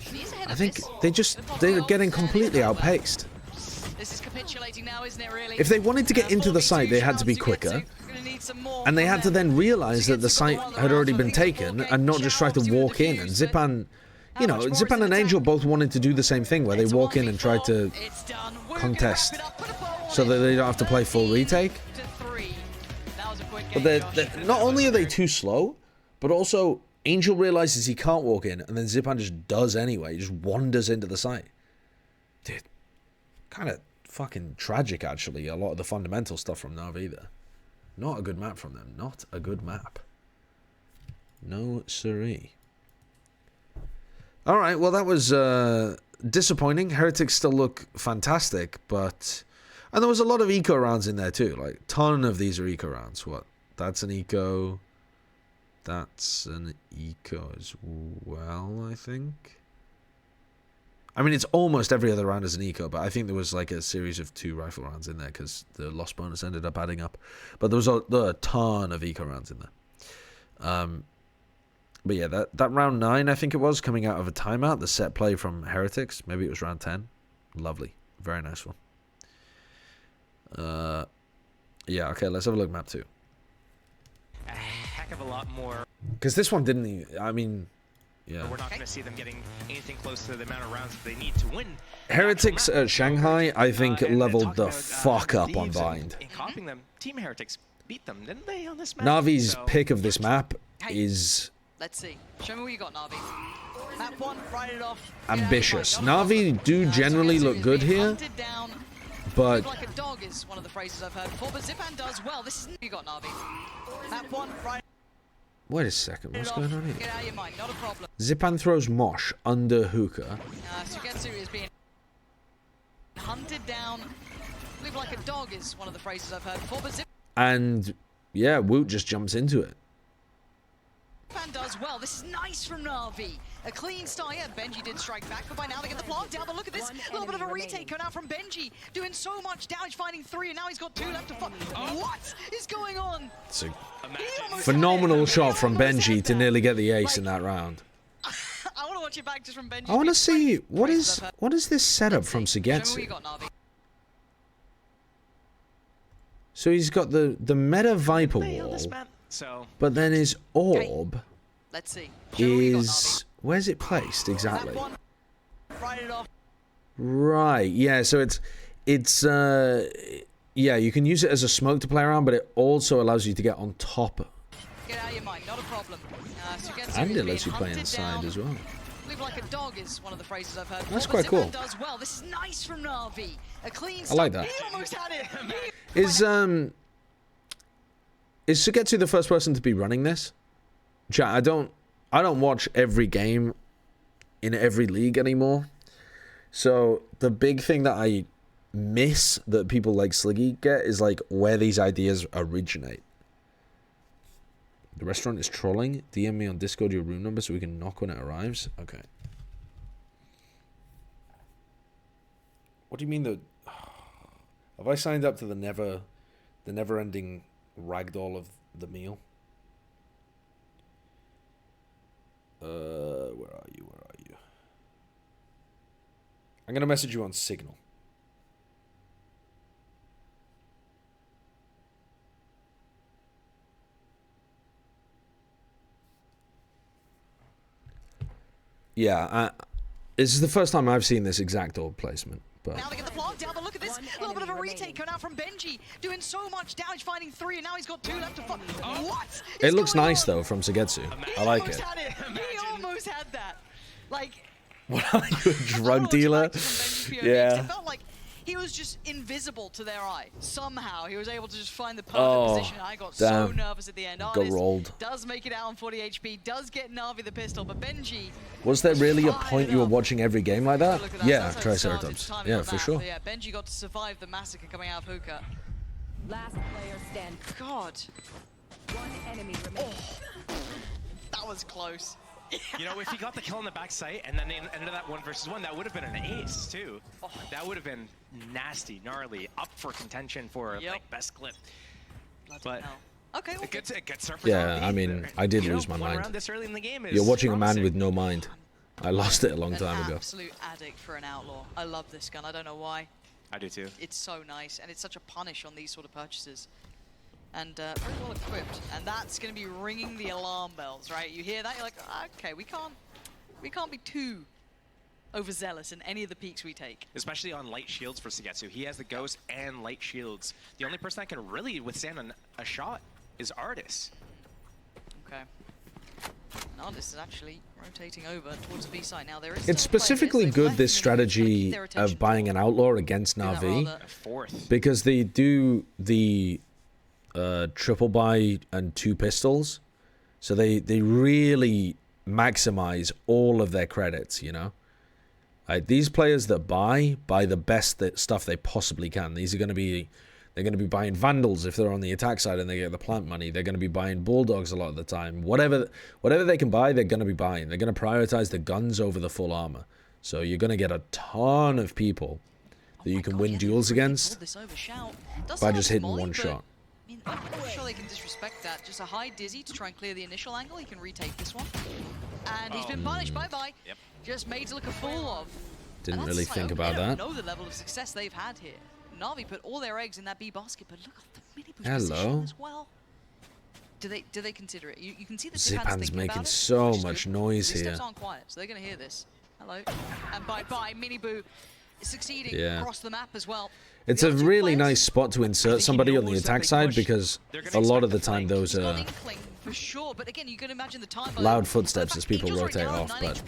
Speaker 1: I think they're getting completely outpaced.
Speaker 4: This is capitulating now, isn't it, really?
Speaker 1: If they wanted to get into the site, they had to be quicker. And they had to then realize that the site had already been taken and not just try to walk in. And Zipan, you know, Zipan and Angel both wanted to do the same thing where they walk in and try to contest so that they don't have to play full retake. But they're not only are they too slow, but also Angel realizes he can't walk in, and then Zipan just does anyway. He just wanders into the site. Dude, kind of fucking tragic, actually, a lot of the fundamental stuff from NaVi there. Not a good map from them. Not a good map. No siree. Alright, well that was disappointing. Heretics still look fantastic, but... And there was a lot of eco rounds in there too. Like, ton of these are eco rounds. What? That's an eco. That's an eco as well, I think. I mean, it's almost every other round is an eco, but I think there was like a series of 2 rifle rounds in there because the loss bonus ended up adding up. But there was a ton of eco rounds in there. But yeah, that round 9, I think it was, coming out of a timeout, the set play from Heretics. Maybe it was round 10. Lovely. Very nice one. Yeah, okay, let's have a look, map 2.
Speaker 5: A heck of a lot more.
Speaker 1: Because this one didn't even, I mean, Yeah.
Speaker 5: We're not going to see them getting anything close to the amount of rounds that they need to win.
Speaker 1: Heretics at Shanghai, I think,
Speaker 5: And
Speaker 1: leveled
Speaker 5: talking
Speaker 1: the
Speaker 5: about,
Speaker 1: fuck up on
Speaker 5: Thieves
Speaker 1: Bind.
Speaker 5: and copying them, Team Heretics beat them, didn't they, on this map?
Speaker 1: Navi's
Speaker 5: So-
Speaker 1: pick of this map is
Speaker 4: Let's see. Show me what you got, Navi. Map one, write it off.
Speaker 1: ambitious.
Speaker 4: Get out of your mind.
Speaker 1: Navi do generally
Speaker 4: Sugetsu
Speaker 1: look
Speaker 4: is
Speaker 1: good
Speaker 4: being
Speaker 1: here,
Speaker 4: hunted down.
Speaker 1: but
Speaker 4: Like a dog is one of the phrases I've heard before, but Zipan does well. This is you got, Navi. Map one, write
Speaker 1: wait a second, what's
Speaker 4: it
Speaker 1: going
Speaker 4: off.
Speaker 1: on here?
Speaker 4: Get out of your mind, not a problem.
Speaker 1: Zipan throws Mosh under hookah,
Speaker 4: Sugetsu is being hunted down. Live like a dog is one of the phrases I've heard before, but Zipan
Speaker 1: and yeah, Woot just jumps into it.
Speaker 4: does well. This is nice from Navi. A clean start. Yeah, Benji did strike back, but by now they get the plant down. But look at this. A little bit of a retake coming out from Benji. Doing so much damage, finding 3, and now he's got 2 left to fight. What is going on?
Speaker 1: It's a
Speaker 4: He almost
Speaker 1: phenomenal
Speaker 4: had it.
Speaker 1: shot
Speaker 4: He
Speaker 1: from
Speaker 4: almost
Speaker 1: Benji
Speaker 4: had
Speaker 1: to
Speaker 4: that.
Speaker 1: nearly get the ace
Speaker 4: Like,
Speaker 1: in that round.
Speaker 4: I want to watch it back just from Benji.
Speaker 1: I want to see what
Speaker 4: Phrases
Speaker 1: is
Speaker 4: I've heard.
Speaker 1: what is this setup
Speaker 4: Let's
Speaker 1: from
Speaker 4: see. Show me what
Speaker 1: Sugetsu.
Speaker 4: you got, Navi.
Speaker 1: So he's got the meta Viper
Speaker 5: They on this
Speaker 1: wall,
Speaker 5: map. So
Speaker 1: but then his orb
Speaker 4: Let's see. Show me what you got,
Speaker 1: is where's it placed
Speaker 4: Navi.
Speaker 1: exactly?
Speaker 4: Map one, write it off.
Speaker 1: Right, yeah, so it's yeah, you can use it as a smoke to play around, but it also allows you to get on top,
Speaker 4: Get out of your mind, not a problem. Sugetsu
Speaker 1: and
Speaker 4: is
Speaker 1: it lets you
Speaker 4: being
Speaker 1: play
Speaker 4: hunted
Speaker 1: inside
Speaker 4: down.
Speaker 1: as well.
Speaker 4: Live like a dog is one of the phrases I've heard.
Speaker 1: That's
Speaker 4: before,
Speaker 1: quite
Speaker 4: but
Speaker 1: cool.
Speaker 4: Zipan does well. This is nice from Navi. A clean
Speaker 1: I like
Speaker 4: start.
Speaker 1: that.
Speaker 4: He almost had it.
Speaker 1: Is Sugetsu the first person to be running this? Chat, I don't watch every game in every league anymore. So the big thing that I miss that people like Sliggy get is like where these ideas originate. The restaurant is trolling. DM me on Discord your room number so we can knock when it arrives. Okay. What do you mean have I signed up to the never-ending ragdoll of the meal? Where are you? I'm gonna message you on Signal. Yeah, this is the first time I've seen this exact orb placement. But
Speaker 4: Now they get the plant down, but look at this. A little bit of a retake coming out from Benji. Doing so much damage, finding 3, and now he's got 2 left to fight. What is
Speaker 1: it looks
Speaker 4: going
Speaker 1: nice
Speaker 4: on?
Speaker 1: though from Sugetsu. I
Speaker 4: He
Speaker 1: like
Speaker 4: almost
Speaker 1: it.
Speaker 4: had it. He almost had that. Like,
Speaker 1: What are you, a
Speaker 4: I wanna
Speaker 1: drug
Speaker 4: watch it
Speaker 1: dealer?
Speaker 4: back just from Benji POV, 'cause
Speaker 1: Yeah.
Speaker 4: It felt like he was just invisible to their eye. Somehow he was able to just find the perfect
Speaker 1: Oh,
Speaker 4: position. I got so
Speaker 1: damn.
Speaker 4: nervous at the end.
Speaker 1: Got
Speaker 4: Artist
Speaker 1: rolled.
Speaker 4: does make it out on 40 HP, does get Navi the pistol, but Benji.
Speaker 1: Was there really a
Speaker 4: fired
Speaker 1: point you were
Speaker 4: up.
Speaker 1: watching every game like that?
Speaker 4: Look at that.
Speaker 1: Yeah,
Speaker 4: That's how it
Speaker 1: Triceratops.
Speaker 4: started, timing
Speaker 1: Yeah,
Speaker 4: on
Speaker 1: for
Speaker 4: that.
Speaker 1: sure.
Speaker 4: But yeah, Benji got to survive the massacre coming out of Hookah.
Speaker 7: Last player standing.
Speaker 4: God,
Speaker 7: One enemy remaining.
Speaker 4: that was close.
Speaker 5: You know, if he got the kill on the back site and then they ended that 1v1, that would have been an ace too. That would have been nasty, gnarly, up for contention for
Speaker 4: Yep.
Speaker 5: like best clip.
Speaker 4: Bloody
Speaker 5: But
Speaker 4: hell. Okay, well,
Speaker 5: a good surfer.
Speaker 1: Yeah, I mean, I did
Speaker 5: You
Speaker 1: lose
Speaker 5: know,
Speaker 1: my
Speaker 5: one
Speaker 1: mind.
Speaker 5: round this early in the game is
Speaker 1: You're watching a man
Speaker 5: promising.
Speaker 1: with no mind. I lost it a long
Speaker 4: an
Speaker 1: time ago.
Speaker 4: absolute addict for an outlaw. I love this gun. I don't know why.
Speaker 5: I do too.
Speaker 4: It's so nice, and it's such a punish on these sort of purchases. And very well equipped. And that's going to be ringing the alarm bells, right? You hear that, you're like, okay, we can't be too overzealous in any of the peaks we take.
Speaker 5: Especially on light shields for Sugetsu. He has the ghost and light shields. The only person that can really withstand a shot is Artis.
Speaker 4: Okay. And Artist is actually rotating over towards the B side. Now there is
Speaker 1: It's
Speaker 4: still players.
Speaker 1: specifically
Speaker 4: They've
Speaker 1: good,
Speaker 4: left
Speaker 1: this
Speaker 4: them to try and keep
Speaker 1: strategy
Speaker 4: their
Speaker 1: of
Speaker 4: attention
Speaker 1: buying an
Speaker 4: forward.
Speaker 1: outlaw against
Speaker 4: Do that
Speaker 1: Navi,
Speaker 4: rather-
Speaker 5: A fourth.
Speaker 1: because they do the triple buy and 2 pistols, so they really maximize all of their credits, you know. These players that buy the best stuff they possibly can. They're going to be buying Vandals if they're on the attack side and they get the plant money. They're going to be buying Bulldogs a lot of the time. Whatever they can buy, they're going to be buying. They're going to prioritize the guns over the full armor. So you're going to get a ton of people that you can win duels against by just hitting one shot.
Speaker 4: I mean, I'm not sure they can disrespect that. Just a high dizzy to try and clear the initial angle. He can retake this one. And he's been punished. Bye-bye.
Speaker 5: Yep.
Speaker 4: Just made to look a fool of.
Speaker 1: Didn't
Speaker 4: And
Speaker 1: really
Speaker 4: that's
Speaker 1: think
Speaker 4: like,
Speaker 1: about
Speaker 4: they don't
Speaker 1: that.
Speaker 4: know the level of success they've had here. Navi put all their eggs in that B basket, but look at the mini push
Speaker 1: Hello.
Speaker 4: position as well. do they consider it? You can see the
Speaker 1: Zipan's making so much noise
Speaker 4: These
Speaker 1: here.
Speaker 4: steps aren't quiet, so they're going to hear this. Hello. And bye-bye, Miniboo is succeeding across the map as well.
Speaker 1: It's a really nice spot to insert somebody on the attack side because a lot of the time those are
Speaker 4: for sure, but again, you can imagine the time
Speaker 1: loud footsteps as people rotate off, but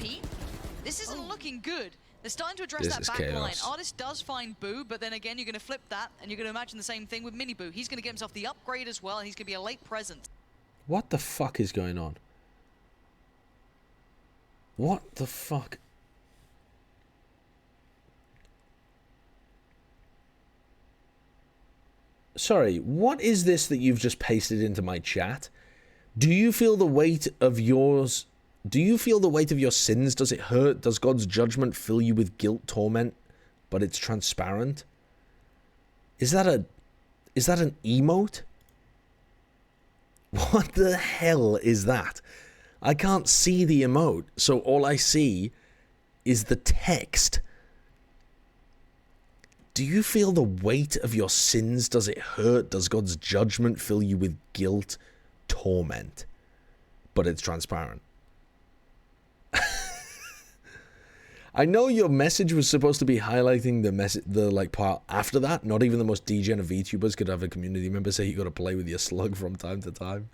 Speaker 4: this isn't looking good. They're starting to address
Speaker 1: this
Speaker 4: that
Speaker 1: is
Speaker 4: back line.
Speaker 1: chaos.
Speaker 4: Artist does find Boo, but then again, you're going to flip that, and you're going to imagine the same thing with Mini Boo. He's going to get himself the upgrade as well, and he's going to be a late presence.
Speaker 1: What the fuck is going on? What the fuck? Sorry, what is this that you've just pasted into my chat? Do you feel the weight of yours? Do you feel the weight of your sins? Does it hurt? Does God's judgment fill you with guilt, torment, but it's transparent? Is that an emote? What the hell is that? I can't see the emote, so all I see is the text. Do you feel the weight of your sins? Does it hurt? Does God's judgment fill you with guilt, torment? But it's transparent. I know your message was supposed to be highlighting the like part after that. Not even the most degenerate VTubers could have a community member say you got to play with your slug from time to time.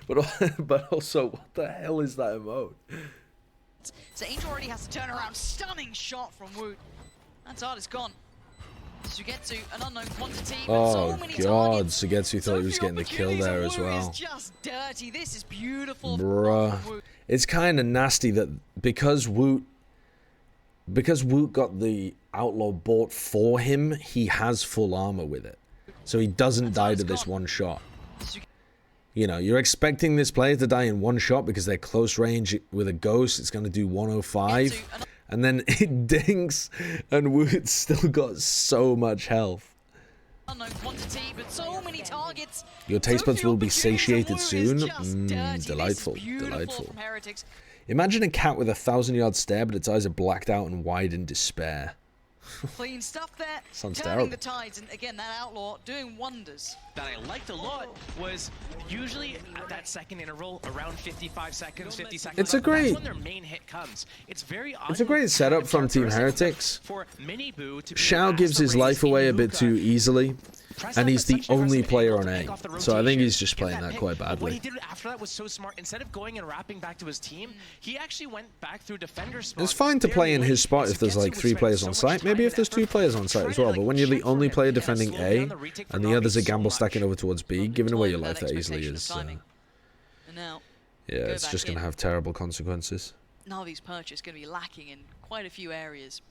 Speaker 1: but also, what the hell is that emote?
Speaker 4: So Angel already has to turn around. Stunning shot from Woot. That's Artist gone. Sugetsu, an unknown quantity.
Speaker 1: Oh
Speaker 4: so many
Speaker 1: god,
Speaker 4: targets.
Speaker 1: Sugetsu thought he was getting the kill there as well.
Speaker 4: Is just dirty. This is beautiful.
Speaker 1: Bruh. It's kind of nasty that because Woot got the outlaw bought for him, he has full armor with it. So he doesn't die to this one shot. You know, you're expecting this player to die in one shot because they're close range with a ghost. It's going to do 105. And then it dinks, and Woot's still got so much health.
Speaker 4: Unknown quantity, but so many targets.
Speaker 1: Your taste buds will be satiated
Speaker 4: Woot
Speaker 1: soon.
Speaker 4: is just dirty.
Speaker 1: Delightful,
Speaker 4: This is beautiful
Speaker 1: delightful.
Speaker 4: from Heretics.
Speaker 1: Imagine a cat with a 1,000-yard stare, but its eyes are blacked out and wide in despair.
Speaker 4: Clean stuff there.
Speaker 1: Sounds
Speaker 4: Turning
Speaker 1: terrible.
Speaker 4: the tides, and again, that outlaw doing wonders.
Speaker 5: That I liked a lot was usually at that second interval, around 55 seconds, 50 seconds.
Speaker 1: It's a great-
Speaker 5: That's when their main hit comes. It's very
Speaker 1: It's a great setup from Team Heretics.
Speaker 5: For Miniboo to be
Speaker 1: Shao
Speaker 5: asked
Speaker 1: gives
Speaker 5: to
Speaker 1: his
Speaker 5: raise
Speaker 1: life away a
Speaker 5: Inuka.
Speaker 1: bit too easily,
Speaker 5: Press
Speaker 1: and
Speaker 5: up
Speaker 1: he's the
Speaker 5: essentially
Speaker 1: only
Speaker 5: versus
Speaker 1: player
Speaker 5: Angle
Speaker 1: on
Speaker 5: to
Speaker 1: A.
Speaker 5: make off the
Speaker 1: So I think he's
Speaker 5: rotation.
Speaker 1: just playing
Speaker 5: Get
Speaker 1: that
Speaker 5: pick.
Speaker 1: quite
Speaker 5: But what he
Speaker 1: badly.
Speaker 5: did after that was so smart. Instead of going and wrapping back to his team, he actually went back through defender spawn.
Speaker 1: It's fine to play in his spot
Speaker 5: Very
Speaker 1: if there's
Speaker 5: late.
Speaker 1: like
Speaker 5: Sugetsu
Speaker 1: 3
Speaker 5: was
Speaker 1: players
Speaker 5: spending
Speaker 1: on
Speaker 5: so much
Speaker 1: site. Maybe
Speaker 5: time
Speaker 1: if there's
Speaker 5: and
Speaker 1: 2
Speaker 5: effort
Speaker 1: players on site
Speaker 5: trying
Speaker 1: as
Speaker 5: to,
Speaker 1: well.
Speaker 5: like,
Speaker 1: But when you're the
Speaker 5: check for
Speaker 1: only
Speaker 5: him
Speaker 1: player
Speaker 5: and
Speaker 1: defending
Speaker 5: slow
Speaker 1: A,
Speaker 5: down the retake for
Speaker 1: and the others are
Speaker 5: Navi
Speaker 1: gamble
Speaker 5: so
Speaker 1: stacking
Speaker 5: much.
Speaker 1: over towards B, giving away your life that easily
Speaker 4: Expectation of
Speaker 1: is...
Speaker 4: timing. And now,
Speaker 1: yeah,
Speaker 4: go
Speaker 1: it's
Speaker 4: back
Speaker 1: just going to
Speaker 4: in.
Speaker 1: have terrible consequences.
Speaker 4: Navi's purchase going to be lacking in quite a few areas.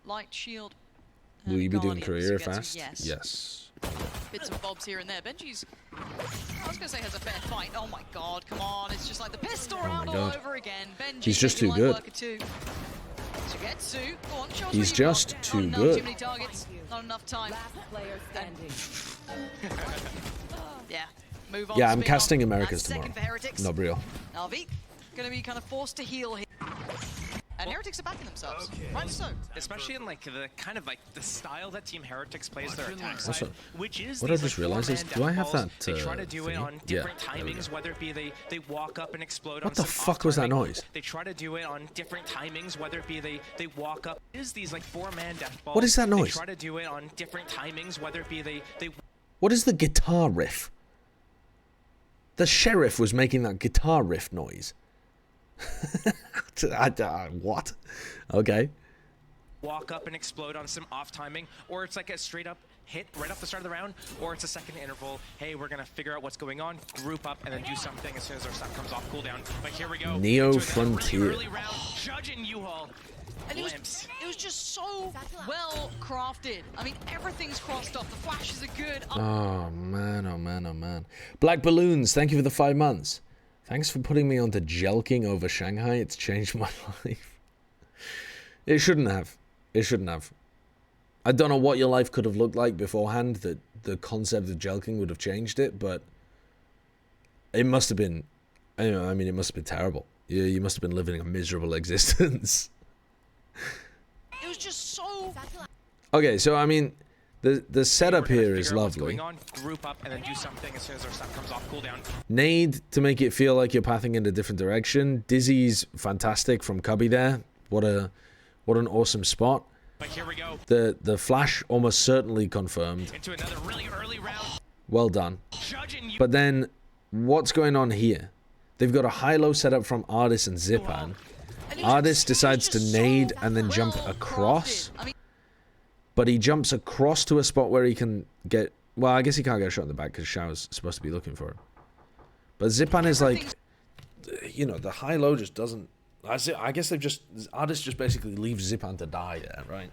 Speaker 4: Light shield.
Speaker 1: Will
Speaker 4: and
Speaker 1: you be doing
Speaker 4: Guardian,
Speaker 1: career
Speaker 4: Sugetsu,
Speaker 1: fast?
Speaker 4: Yes.
Speaker 1: Yes.
Speaker 4: Bits and bobs here and there. Benji's, I was going to say, has a fair fight. Oh my god, come on. It's just like the pistol round all
Speaker 1: God.
Speaker 4: over again. Benji,
Speaker 1: He's just
Speaker 4: maybe
Speaker 1: too
Speaker 4: light
Speaker 1: good.
Speaker 4: worker too. Sugetsu, go on, show us
Speaker 1: He's
Speaker 4: what you've
Speaker 1: just
Speaker 4: got.
Speaker 1: too
Speaker 4: Oh, no,
Speaker 1: good.
Speaker 4: Too many targets, not enough time.
Speaker 7: Last player standing.
Speaker 4: Yeah, move on.
Speaker 1: Yeah, I'm
Speaker 4: spin
Speaker 1: casting
Speaker 4: on.
Speaker 1: Americas
Speaker 4: That's
Speaker 1: tomorrow.
Speaker 4: second for Heretics.
Speaker 1: Not real.
Speaker 4: NaVi, going to be kind of forced to heal here. And Heretics are backing themselves. Rightly so.
Speaker 5: Especially in like the kind of like the style that Team Heretics plays their attack
Speaker 1: Also,
Speaker 5: side, which is
Speaker 1: what I
Speaker 5: these,
Speaker 1: just
Speaker 5: like,
Speaker 1: realized is,
Speaker 5: four-man
Speaker 1: do I
Speaker 5: death
Speaker 1: have
Speaker 5: balls.
Speaker 1: that,
Speaker 5: They try to do it
Speaker 1: thingy?
Speaker 5: on
Speaker 1: Yeah,
Speaker 5: different
Speaker 1: there we
Speaker 5: timings,
Speaker 1: go.
Speaker 5: whether it be they walk up and explode
Speaker 1: What
Speaker 5: on
Speaker 1: the
Speaker 5: some
Speaker 1: fuck was that
Speaker 5: off-timing.
Speaker 1: noise?
Speaker 5: They try to do it on different timings, whether it be they walk up. Is these like four-man death balls?
Speaker 1: What is that noise?
Speaker 5: They try to do it on different timings, whether it be they
Speaker 1: What is the guitar riff? The sheriff was making that guitar riff noise. What? Okay.
Speaker 5: walk up and explode on some off timing, or it's like a straight up hit right off the start of the round, or it's a second interval. Hey, we're gonna figure out what's going on, group up, and then do something as soon as our stuff comes off cooldown. But here we go.
Speaker 1: Neo
Speaker 5: Into that
Speaker 1: Frontier.
Speaker 5: Really early round, judging U-Haul.
Speaker 4: And it was just so well crafted. I mean, everything's crossed off. The flashes are good.
Speaker 1: Oh man, oh man, oh man. Black Balloons, thank you for the 5 months. Thanks for putting me onto jelking over Shanghai. It's changed my life. It shouldn't have. It shouldn't have. I don't know what your life could have looked like beforehand that the concept of jelking would have changed it, but it must have been, I mean, it must have been terrible. You must have been living a miserable existence.
Speaker 4: It was just so...
Speaker 1: Okay, so I mean, The setup
Speaker 5: We're gonna
Speaker 1: here is
Speaker 5: figure out what's
Speaker 1: lovely.
Speaker 5: going on, group up, and then do something as soon as our stuff comes off cooldown.
Speaker 1: Nade to make it feel like you're pathing in a different direction. Dizzy's fantastic from Cubby there. What an awesome spot.
Speaker 5: But here we go.
Speaker 1: The flash almost certainly confirmed.
Speaker 5: Into another really early round.
Speaker 1: Well done.
Speaker 5: Judging you.
Speaker 1: But then, what's going on here? They've got a high-low setup from Artis and Zipan. Artis decides to nade and then jump across. But he jumps across to a spot where he can get... Well, I guess he can't get a shot in the back because Shao's supposed to be looking for him. But Zipan is like... You know, the high-low just doesn't... I guess they've just... Artis just basically leaves Zipan to die there, right?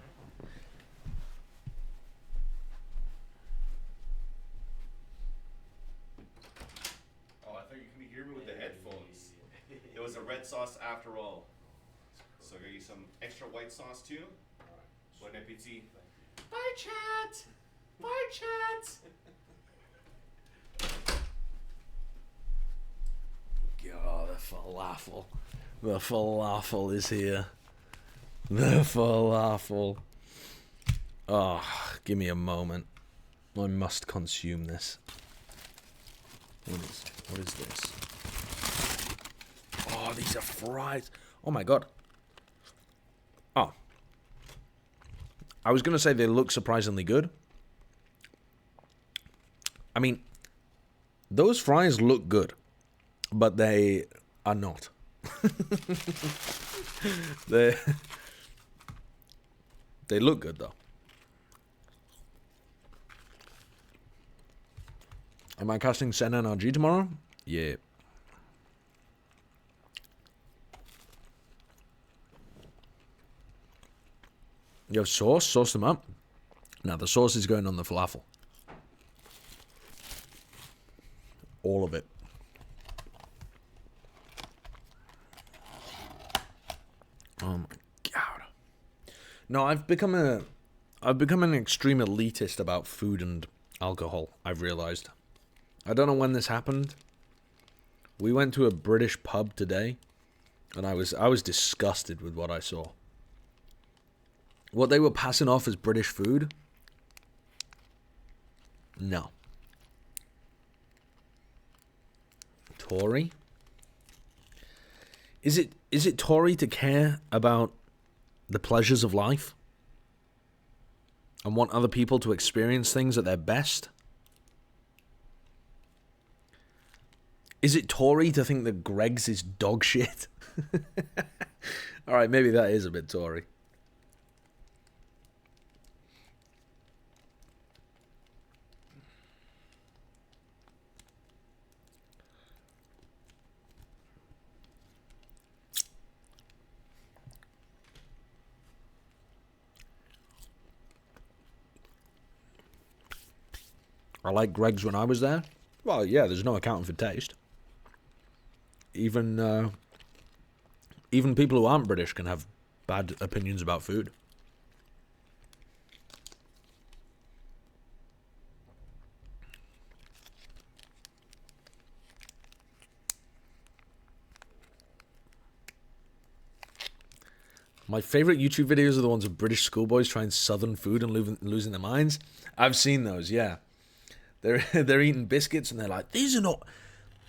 Speaker 8: Oh, I thought you couldn't hear me with the headphones. It was a red sauce after all. So I got you some extra white sauce too. Bon appetit. Bye, chat. Bye, chat.
Speaker 1: God, the falafel. The falafel is here. The falafel. Oh, give me a moment. I must consume this. What is this? Oh, these are fries. Oh my god. Oh. I was going to say they look surprisingly good. I mean, those fries look good, but they are not. they look good though. Am I casting Sen NRG tomorrow? Yeah. You have sauce? Sauce them up. Now the sauce is going on the falafel. All of it. Oh my god. No, I've become an extreme elitist about food and alcohol, I've realized. I don't know when this happened. We went to a British pub today, and I was disgusted with what I saw. What they were passing off as British food? No. Tory? Is it Tory to care about the pleasures of life? And want other people to experience things at their best? Is it Tory to think that Greg's is dog shit? Alright, maybe that is a bit Tory. I like Greg's when I was there. Well, yeah, there's no accounting for taste. Even people who aren't British can have bad opinions about food. My favorite YouTube videos are the ones of British schoolboys trying southern food and losing their minds. I've seen those, yeah. They're eating biscuits and they're like, these are not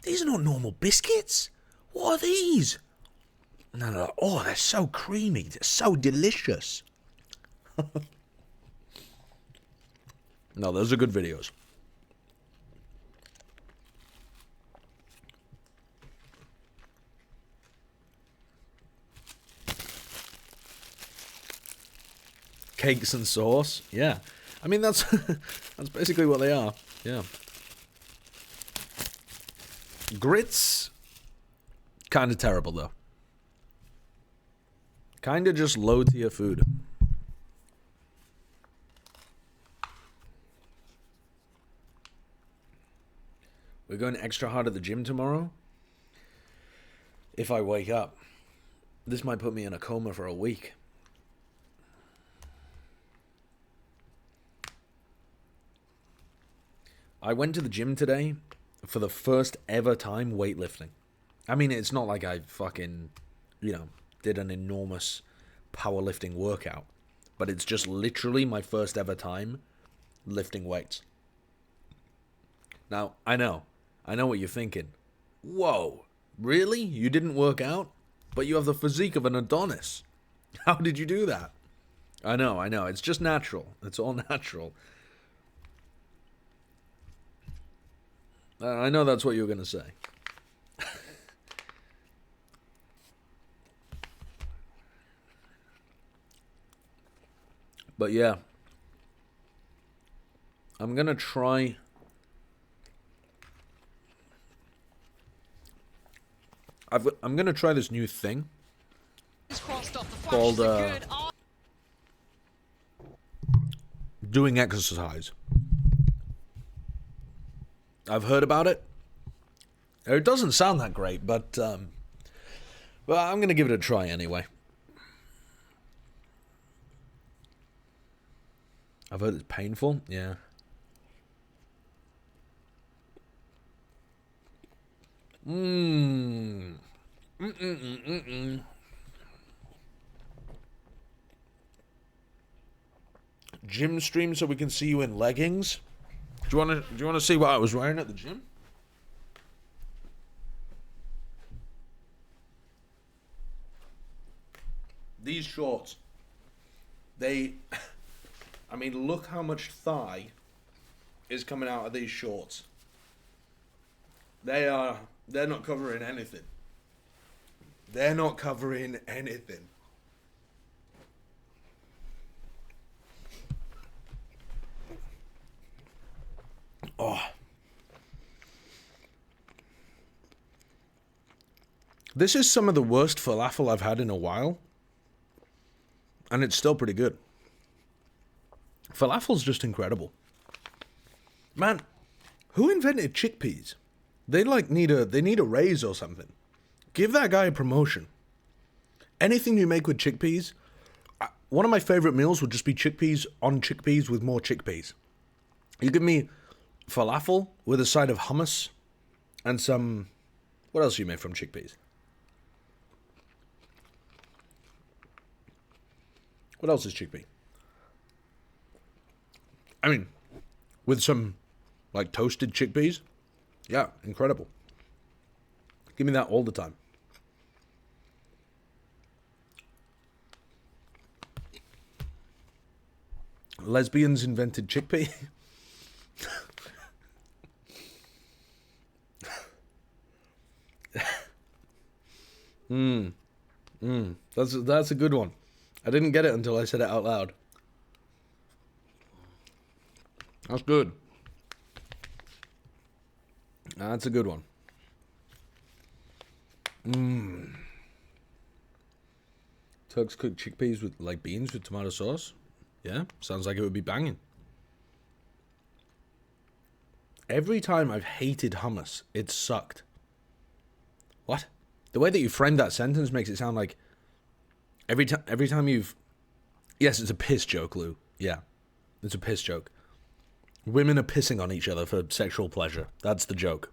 Speaker 1: normal biscuits. What are these? And they're like, oh, they're so creamy. They're so delicious. No, those are good videos. Cakes and sauce, yeah. I mean, that's that's basically what they are, yeah. Grits, kind of terrible, though. Kind of just low-tier food. We're going extra hard at the gym tomorrow. If I wake up. This might put me in a coma for a week. I went to the gym today for the first ever time weightlifting. I mean, it's not like I fucking, did an enormous powerlifting workout. But it's just literally my first ever time lifting weights. Now, I know what you're thinking. Whoa, really? You didn't work out? But you have the physique of an Adonis. How did you do that? I know, it's just natural. It's all natural. I know that's what you were going to say. But yeah. I'm going to try... I'm going to try this new thing called doing exercise. I've heard about it. It doesn't sound that great, but I'm going to give it a try anyway. I've heard it's painful. Yeah. Gym stream so we can see you in leggings. Do you want to see what I was wearing at the gym? These shorts. I mean, look how much thigh is coming out of these shorts. They're not covering anything. They're not covering anything. Oh. This is some of the worst falafel I've had in a while. And it's still pretty good. Falafel's just incredible. Man, who invented chickpeas? They need a raise or something. Give that guy a promotion. Anything you make with chickpeas, one of my favorite meals would just be chickpeas on chickpeas with more chickpeas. You give me falafel with a side of hummus and some... What else do you make from chickpeas? What else is chickpea? I mean, with some, like, toasted chickpeas? Yeah, incredible. Give me that all the time. Lesbians invented chickpea? That's a good one. I didn't get it until I said it out loud. That's good. That's a good one. Turks cook chickpeas with, like, beans with tomato sauce? Yeah, sounds like it would be banging. Every time I've hated hummus, it's sucked. What? The way that you framed that sentence makes it sound like every time you've... Yes, it's a piss joke, Lou. Yeah, it's a piss joke. Women are pissing on each other for sexual pleasure. That's the joke.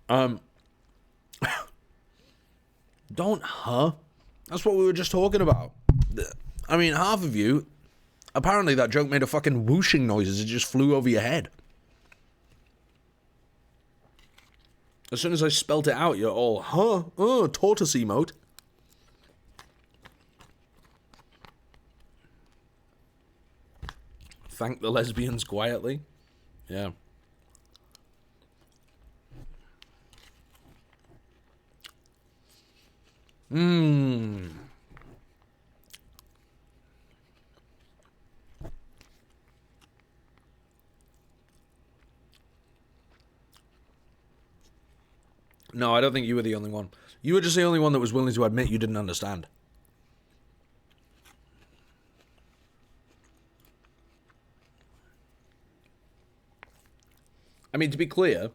Speaker 1: Don't, huh? That's what we were just talking about. I mean, half of you... Apparently that joke made a fucking whooshing noise as it just flew over your head. As soon as I spelt it out, you're all, huh? Oh, tortoise emote. Thank the lesbians quietly. Yeah. No, I don't think you were the only one. You were just the only one that was willing to admit you didn't understand. I mean, to be clear,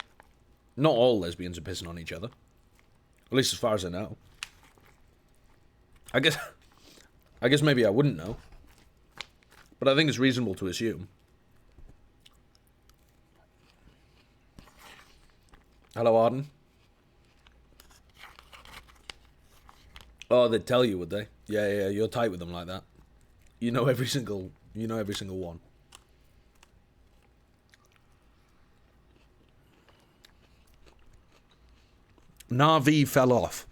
Speaker 1: not all lesbians are pissing on each other. At least as far as I know. I guess maybe I wouldn't know. But I think it's reasonable to assume. Hello, Arden. Oh, they'd tell you, would they? Yeah, you're tight with them like that. You know every single one. NaVi fell off.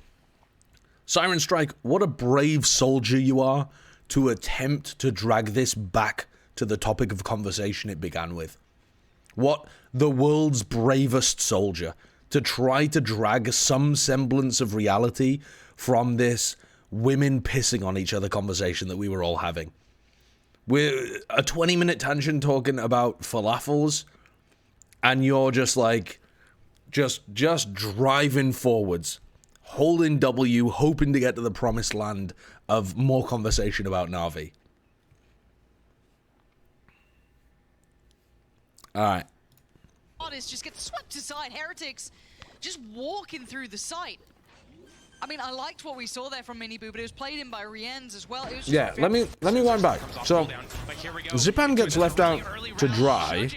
Speaker 1: Siren Strike, what a brave soldier you are to attempt to drag this back to the topic of conversation it began with. What the world's bravest soldier to try to drag some semblance of reality from this women pissing on each other conversation that we were all having. We're a 20-minute tangent talking about falafels, and you're just like, just driving forwards, holding W, hoping to get to the promised land of more conversation about NaVi. All right.
Speaker 4: Just get swept aside. Heretics just walking through the site. I mean, I liked what we saw there from Miniboo, but it was played in by Rienz as well. It was just
Speaker 1: Yeah, let me wind back. So, Zipan gets left out to dry,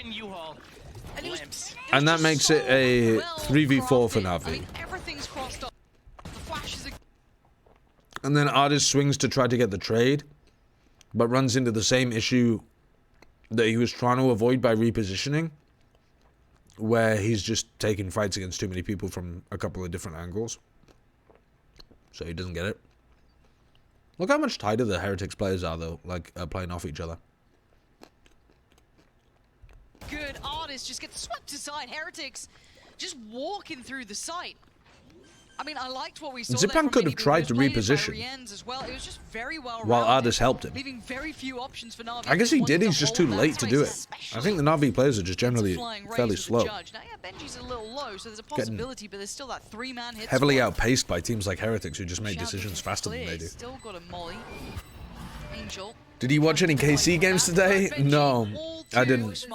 Speaker 1: and that makes it a 3v4 for NaVi.
Speaker 4: I mean, everything's crossed up. The flashes are...
Speaker 1: And then Artist swings to try to get the trade, but runs into the same issue that he was trying to avoid by repositioning, where he's just taking fights against too many people from a couple of different angles. So he doesn't get it. Look how much tighter the Heretics players are, though, like, playing off each other.
Speaker 4: Good Artist just gets swept aside. Heretics just walking through the site. I mean, I liked what we saw.
Speaker 1: Zipan could have tried to reposition
Speaker 4: well. It was just very well
Speaker 1: while Artist helped him.
Speaker 4: Leaving very few options for NaVi.
Speaker 1: I guess he did, he's just too late to do it. I think the NaVi players are just generally fairly slow.
Speaker 4: Now, yeah, Benji's a little low, so there's a possibility, but there's still that 3-man hit.
Speaker 1: Heavily outpaced by teams like Heretics who just make decisions faster than they do.
Speaker 4: Still got a molly. Angel.
Speaker 1: Did you watch any KC games today? No, I didn't.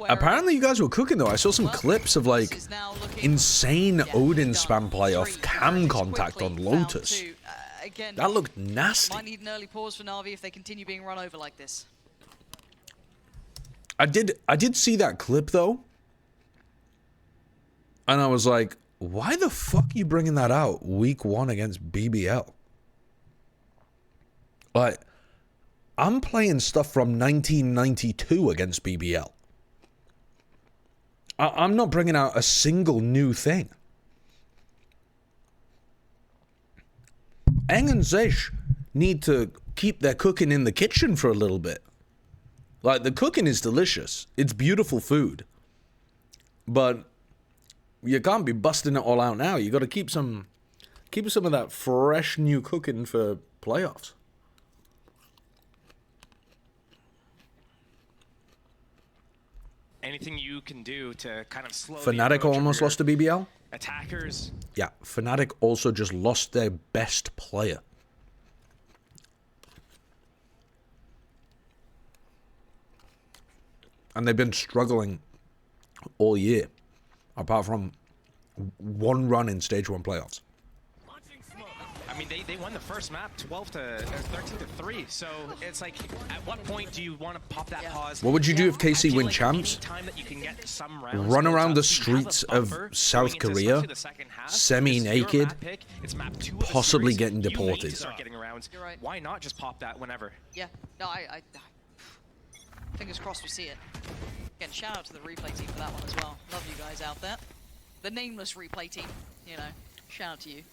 Speaker 1: Apparently you guys were cooking though. I saw some clips of like insane Odin spam play off cam contact on Lotus. That looked nasty.
Speaker 4: Might need an early pause for NaVi if they continue being run over like this.
Speaker 1: I did see that clip though. And I was like, why the fuck are you bringing that out week 1 against BBL? Like, I'm playing stuff from 1992 against BBL. I'm not bringing out a single new thing. Eng and Zesh need to keep their cooking in the kitchen for a little bit. Like, the cooking is delicious. It's beautiful food. But you can't be busting it all out now. You got to keep some of that fresh new cooking for playoffs.
Speaker 5: Anything you can do to kind of slow
Speaker 1: Fnatic almost lost to BBL?
Speaker 5: Attackers.
Speaker 1: Yeah, Fnatic also just lost their best player. And they've been struggling all year, apart from one run in Stage 1 playoffs.
Speaker 5: I mean, they won the first map 13-3, so it's like, at what point do you want to pop that pause?
Speaker 1: What would you do if KC win
Speaker 5: like
Speaker 1: champs?
Speaker 5: Rounds,
Speaker 1: run around the streets of South Korea, semi-naked, possibly getting deported.
Speaker 4: You're right.
Speaker 5: Why not just pop that whenever?
Speaker 4: Yeah, no, I fingers crossed we see it. Again, shout out to the replay team for that one as well. Love you guys out there. The nameless replay team, you know, shout out to you.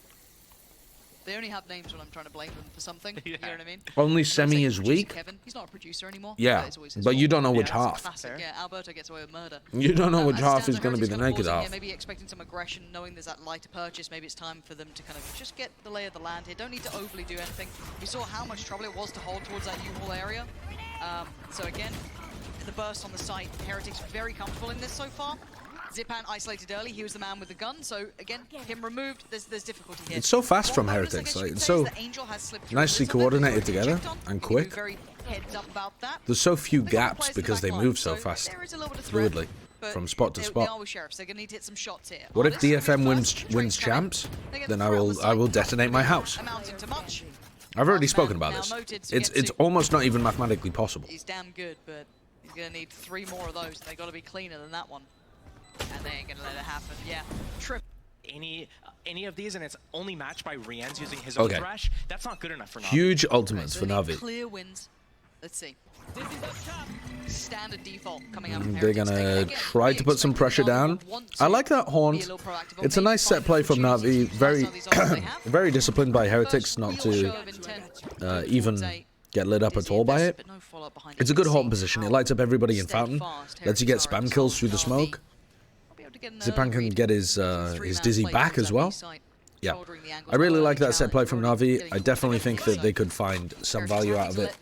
Speaker 4: They only have names when I'm trying to blame them for something. You know what I mean?
Speaker 1: Only Semi is weak?
Speaker 4: Kevin, he's not a producer anymore.
Speaker 1: Yeah, but you don't know which half.
Speaker 4: Classic, yeah, Alberto gets away with murder.
Speaker 1: You don't know which half is going to be the
Speaker 4: naked
Speaker 1: naked half.
Speaker 4: Here, maybe expecting some aggression, knowing there's that lighter purchase. Maybe it's time for them to kind of just get the lay of the land here. Don't need to overly do anything. We saw how much trouble it was to hold towards that U-Haul area. So again, the burst on the site, Heretics very comfortable in this so far. Zipan isolated early, he was the man with the gun, so again, him removed, there's difficulty here.
Speaker 1: It's so fast from Heretics, like, it's so nicely coordinated together and quick. There's so few gaps because they move so fast, fluidly, from spot to spot. What if DFM wins champs? Then I will detonate my house. I've already spoken about this. It's almost not even mathematically possible.
Speaker 4: He's damn good, but he's gonna need 3 more of those, and they gotta be cleaner than that one. And they ain't gonna let it happen. Yeah.
Speaker 5: Any of these, and it's only matched by Rienz using his own thrash. That's not good enough for NaVi.
Speaker 1: Huge ultimates for NaVi.
Speaker 4: Clear wins. Let's see. Standard default coming out from
Speaker 1: They're
Speaker 4: Heretics.
Speaker 1: gonna
Speaker 4: Again,
Speaker 1: try to put some pressure down. I like that haunt. It's a nice set play from NaVi. Very, very disciplined by Heretics not to even get lit up at all by it. It's a good haunt position. It lights up everybody in Fountain. Lets you get spam kills through the smoke. Zipan can get his Dizzy back as well. Yeah, I really like that set play from NaVi. I definitely think that they could find some value out of it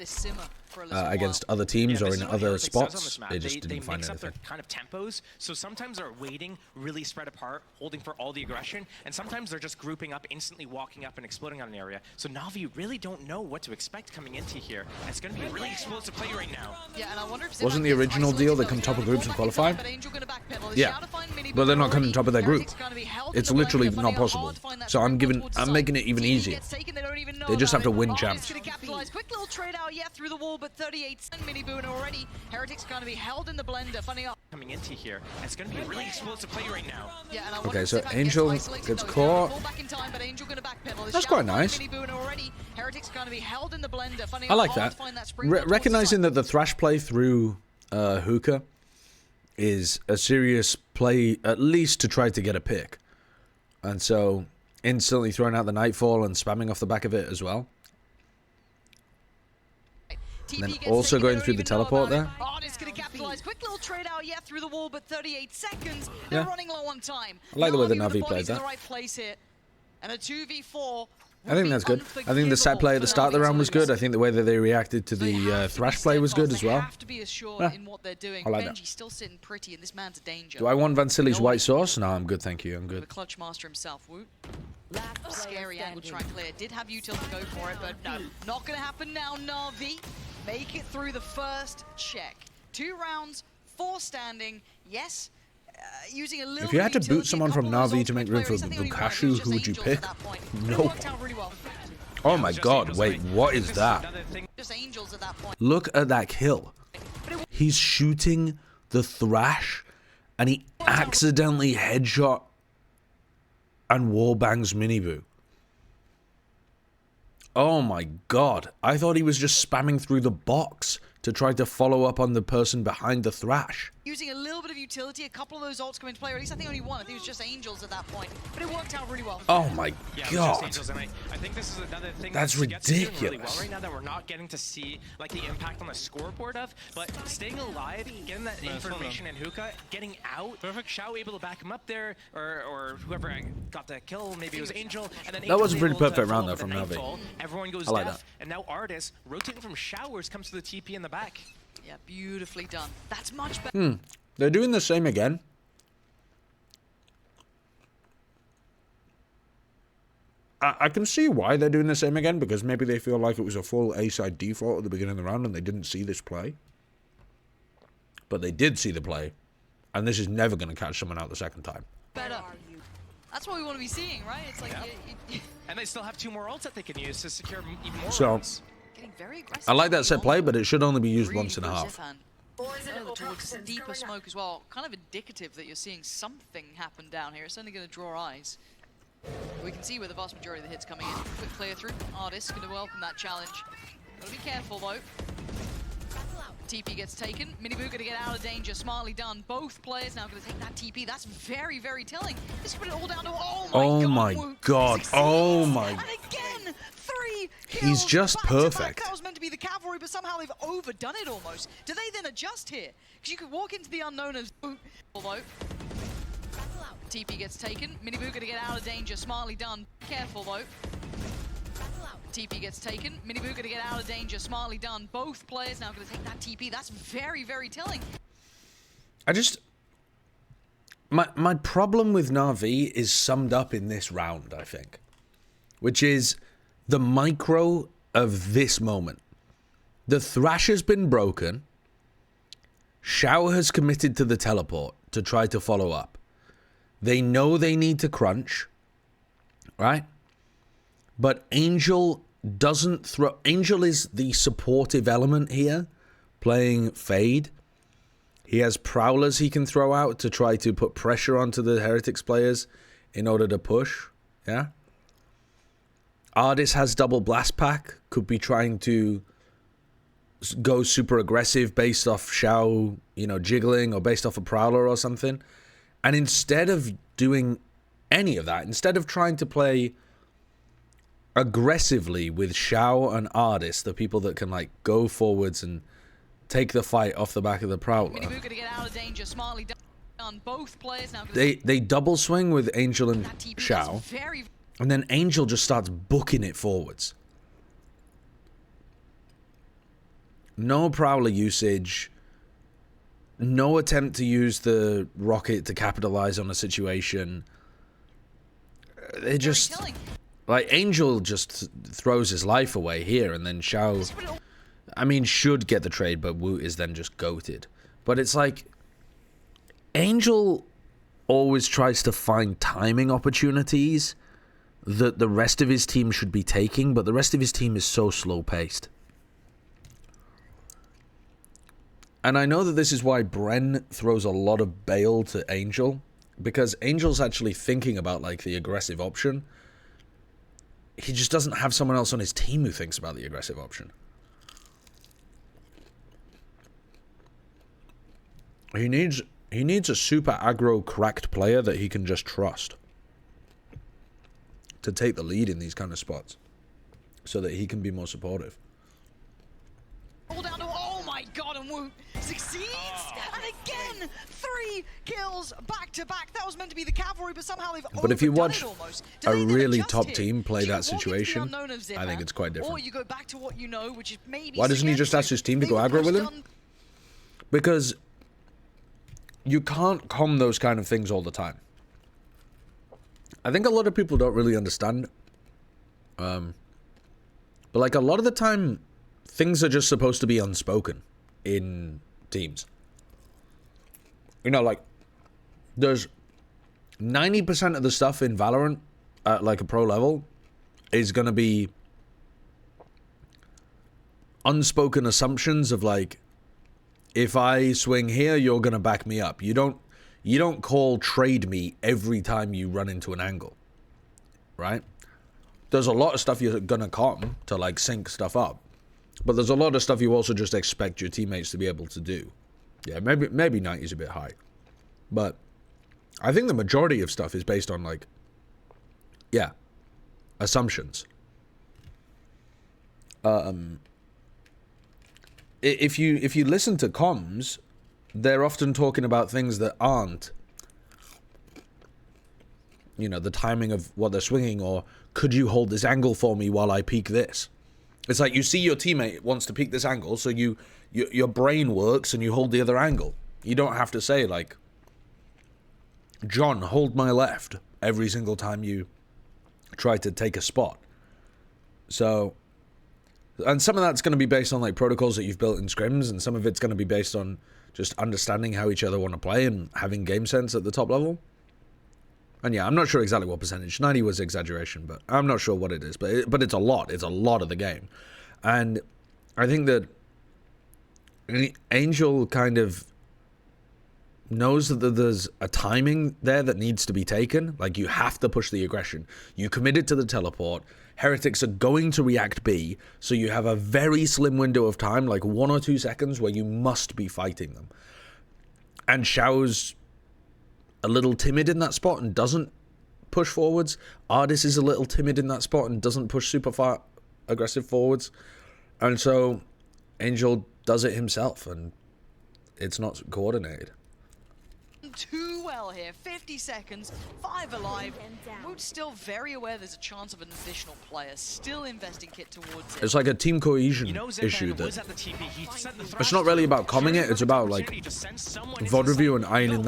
Speaker 1: against other teams or in other spots. They just didn't find anything.
Speaker 5: Their kind of tempos, so sometimes they're waiting, really spread apart, holding for all the aggression, and sometimes they're just grouping up, instantly walking up and exploding on an area. So NaVi really don't know what to expect coming into here. It's going to be a really explosive play right now.
Speaker 4: Yeah, and I wonder if
Speaker 1: Wasn't the original deal they come top of groups and qualify? Yeah, but they're not coming top of their group. It's literally not possible. So I'm making it even easier. They just have to win champs.
Speaker 4: Quick little trade out, yeah, through the wall, but 38 mini boo, and already Heretics going to be held in the blender. Funny up.
Speaker 5: Coming into here, it's going to be a really explosive play right now.
Speaker 4: Yeah, and I
Speaker 1: Okay, so Angel gets caught. That's quite nice. I like that. Recognizing that the Thrash play through Hookah is a serious play, at least to try to get a pick. And so instantly throwing out the Nightfall and spamming off the back of it as well. And then also going through the teleport there.
Speaker 4: Artist gonna capitalize. Quick little trade out, yeah, through the wall, but 38 seconds. They're running low on time.
Speaker 1: I like the way the
Speaker 4: NaVi
Speaker 1: NaVi played that.
Speaker 4: Right place here. And a 2v4.
Speaker 1: I think that's good. I think the set play at the start of the round was good. I think the way that they reacted to the Thrash play was good as well.
Speaker 4: Have to be assured in what they're doing.
Speaker 1: I like that.
Speaker 4: Benji's still sitting pretty, and this man's a danger.
Speaker 1: Do I want Vansili's white sauce? No, I'm good, thank you. I'm
Speaker 4: The
Speaker 1: good.
Speaker 4: clutch master himself, Woot. Scary angle, try and clear. Did have util to go for it, but no, not gonna happen now. NaVi make it through the first check. 2 rounds, 4 standing. Yes, using a little.
Speaker 1: If you had to
Speaker 4: utility,
Speaker 1: boot someone from NaVi to make room for Bukashu, who would you pick? No. Oh my god, wait, what is that?
Speaker 4: Just angels at that point.
Speaker 1: Look at that kill. He's shooting the Thrash, and he accidentally headshot and wallbangs Miniboo. Oh my god. I thought he was just spamming through the box to try to follow up on the person behind the Thrash.
Speaker 4: Using a little bit of utility, a couple of those ults come into play, or at least I think only one. I think it was just angels at that point. But it worked out really well.
Speaker 1: Oh my god.
Speaker 5: Angels, and I think this is another thing
Speaker 1: that's ridiculous.
Speaker 5: Really well right now that we're not getting to see like the impact on the scoreboard of, but staying alive, getting that information in Hookah, getting out. Perfect. Shao able to back him up there, or whoever got the kill, maybe it was Angel, and then
Speaker 1: that was a pretty
Speaker 5: able to
Speaker 1: perfect round
Speaker 5: follow
Speaker 1: though from
Speaker 5: the
Speaker 1: NaVi.
Speaker 5: nightfall. Everyone goes
Speaker 1: I like
Speaker 5: deaf,
Speaker 1: that.
Speaker 5: and now Artis rotating from showers comes to the TP in the back.
Speaker 4: Yeah, beautifully done. That's much better.
Speaker 1: They're doing the same again. I can see why they're doing the same again, because maybe they feel like it was a full A-side default at the beginning of the round and they didn't see this play. But they did see the play, and this is never going to catch someone out the second time.
Speaker 4: Better. That's what we want to be seeing, right? It's like...
Speaker 5: Yeah. And they still have 2 more ults that they can use to secure even more
Speaker 1: So,
Speaker 5: rounds.
Speaker 4: Very aggressive.
Speaker 1: I like that set play, but it should only be used once and a half.
Speaker 4: Towards deeper smoke as well. Kind of indicative that you're seeing something happen down here. It's only going to draw eyes. We can see where the vast majority of the hits coming in. Quick clear through. Artist going to welcome that challenge. Gotta be careful though. TP gets taken. Miniboo gonna get out of danger. Smartly done. Both players now gonna take that TP. That's very, very telling. This put it all down to
Speaker 1: oh my god. Oh my.
Speaker 4: And again, 3 kills.
Speaker 1: He's just perfect.
Speaker 4: That was meant to be the cavalry, but somehow they've overdone it almost. Do they then adjust here? Because you could walk into the unknown as although TP gets taken. Miniboo gonna get out of danger. Smartly done. Careful though. TP gets taken. Miniboo gonna get out of danger. Smartly done. Both players now gonna take that TP. That's very, very telling.
Speaker 1: I just... My problem with NaVi is summed up in this round, I think. Which is the micro of this moment. The Thrash has been broken. Shao has committed to the teleport to try to follow up. They know they need to crunch. Right? But Angel doesn't throw... Angel is the supportive element here, playing Fade. He has Prowlers he can throw out to try to put pressure onto the Heretics players in order to push. Yeah? Ardis has double Blast Pack, could be trying to go super aggressive based off Xiao, you know, jiggling, or based off a Prowler or something. And instead of doing any of that, instead of trying to play aggressively with Xiao and Ardis, the people that can like go forwards and take the fight off the back of the Prowler, they double swing with Angel and Xiao, and then Angel just starts booking it forwards. No Prowler usage, no attempt to use the rocket to capitalize on a situation. They just, like, Angel just throws his life away here, and then Xiao, I mean, should get the trade, but Wu is then just goated. But it's like, Angel always tries to find timing opportunities that the rest of his team should be taking, but the rest of his team is so slow-paced. And I know that this is why Bren throws a lot of bail to Angel, because Angel's actually thinking about, like, the aggressive option. He just doesn't have someone else on his team who thinks about the aggressive option. He needs a super aggro cracked player that he can just trust to take the lead in these kind of spots, so that he can be more supportive.
Speaker 4: Oh my god, and Wu succeeds! And again, 3 kills back to back. That was meant to be the cavalry, but somehow they've
Speaker 1: But if you
Speaker 4: overdone
Speaker 1: watch
Speaker 4: it almost.
Speaker 1: a
Speaker 4: Did they
Speaker 1: really
Speaker 4: adjust
Speaker 1: top
Speaker 4: here?
Speaker 1: team play
Speaker 4: Do you
Speaker 1: that
Speaker 4: walk into the
Speaker 1: situation,
Speaker 4: unknown of Zipan,
Speaker 1: I think it's quite different.
Speaker 4: Or you go back to what you know, which is maybe
Speaker 1: Why doesn't he just ask his team to go aggro with him? Because you can't comm those kind of things all the time. I think a lot of people don't really understand. But like a lot of the time, things are just supposed to be unspoken in teams. You know, like, there's 90% of the stuff in Valorant at like a pro level is going to be unspoken assumptions of like, if I swing here, you're going to back me up. You don't call trade me every time you run into an angle, right? There's a lot of stuff you're going to comm to like sync stuff up, but there's a lot of stuff you also just expect your teammates to be able to do. Yeah, maybe 90 is a bit high, but I think the majority of stuff is based on like, yeah, assumptions. If you listen to comms, they're often talking about things that aren't, you know, the timing of what they're swinging, or could you hold this angle for me while I peek this? It's like you see your teammate wants to peek this angle, so your brain works and you hold the other angle. You don't have to say like, John, hold my left every single time you try to take a spot. So, and some of that's going to be based on like protocols that you've built in scrims, and some of it's going to be based on just understanding how each other want to play and having game sense at the top level. And yeah, I'm not sure exactly what percentage. 90 was exaggeration, but I'm not sure what it is. But it's a lot. It's a lot of the game. And I think that Angel kind of knows that there's a timing there that needs to be taken. Like, you have to push the aggression. You committed to the teleport. Heretics are going to react B, so you have a very slim window of time, like 1 or 2 seconds, where you must be fighting them. And Xiao's a little timid in that spot and doesn't push forwards. Ardis is a little timid in that spot and doesn't push super far aggressive forwards. And so Angel does it himself, and it's not coordinated.
Speaker 4: Too well here. 50 seconds, 5 alive. Wood's still very aware there's a chance of an additional player. Still investing kit towards it.
Speaker 1: It's like a team cohesion issue that it's not really about comming it. It's about like VOD review and ironing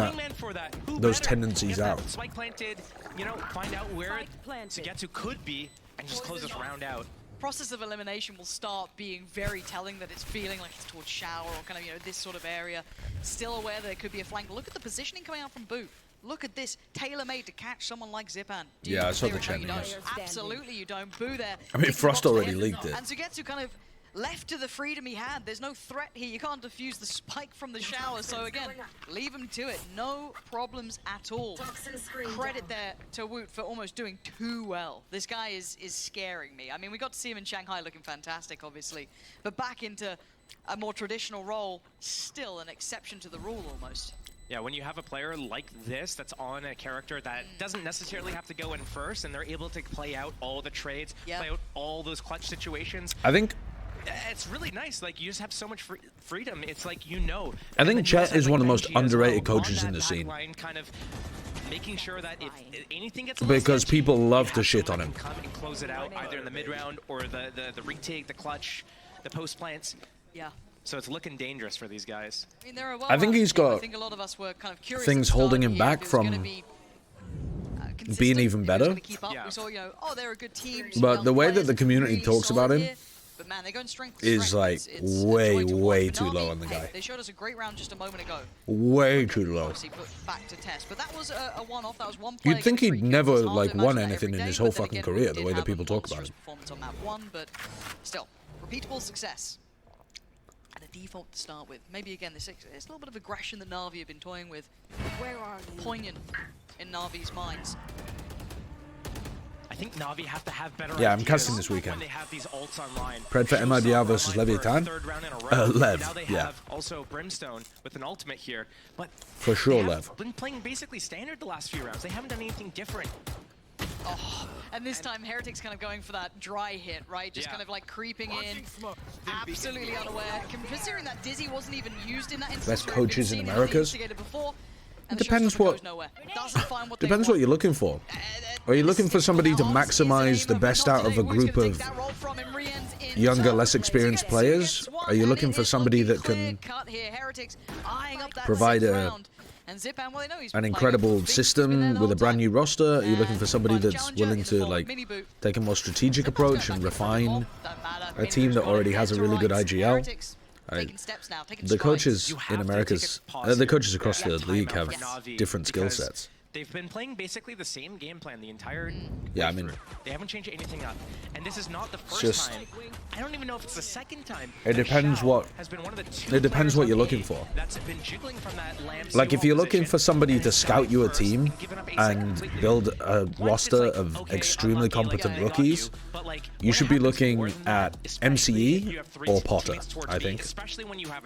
Speaker 1: those tendencies out.
Speaker 5: Spike planted, you know, find out where Sugetsu could be and just close this round out.
Speaker 4: Process of elimination will start being very telling that it's feeling like it's towards Shower or kind of, you know, this sort of area. Still aware that there could be a flank. Look at the positioning coming out from Boo. Look at this, tailor-made to catch someone like Zipan.
Speaker 1: Yeah, I saw the chat.
Speaker 4: You don't. Absolutely, you don't. Boo there.
Speaker 1: I mean, Frost already leaked it.
Speaker 4: And Sugetsu kind of left to the freedom he had. There's no threat here. You can't defuse the spike from the shower. So again, leave him to it. No problems at all. Credit there to Woot for almost doing too well. This guy is scaring me. I mean, we got to see him in Shanghai looking fantastic, obviously. But back into a more traditional role, still an exception to the rule almost.
Speaker 5: Yeah, when you have a player like this that's on a character that doesn't necessarily have to go in first, and they're able to play out all the trades, play out all those clutch situations.
Speaker 1: I think
Speaker 5: it's really nice. Like, you just have so much freedom. It's like, you know.
Speaker 1: I think Chet is one of the most underrated coaches in the
Speaker 5: that
Speaker 1: scene.
Speaker 5: backline, kind of making sure that if anything gets
Speaker 1: Because
Speaker 5: sketchy,
Speaker 1: people love
Speaker 5: you
Speaker 1: to
Speaker 5: have
Speaker 1: shit
Speaker 5: someone
Speaker 1: on him.
Speaker 5: Come and close it out either in the mid round or the retake, the clutch, the post plants.
Speaker 4: Yeah.
Speaker 5: So it's looking dangerous for these guys.
Speaker 4: I mean, they're a
Speaker 1: I think he's got
Speaker 4: I think a lot of us were kind of curious
Speaker 1: things
Speaker 4: at the start
Speaker 1: holding him
Speaker 4: here
Speaker 1: back
Speaker 4: if it was
Speaker 1: from
Speaker 4: gonna be, consistent,
Speaker 1: being
Speaker 4: if
Speaker 1: even
Speaker 4: it was
Speaker 1: better.
Speaker 4: gonna keep up.
Speaker 5: Yeah.
Speaker 4: We saw, you know, oh, they're a good team.
Speaker 1: But
Speaker 4: young
Speaker 1: the way that
Speaker 4: players,
Speaker 1: the community
Speaker 4: really
Speaker 1: talks about
Speaker 4: solid
Speaker 1: him
Speaker 4: here. But man, they're going strength to
Speaker 1: is
Speaker 4: strength.
Speaker 1: like
Speaker 4: It's a
Speaker 1: way,
Speaker 4: joy to watch.
Speaker 1: way
Speaker 4: But
Speaker 1: too
Speaker 4: Na'Vi,
Speaker 1: low on the
Speaker 4: hey,
Speaker 1: guy.
Speaker 4: They showed us a great round just a moment ago.
Speaker 1: Way too low.
Speaker 4: Obviously put back to test, but that was a one-off. That was one player
Speaker 1: You'd think
Speaker 4: getting
Speaker 1: he'd
Speaker 4: 3
Speaker 1: never
Speaker 4: kills. It's hard
Speaker 1: like
Speaker 4: to
Speaker 1: won
Speaker 4: imagine that
Speaker 1: anything
Speaker 4: every
Speaker 1: in
Speaker 4: day,
Speaker 1: his whole
Speaker 4: but then
Speaker 1: fucking
Speaker 4: again,
Speaker 1: career
Speaker 4: we
Speaker 1: the
Speaker 4: did
Speaker 1: way that
Speaker 4: have a
Speaker 1: people talk about
Speaker 4: monstrous
Speaker 1: him.
Speaker 4: performance on map 1, but still, repeatable success. And a default to start with. Maybe again, it's a little bit of aggression that Na'Vi have been toying with.
Speaker 7: Where are you?
Speaker 4: Poignant in Na'Vi's minds.
Speaker 5: I think Na'Vi have to have better
Speaker 1: Yeah, I'm
Speaker 5: ideas
Speaker 1: casting this weekend.
Speaker 5: when they have these ults online.
Speaker 1: Pred for
Speaker 5: Showstopper
Speaker 1: MIBR versus
Speaker 5: online for a
Speaker 1: Leviathan?
Speaker 5: third round in a row.
Speaker 1: Lev,
Speaker 5: Now they
Speaker 1: yeah.
Speaker 5: have also Brimstone with an ultimate here, but
Speaker 1: For sure,
Speaker 5: they
Speaker 1: Lev.
Speaker 5: have been playing basically standard the last few rounds. They haven't done anything different.
Speaker 4: Oh, and this time Heretics kind of going for that dry hit, right? Just
Speaker 5: Yeah.
Speaker 4: kind of like creeping in, absolutely unaware. Considering that Dizzy wasn't even used in that instance.
Speaker 1: Best
Speaker 4: where we've
Speaker 1: coaches in
Speaker 4: seen
Speaker 1: Americas?
Speaker 4: Heretics instigated before, and
Speaker 1: Depends
Speaker 4: the showstopper
Speaker 1: what-
Speaker 4: goes nowhere. Doesn't find what they
Speaker 1: Depends
Speaker 4: want.
Speaker 1: what you're looking for. Are you looking for somebody to maximize the best out of a group of younger, less experienced players? Are you looking for somebody that can provide an incredible system with a brand new roster? Are you looking for somebody that's willing to like take a more strategic approach and refine a team that already has a really good IGL? The coaches in America's, the coaches across the league have different skill sets.
Speaker 5: They've been playing basically the same game plan the entire
Speaker 1: Yeah, I mean,
Speaker 5: they haven't changed anything up. And this is not the first
Speaker 1: just-
Speaker 5: time. I don't even know if it's the second time.
Speaker 1: It
Speaker 5: that
Speaker 1: depends
Speaker 5: Shao
Speaker 1: what-
Speaker 5: has been one of the two
Speaker 1: it depends
Speaker 5: players
Speaker 1: what
Speaker 5: on
Speaker 1: you're looking
Speaker 5: A
Speaker 1: for.
Speaker 5: That's been jiggling from that lamb
Speaker 1: Like if
Speaker 5: Seawall
Speaker 1: you're looking
Speaker 5: position
Speaker 1: for somebody
Speaker 5: and
Speaker 1: to
Speaker 5: is
Speaker 1: scout you a
Speaker 5: first
Speaker 1: team
Speaker 5: and giving up a second
Speaker 1: and
Speaker 5: completely.
Speaker 1: build a
Speaker 5: Once it's
Speaker 1: roster
Speaker 5: like,
Speaker 1: of
Speaker 5: okay,
Speaker 1: extremely
Speaker 5: unlucky, like,
Speaker 1: competent
Speaker 5: I got
Speaker 1: rookies,
Speaker 5: you, but, like,
Speaker 1: you
Speaker 5: what
Speaker 1: should be
Speaker 5: happens
Speaker 1: looking
Speaker 5: more than that,
Speaker 1: at
Speaker 5: especially
Speaker 1: MCE
Speaker 5: if you have three
Speaker 1: or Potter,
Speaker 5: teammates towards
Speaker 1: I
Speaker 5: B,
Speaker 1: think.
Speaker 5: especially when you have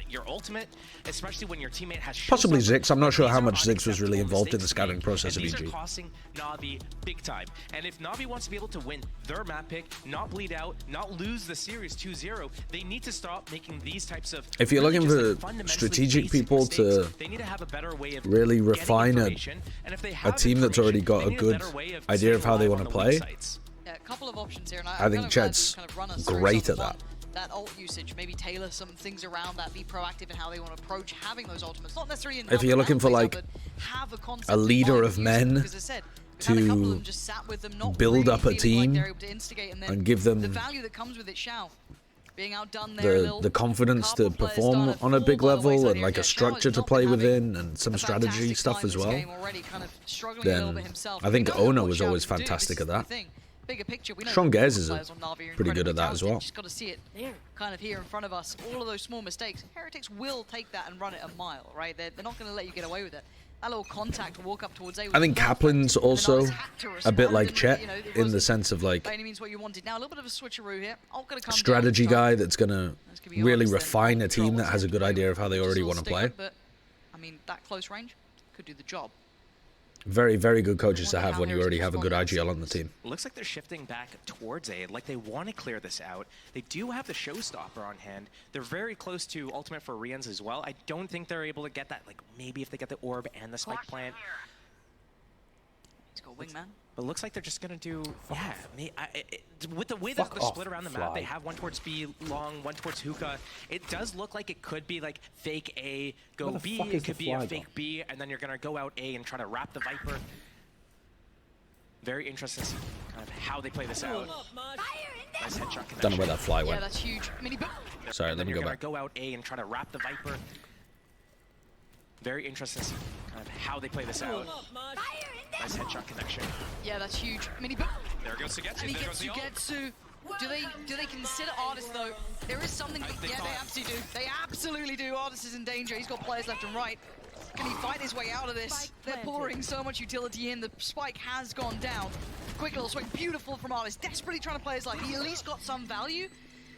Speaker 5: your ultimate, especially when your teammate has
Speaker 1: Possibly
Speaker 5: Showstopper.
Speaker 1: Ziggs. I'm not sure how
Speaker 5: These are
Speaker 1: much Ziggs was really
Speaker 5: unacceptable
Speaker 1: involved in the
Speaker 5: mistakes to
Speaker 1: scouting
Speaker 5: make,
Speaker 1: process
Speaker 5: and
Speaker 1: of
Speaker 5: these are
Speaker 1: EG.
Speaker 5: costing Na'Vi big time. And if Na'Vi wants to be able to win their map pick, not bleed out, not lose the series 2-0, they need to stop making these types of
Speaker 1: If you're
Speaker 5: really
Speaker 1: looking
Speaker 5: just,
Speaker 1: for
Speaker 5: like, fundamentally
Speaker 1: strategic
Speaker 5: basic
Speaker 1: people to
Speaker 5: mistakes, they need to have a better way of
Speaker 1: really
Speaker 5: getting
Speaker 1: refine
Speaker 5: information. And if they
Speaker 1: a
Speaker 5: have
Speaker 1: team that's already got
Speaker 5: information,
Speaker 1: a
Speaker 5: they need
Speaker 1: good
Speaker 5: better way of
Speaker 1: idea of
Speaker 5: staying
Speaker 1: how they
Speaker 5: alive
Speaker 1: want to
Speaker 5: on the weak
Speaker 1: play.
Speaker 5: sites.
Speaker 4: Yeah, a couple of options here, and
Speaker 1: I think Chet's great at that.
Speaker 4: That ult usage, maybe tailor some things around that, be proactive in how they want to approach having those ultimates. Not necessarily in
Speaker 1: If you're looking for, like, a leader of men to build up a team and give them
Speaker 4: the value that comes with it, Shao. Being outdone there a
Speaker 1: the
Speaker 4: little.
Speaker 1: confidence
Speaker 4: Couple
Speaker 1: to
Speaker 4: players
Speaker 1: perform
Speaker 4: done
Speaker 1: on a big
Speaker 4: by the
Speaker 1: level
Speaker 4: wayside
Speaker 1: and
Speaker 4: here.
Speaker 1: like
Speaker 4: Yeah,
Speaker 1: a
Speaker 4: Shao
Speaker 1: structure
Speaker 4: has
Speaker 1: to
Speaker 4: not
Speaker 1: play
Speaker 4: been having
Speaker 1: within and some
Speaker 4: a
Speaker 1: strategy
Speaker 4: fantastic
Speaker 1: stuff
Speaker 4: time
Speaker 1: as
Speaker 4: this
Speaker 1: well,
Speaker 4: game already, kind of struggling a little bit
Speaker 1: then
Speaker 4: himself.
Speaker 1: I think
Speaker 4: We know
Speaker 1: Ono
Speaker 4: what
Speaker 1: was
Speaker 4: Shao
Speaker 1: always
Speaker 4: can do.
Speaker 1: fantastic
Speaker 4: This
Speaker 1: at
Speaker 4: is the
Speaker 1: that.
Speaker 4: thing. Bigger picture, we know
Speaker 1: Sean
Speaker 4: that
Speaker 1: Gaze is
Speaker 4: players on Na'Vi are
Speaker 1: pretty good
Speaker 4: incredibly
Speaker 1: at that as
Speaker 4: talented.
Speaker 1: well.
Speaker 4: Just got to see it kind of here in front of us. All of those small mistakes, Heretics will take that and run it a mile, right? They're not going to let you get away with it. That little contact walk up towards A was
Speaker 1: I think
Speaker 4: perfect.
Speaker 1: Kaplan's
Speaker 4: And then
Speaker 1: also
Speaker 4: Artis had to
Speaker 1: a bit
Speaker 4: respond
Speaker 1: like
Speaker 4: and,
Speaker 1: Chet
Speaker 4: you know, it
Speaker 1: in the
Speaker 4: wasn't
Speaker 1: sense of like
Speaker 4: by any means what you wanted. Now a little bit of a switcheroo here. All gonna come down
Speaker 1: strategy
Speaker 4: to time.
Speaker 1: guy that's gonna
Speaker 4: That's gonna be
Speaker 1: really
Speaker 4: Artis then.
Speaker 1: refine a team
Speaker 4: Control
Speaker 1: that has a
Speaker 4: what's
Speaker 1: good
Speaker 4: happening,
Speaker 1: idea of how they
Speaker 4: which is
Speaker 1: already
Speaker 4: a
Speaker 1: want to
Speaker 4: little
Speaker 1: play.
Speaker 4: stinger, but I mean that close range could do the job.
Speaker 1: Very, very good coaches to
Speaker 4: Wonder
Speaker 1: have
Speaker 4: how
Speaker 1: when you
Speaker 4: Heretics
Speaker 1: already have a good
Speaker 4: respond
Speaker 1: IGL
Speaker 4: to
Speaker 1: on the team.
Speaker 5: Looks like they're shifting back towards A, like they want to clear this out. They do have the Showstopper on hand. They're very close to Ultimate for Rians as well. I don't think they're able to get that, like maybe if they get the Orb and the Spike Plant.
Speaker 4: He's got Wingman.
Speaker 5: But it looks like they're just going to do, with the way that they're split around the map, they have one towards B long, one towards Hookah. It does look like it could be like fake A, go B, it could be a fake B, and then you're going to go out A and try to wrap the Viper. Very interesting to see kind of how they play this out. Nice headshot connection.
Speaker 1: Don't know where that fly
Speaker 4: Yeah,
Speaker 1: went.
Speaker 4: that's huge. Mini boop.
Speaker 1: Sorry,
Speaker 5: And
Speaker 1: let
Speaker 5: then
Speaker 1: me
Speaker 5: you're
Speaker 1: go
Speaker 5: gonna
Speaker 1: back.
Speaker 5: go out A and try to wrap the Viper. Very interesting to see kind of how they play this out. Nice headshot connection.
Speaker 4: Yeah, that's huge. Mini boop.
Speaker 5: There goes Sugetsu.
Speaker 4: And he
Speaker 5: There
Speaker 4: gets
Speaker 5: goes the ult.
Speaker 4: Sugetsu. Do they consider Artist though? There is something. Yeah, they absolutely do. They absolutely do. Artist is in danger. He's got players left and right. Can he fight his way out of this? They're pouring so much utility in. The spike has gone down. Quick little swing, beautiful from Artist. Desperately trying to play his life. He at least got some value,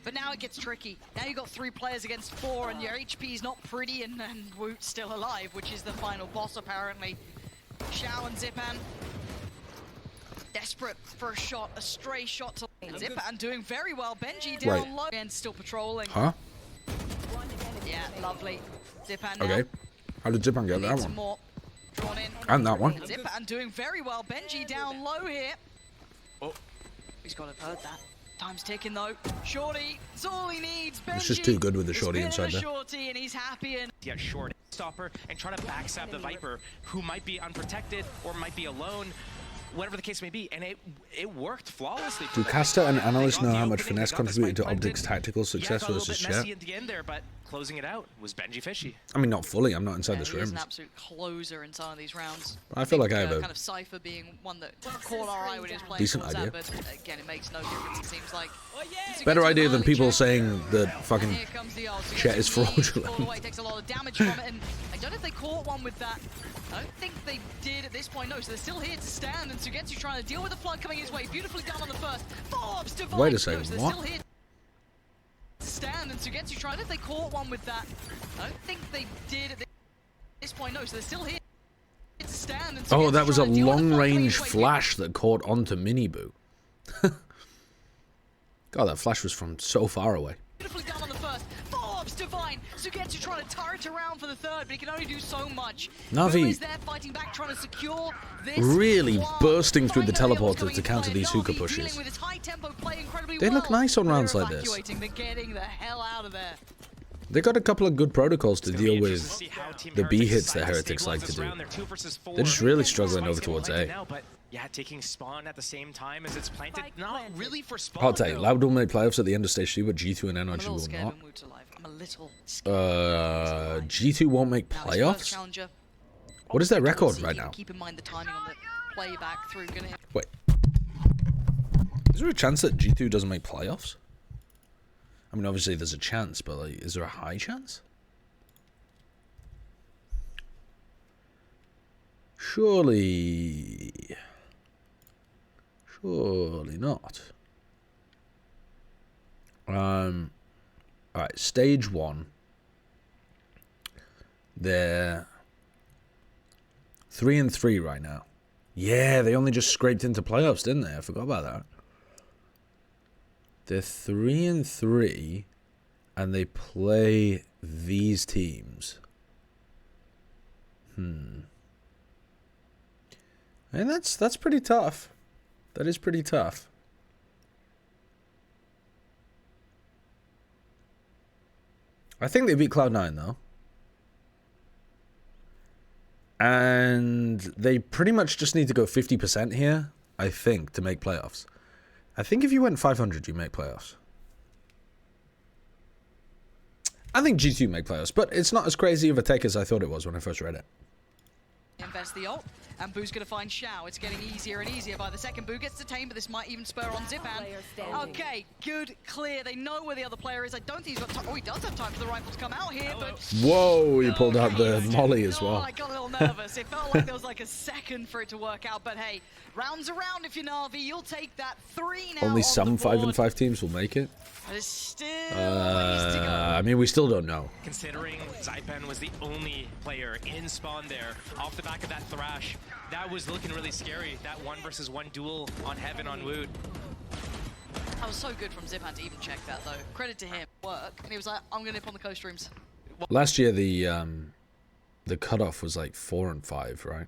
Speaker 4: but now it gets tricky. Now you got 3 players against 4, and your HP is not pretty, and Woot's still alive, which is the final boss apparently. Xiao and Zipan. Desperate for a shot, a stray shot to Zipan doing very well. Benji down low and still patrolling.
Speaker 1: Huh?
Speaker 4: Yeah, lovely. Zipan now.
Speaker 1: Okay. How did Zipan get that
Speaker 4: Some
Speaker 1: one?
Speaker 4: more drawn in.
Speaker 1: And that one.
Speaker 4: Zipan doing very well. Benji down low here. Oh, he's got to have heard that. Time's ticking though. Shorty, it's all he needs. Benji,
Speaker 1: It's just too good with the shorty inside there.
Speaker 4: Shorty and he's happy and
Speaker 5: Yeah, short stopper and try to backstab the Viper, who might be unprotected or might be alone, whatever the case may be, and it worked flawlessly.
Speaker 1: Do caster and analyst know how much finesse contributed to Optic's tactical success
Speaker 5: got a little
Speaker 1: versus
Speaker 5: bit messy
Speaker 1: Chet?
Speaker 5: at the end there, but closing it out was Benji Fishy.
Speaker 1: I mean, not fully. I'm not inside the
Speaker 4: he is an
Speaker 1: scrims.
Speaker 4: absolute closer in some of these rounds.
Speaker 1: I feel like I have a
Speaker 4: kind of Cypher being one that caught our eye when he was playing
Speaker 1: decent
Speaker 4: towards
Speaker 1: idea.
Speaker 4: that, but again, it makes no difference. It seems like
Speaker 1: better idea than people saying that fucking
Speaker 4: Here comes the ult.
Speaker 1: Chet is fraudulent.
Speaker 4: All the way, takes a lot of damage from it, and I don't know if they caught one with that. I don't think they did at this point, no. So they're still here to stand, and Sugetsu trying to deal with the flood coming his way. Beautifully done on the first. Forbes divine.
Speaker 1: Wait a second,
Speaker 4: So they're
Speaker 1: what?
Speaker 4: still here to stand, and Sugetsu trying. If they caught one with that, I don't think they did at this point, no. So they're still here to stand, and
Speaker 1: Oh,
Speaker 4: Sugetsu
Speaker 1: that was a
Speaker 4: trying to deal with the flood coming
Speaker 1: long-range
Speaker 4: his way.
Speaker 1: flash that caught onto Miniboo. God, that flash was from so far away.
Speaker 4: Beautifully done on the first. Forbes divine. Sugetsu trying to turret around for the third, but he can only do so much.
Speaker 1: NaVi
Speaker 4: Who is there fighting back, trying to secure this
Speaker 1: really
Speaker 4: one.
Speaker 1: bursting through the
Speaker 4: Finally, what's
Speaker 1: teleporters
Speaker 4: going
Speaker 1: to counter
Speaker 4: inside.
Speaker 1: these hookah
Speaker 4: NaVi
Speaker 1: pushes.
Speaker 4: dealing with his high tempo play incredibly
Speaker 1: They look
Speaker 4: well.
Speaker 1: nice on
Speaker 4: They're
Speaker 1: rounds like this.
Speaker 4: evacuating. They're getting the hell out of there.
Speaker 1: They got a couple of good protocols to
Speaker 5: It's gonna be
Speaker 1: deal
Speaker 5: interesting
Speaker 1: with
Speaker 5: to see how Team
Speaker 1: the B
Speaker 5: Heretics
Speaker 1: hits
Speaker 5: decide
Speaker 1: that
Speaker 5: to
Speaker 1: Heretics like
Speaker 5: stabilize
Speaker 1: to
Speaker 5: this
Speaker 1: do.
Speaker 5: round. They're 2 versus 4.
Speaker 1: They're just really struggling
Speaker 5: Spike's
Speaker 1: over
Speaker 5: getting
Speaker 1: towards
Speaker 5: planted
Speaker 1: A.
Speaker 5: now, but yeah, taking spawn at the same time as it's planted.
Speaker 7: Spike
Speaker 5: Not
Speaker 7: planted.
Speaker 5: really for spawn.
Speaker 1: I'll tell you,
Speaker 5: though.
Speaker 1: Loud will make playoffs at the end of stage 2, but G2 and
Speaker 4: I'm a
Speaker 1: NRG
Speaker 4: little
Speaker 1: will
Speaker 4: scared
Speaker 1: not.
Speaker 4: when Woot's alive. I'm a little scared.
Speaker 1: G2 won't make
Speaker 4: Now, his first
Speaker 1: playoffs?
Speaker 4: challenger.
Speaker 1: What is their
Speaker 4: We'll
Speaker 1: record
Speaker 4: see.
Speaker 1: right now?
Speaker 4: Keep in mind the timing on the playback through. Gonna
Speaker 1: Wait. Is there a chance that G2 doesn't make playoffs? I mean, obviously there's a chance, but like, is there a high chance? Surely not. Alright, stage 1. They're 3-3 right now. Yeah, they only just scraped into playoffs, didn't they? I forgot about that. They're 3-3, and they play these teams. And that's pretty tough. That is pretty tough. I think they beat Cloud9 though. And they pretty much just need to go 50% here, I think, to make playoffs. I think if you went 500, you make playoffs. I think G2 make playoffs, but it's not as crazy of a take as I thought it was when I first read it.
Speaker 4: invest the ult, and Boo's going to find Xiao. It's getting easier and easier by the second. Boo gets detained, but this might even spur on Zipan. Okay, good, clear. They know where the other player is. I don't think he's got time. Oh, he does have time for the rifle to come out here, but...
Speaker 1: Whoa, he pulled out the molly as
Speaker 4: Oh,
Speaker 1: well.
Speaker 4: I got a little nervous. It felt like there was like a second for it to work out, but hey, rounds around if you're NaVi. You'll take that 3 now.
Speaker 1: Only
Speaker 4: on
Speaker 1: some
Speaker 4: the board.
Speaker 1: 5-5 teams will make it.
Speaker 4: But it's still ways to go.
Speaker 1: I mean, we still don't know.
Speaker 5: Considering Zypan was the only player in spawn there, off the back of that Thrash, that was looking really scary. That 1 versus 1 duel on Heaven on Woot.
Speaker 4: That was so good from Zipan to even check that, though. Credit to him. Work. And he was like, I'm going to nip on the coast streams.
Speaker 1: Last year, the cutoff was like 4 and 5, right?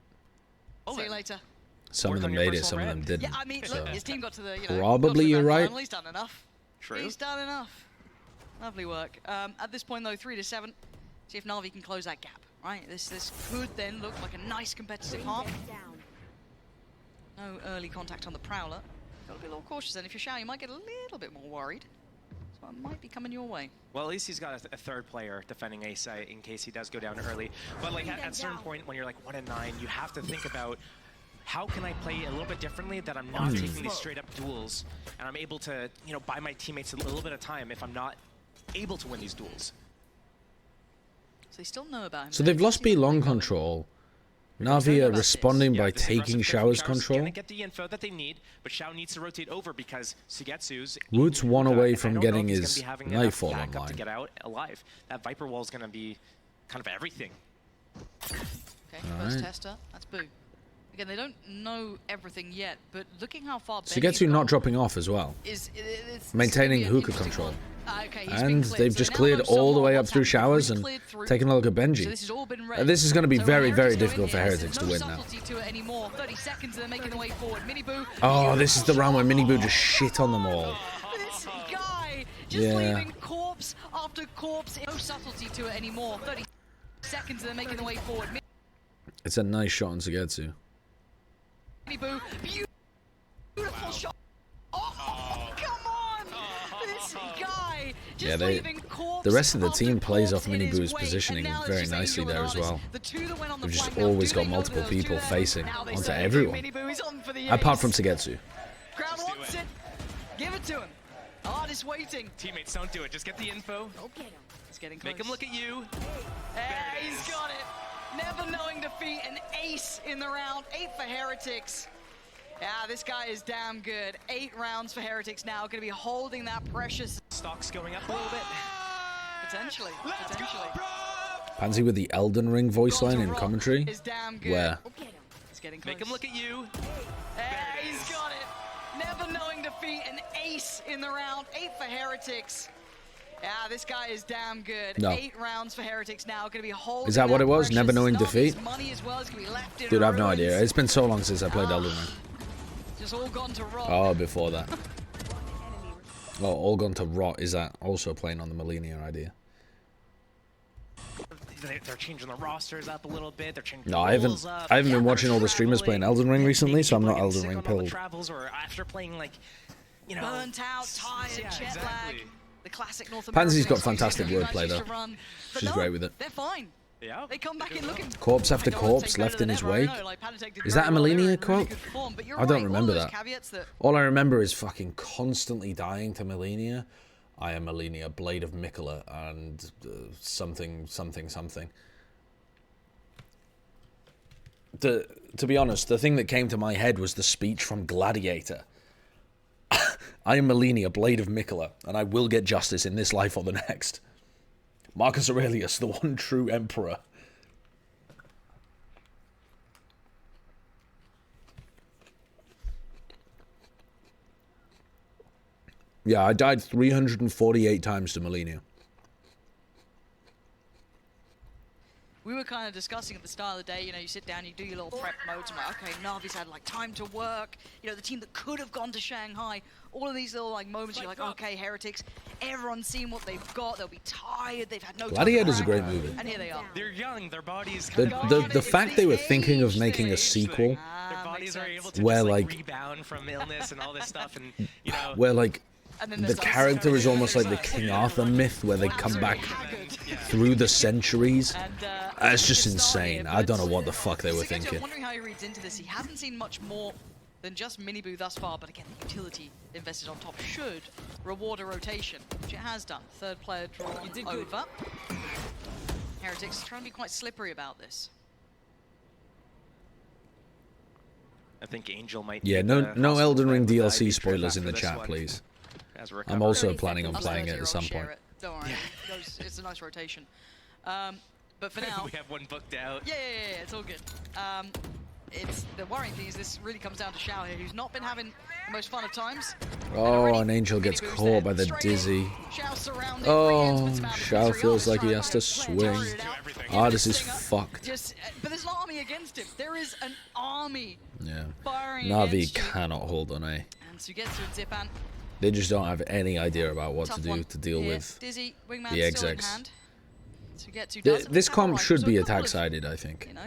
Speaker 4: See you later.
Speaker 1: Some of
Speaker 5: Work
Speaker 1: them
Speaker 5: on your
Speaker 1: made it,
Speaker 5: personal
Speaker 1: some of them
Speaker 5: brand.
Speaker 1: didn't.
Speaker 4: Yeah, I mean,
Speaker 1: so.
Speaker 4: look, his team got to the, you know,
Speaker 1: Probably
Speaker 4: got to the
Speaker 1: you're
Speaker 4: grand
Speaker 1: right.
Speaker 4: final. He's done enough.
Speaker 5: True.
Speaker 4: He's done enough. Lovely work. At this point, though, 3-7. See if NaVi can close that gap, right? This could then look like a nice competitive half. No early contact on the Prowler. Got to be a little cautious then. If you're Xiao, you might get a little bit more worried. So it might be coming your way.
Speaker 5: Well, at least he's got a third player defending Ace in case he does go down early. But like at a certain point when you're like 1 and 9, you have to think about how can I play a little bit differently that I'm not taking these straight up duels, and I'm able to, you know, buy my teammates a little bit of time if I'm not able to win these duels.
Speaker 4: So they still know about him.
Speaker 1: So they've lost B long control. NaVi are responding by
Speaker 5: this
Speaker 1: taking
Speaker 5: aggressive
Speaker 1: Shower's
Speaker 5: Shower's
Speaker 1: control.
Speaker 5: Gonna get the info that they need, but Shao needs to rotate over because Sugetsu's
Speaker 1: Wood's one
Speaker 5: and
Speaker 1: away
Speaker 5: I
Speaker 1: from
Speaker 5: don't know
Speaker 1: getting
Speaker 5: if he's
Speaker 1: his
Speaker 5: gonna be having enough
Speaker 1: Nightfall
Speaker 5: backup
Speaker 1: online.
Speaker 5: to get out alive. That Viper wall is going to be kind of everything.
Speaker 4: Okay, first tester. That's Boo. Again, they don't know everything yet, but looking how far
Speaker 1: Sugetsu not dropping off as well. Maintaining hookah control. And they've just cleared all the way up through Showers and taking a look at Benji. This is going to be very, very difficult for Heretics to win now. Oh, this is the round where Miniboo just shit on them all.
Speaker 4: This guy just leaving corpse after corpse. No subtlety to it anymore. 30 seconds and they're making their way forward.
Speaker 1: It's a nice shot on Sugetsu.
Speaker 4: Miniboo, beautiful shot. Oh, come on! This guy just leaving corpse.
Speaker 1: The rest of the team plays off
Speaker 4: in his
Speaker 1: Miniboo's
Speaker 4: wake,
Speaker 1: positioning
Speaker 4: and now
Speaker 1: very
Speaker 4: it's just
Speaker 1: nicely
Speaker 4: Angel
Speaker 1: there
Speaker 4: and
Speaker 1: as
Speaker 4: Artis.
Speaker 1: well.
Speaker 4: The two that went on the
Speaker 1: They've just
Speaker 4: flank now,
Speaker 1: always
Speaker 4: do
Speaker 1: got
Speaker 4: they know
Speaker 1: multiple
Speaker 4: those two
Speaker 1: people
Speaker 4: there?
Speaker 1: facing
Speaker 4: Now they
Speaker 1: onto
Speaker 4: say,
Speaker 1: everyone.
Speaker 4: Miniboo is on for the
Speaker 1: Apart
Speaker 4: ace.
Speaker 1: from Sugetsu.
Speaker 4: Crowd wants it. Give it to him. Artis waiting.
Speaker 5: Teammates, don't do it. Just get the info.
Speaker 4: He's getting close.
Speaker 5: Make him look at you.
Speaker 4: He's got it. Never knowing defeat, an ace in the round. 8 for Heretics. Yeah, this guy is damn good. 8 rounds for Heretics now. Going to be holding that precious.
Speaker 5: Stock's going up a little bit.
Speaker 4: Potentially.
Speaker 1: Pansy with the Elden Ring voice line in commentary.
Speaker 4: Is damn good.
Speaker 1: Where?
Speaker 4: He's getting close.
Speaker 5: Make him look at you.
Speaker 4: He's got it. Never knowing defeat, an ace in the round. 8 for Heretics. Yeah, this guy is damn good.
Speaker 1: No.
Speaker 4: 8 rounds for Heretics now. Going to be holding.
Speaker 1: Is that what it was?
Speaker 4: precious
Speaker 1: Never knowing
Speaker 4: Navi's
Speaker 1: defeat?
Speaker 4: money as well. It's gonna be left in
Speaker 1: Dude, I have no
Speaker 4: ruins.
Speaker 1: idea. It's been so long since I played Elden Ring.
Speaker 4: Just all gone to rot.
Speaker 1: Oh, before that. Well, all gone to rot. Is that also playing on the Millennia idea?
Speaker 5: They're changing the rosters up a little bit. They're changing.
Speaker 1: No, I haven't been watching all the streamers playing Elden Ring recently, so I'm not Elden Ring pilled.
Speaker 5: Travels or after playing like, you know,
Speaker 4: Burnt out, tired,
Speaker 5: yeah,
Speaker 4: jet
Speaker 5: exactly.
Speaker 4: lag. The classic North American.
Speaker 1: Pansy's got
Speaker 4: excuse
Speaker 1: fantastic
Speaker 4: that you
Speaker 1: wordplay,
Speaker 4: guys used
Speaker 1: though.
Speaker 4: to run. But
Speaker 1: She's
Speaker 4: no,
Speaker 1: great with it.
Speaker 4: They're fine.
Speaker 5: Yeah.
Speaker 4: They come back in looking.
Speaker 1: Corpse after
Speaker 4: I don't wanna
Speaker 1: corpse
Speaker 4: take
Speaker 1: left
Speaker 4: credit
Speaker 1: in
Speaker 4: to
Speaker 1: his
Speaker 4: them, I
Speaker 1: wake.
Speaker 4: don't know, like, Panatek did
Speaker 1: Is that a
Speaker 4: very well. They were
Speaker 1: Millennia
Speaker 4: in really
Speaker 1: quote?
Speaker 4: good form, but you're
Speaker 1: I don't
Speaker 4: right,
Speaker 1: remember
Speaker 4: all those
Speaker 1: that.
Speaker 4: caveats that
Speaker 1: All I remember is fucking constantly dying to Millennia. I am Millennia, Blade of Mikola, and something. To be honest, the thing that came to my head was the speech from Gladiator. I am Millennia, Blade of Mikola, and I will get justice in this life or the next. Marcus Aurelius, the one true emperor. Yeah, I died 348 times to Millennia.
Speaker 4: we were kind of discussing at the start of the day, you know, you sit down, you do your little prep modes, and like, okay, NaVi's had like time to work, you know, the team that could have gone to Shanghai, all of these little like moments, you're like, okay, Heretics, everyone's seen what they've got, they'll be tired, they've had no time.
Speaker 1: Gladiator's a great movie.
Speaker 4: And here they are.
Speaker 5: They're young. Their bodies.
Speaker 1: The fact they were thinking of making a sequel
Speaker 5: Their bodies are able to
Speaker 1: where,
Speaker 5: just,
Speaker 1: like,
Speaker 5: rebound from illness and all this stuff, and you know.
Speaker 1: where like
Speaker 4: And then
Speaker 1: the
Speaker 4: there's like
Speaker 1: character is almost like the King Arthur myth where they come back through the centuries.
Speaker 4: And,
Speaker 1: It's just
Speaker 4: it's not
Speaker 1: insane.
Speaker 4: here,
Speaker 1: I don't know
Speaker 4: but
Speaker 1: what the fuck they were
Speaker 4: Sugetsu,
Speaker 1: thinking.
Speaker 4: I'm wondering how he reads into this. He hasn't seen much more than just Miniboo thus far, but again, the utility invested on top should reward a rotation, which it has done. Third player drawn over. Heretics trying to be quite slippery about this.
Speaker 5: I think Angel might.
Speaker 1: Yeah,
Speaker 5: be
Speaker 1: no
Speaker 5: the hospital
Speaker 1: Elden Ring
Speaker 5: friend with
Speaker 1: DLC
Speaker 5: IV
Speaker 1: spoilers
Speaker 5: after
Speaker 1: in the
Speaker 5: this
Speaker 1: chat,
Speaker 5: one,
Speaker 1: please.
Speaker 5: as we're
Speaker 1: I'm
Speaker 5: recovering.
Speaker 1: also planning on
Speaker 4: Us
Speaker 1: playing it
Speaker 4: 30-year-olds
Speaker 1: at some
Speaker 4: share
Speaker 1: point.
Speaker 4: it. Don't worry, it's a nice rotation. But for now,
Speaker 5: we have one booked out.
Speaker 4: yeah, it's all good. It's the worrying thing is this really comes down to Shao here, who's not been having the most fun of times.
Speaker 1: Oh, and Angel gets caught by the dizzy. Oh, Shao feels like he has to swing. Artis is fucked.
Speaker 4: But there's an army against him. There is an army
Speaker 1: Yeah.
Speaker 4: firing
Speaker 1: NaVi
Speaker 4: against you.
Speaker 1: cannot hold on A.
Speaker 4: And Sugetsu and Zipan.
Speaker 1: They just don't have any idea about what to
Speaker 4: Tough
Speaker 1: do
Speaker 4: one
Speaker 1: to deal
Speaker 4: here.
Speaker 1: with
Speaker 4: Dizzy, Wingman
Speaker 1: the
Speaker 4: still in
Speaker 1: execs.
Speaker 4: hand. Sugetsu does
Speaker 1: This
Speaker 4: have a
Speaker 1: comp
Speaker 4: rifle,
Speaker 1: should
Speaker 4: so
Speaker 1: be
Speaker 4: a couple of,
Speaker 1: attack-sided, I think.
Speaker 4: You know,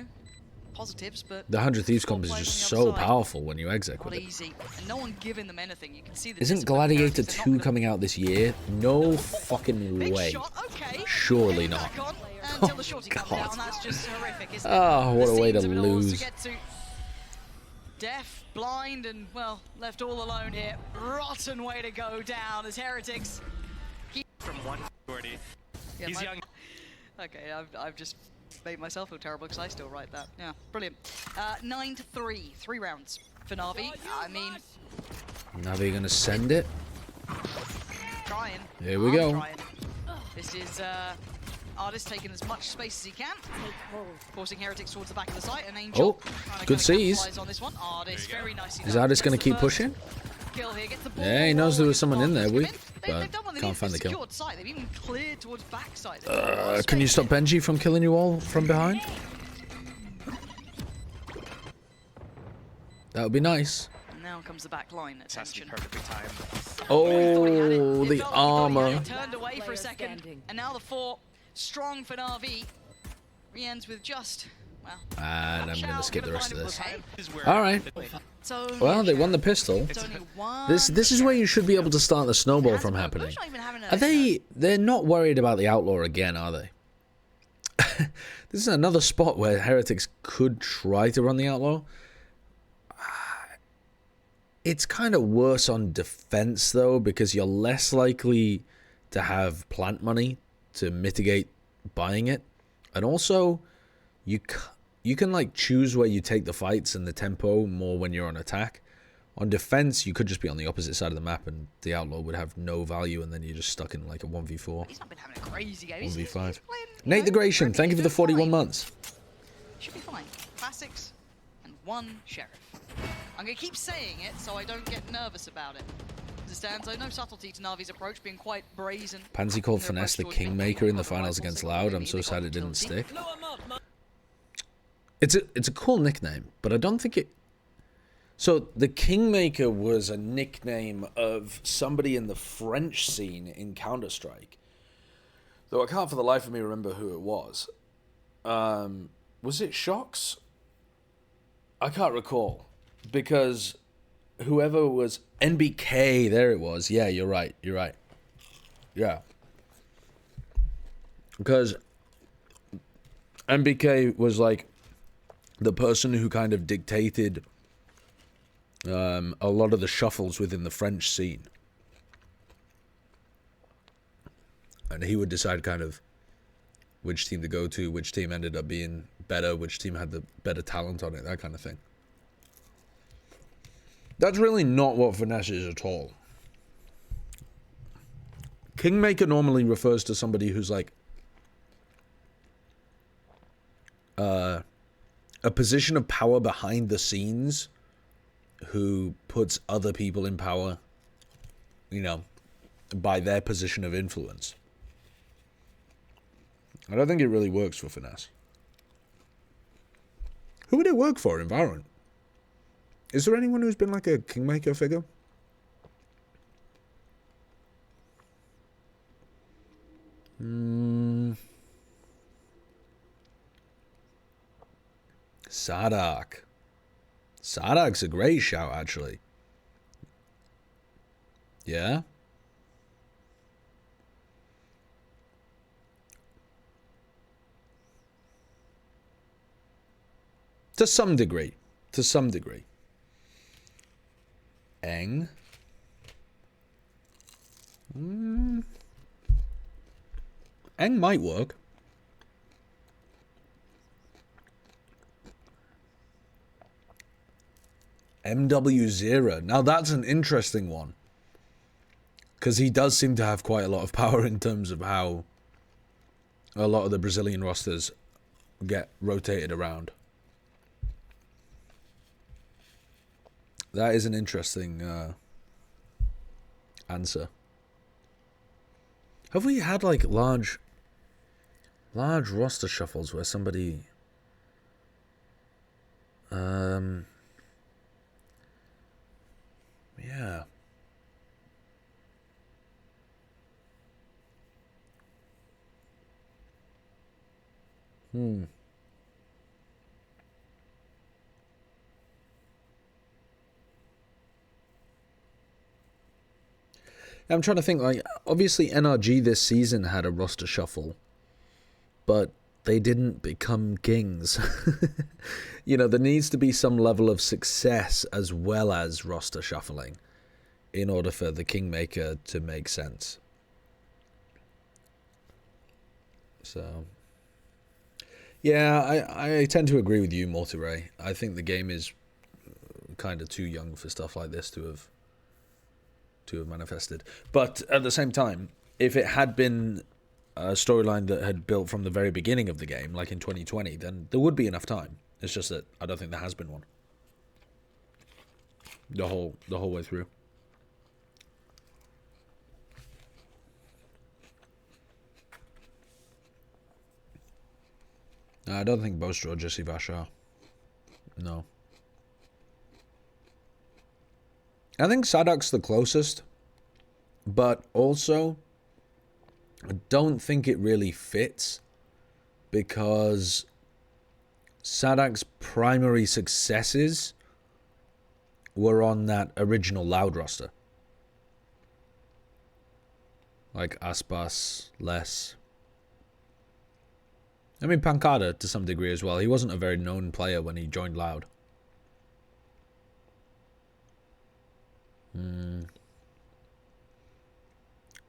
Speaker 4: positives, but
Speaker 1: The 100 Thieves comp is
Speaker 4: players
Speaker 1: just
Speaker 4: on the
Speaker 1: so
Speaker 4: other side.
Speaker 1: powerful when you exec
Speaker 4: not
Speaker 1: with it.
Speaker 4: easy. And no one giving them anything. You can see the
Speaker 1: Isn't
Speaker 4: discipline
Speaker 1: Gladiator
Speaker 4: Heretics, they're not
Speaker 1: 2
Speaker 4: gonna-
Speaker 1: coming out this year? No fucking
Speaker 4: Big
Speaker 1: way.
Speaker 4: shot, okay.
Speaker 1: Surely
Speaker 4: Get
Speaker 1: not.
Speaker 4: back on until the shorty comes
Speaker 1: God.
Speaker 4: out, and that's just horrific, isn't it?
Speaker 1: Oh, what
Speaker 4: The
Speaker 1: a way to
Speaker 4: seams of it all,
Speaker 1: lose.
Speaker 4: Sugetsu deaf, blind, and, well, left all alone here. Rotten way to go down as Heretics.
Speaker 5: From 140.
Speaker 4: Yeah,
Speaker 5: He's young.
Speaker 4: Okay, I've just made myself feel terrible because I still write that. Yeah, brilliant. 9-3, 3 rounds for NaVi. I mean,
Speaker 1: NaVi gonna send it.
Speaker 4: trying.
Speaker 1: Here we go.
Speaker 4: Trying. This is Artist taking as much space as he can, forcing Heretics towards the back of the site. And Angel
Speaker 1: good seize.
Speaker 4: on this one. Artist very nicely.
Speaker 1: Is Artist gonna keep pushing?
Speaker 4: Kill here, gets the ball
Speaker 1: Yeah, he knows there was someone in there,
Speaker 4: rolling.
Speaker 1: but
Speaker 4: They've done what they
Speaker 1: can't
Speaker 4: need.
Speaker 1: find the
Speaker 4: They've
Speaker 1: kill.
Speaker 4: secured site. They've even cleared towards backside.
Speaker 1: Can you stop Benji from killing you all from behind? That would be nice.
Speaker 4: And now comes the back line.
Speaker 5: This has to be
Speaker 4: Attention.
Speaker 5: perfectly timed.
Speaker 1: Oh, the
Speaker 4: It
Speaker 1: armor.
Speaker 4: turned away for a
Speaker 7: Player
Speaker 4: second,
Speaker 7: standing.
Speaker 4: and now the 4 strong for NaVi. Re-ends with just, well,
Speaker 1: And I'm gonna skip the rest of this.
Speaker 5: This is where
Speaker 1: All right.
Speaker 4: it's only
Speaker 1: Well,
Speaker 4: a
Speaker 1: they won the
Speaker 4: sheriff.
Speaker 1: pistol.
Speaker 4: It's only one
Speaker 1: This is where you should be able to start the snowball from happening.
Speaker 4: Bush not even having a-
Speaker 1: Are they? They're not worried about the outlaw again, are they? This is another spot where Heretics could try to run the outlaw. It's kind of worse on defense though, because you're less likely to have plant money to mitigate buying it, and also you can like choose where you take the fights and the tempo more when you're on attack. On defense, you could just be on the opposite side of the map, and the outlaw would have no value, and then you're just stuck in like a 1v4,
Speaker 4: He's not been having a crazy game. He's
Speaker 1: 1v5.
Speaker 4: playing,
Speaker 1: Nate the Gratian, thank you for the 41 months.
Speaker 4: Should be fine. Classics and 1 sheriff. I'm going to keep saying it so I don't get nervous about it. As it stands, no subtlety to NaVi's approach, being quite brazen.
Speaker 1: Pansy called
Speaker 4: Their
Speaker 1: Finesse the
Speaker 4: approach towards
Speaker 1: Kingmaker in the
Speaker 4: making
Speaker 1: finals
Speaker 4: rifles
Speaker 1: against
Speaker 4: signal
Speaker 1: Loud.
Speaker 4: they
Speaker 1: I'm
Speaker 4: need.
Speaker 1: so
Speaker 4: They
Speaker 1: sad
Speaker 4: got
Speaker 1: it didn't
Speaker 4: utility.
Speaker 1: stick. It's a cool nickname, but I don't think it... So, the Kingmaker was a nickname of somebody in the French scene in Counter-Strike. Though I can't for the life of me remember who it was. Was it Shox? I can't recall. Because whoever was... NBK, there it was. Yeah, you're right. You're right. Yeah. Because NBK was like the person who kind of dictated a lot of the shuffles within the French scene. And he would decide kind of which team to go to, which team ended up being better, which team had the better talent on it, that kind of thing. That's really not what Finesse is at all. Kingmaker normally refers to somebody who's like a position of power behind the scenes, who puts other people in power, you know, by their position of influence. I don't think it really works for Finesse. Who would it work for in Valorant? Is there anyone who's been like a Kingmaker figure? Sadak. Sadak's a great shout, actually. Yeah? To some degree. To some degree. Eng. Eng might work. MW0. Now that's an interesting one. Because he does seem to have quite a lot of power in terms of how a lot of the Brazilian rosters get rotated around. That is an interesting answer. Have we had like large roster shuffles where somebody yeah. I'm trying to think, like, obviously NRG this season had a roster shuffle, but they didn't become kings. You know, there needs to be some level of success as well as roster shuffling in order for the Kingmaker to make sense. So, yeah, I tend to agree with you, Mortiray. I think the game is kind of too young for stuff like this to have manifested. But at the same time, if it had been a storyline that had built from the very beginning of the game, like in 2020, then there would be enough time. It's just that I don't think there has been one the whole way through. I don't think Bostra or Jesse Vash are. No. I think Sadak's the closest, but also I don't think it really fits because Sadak's primary successes were on that original Loud roster. Like Aspas, Les. I mean, Pancada to some degree as well. He wasn't a very known player when he joined Loud.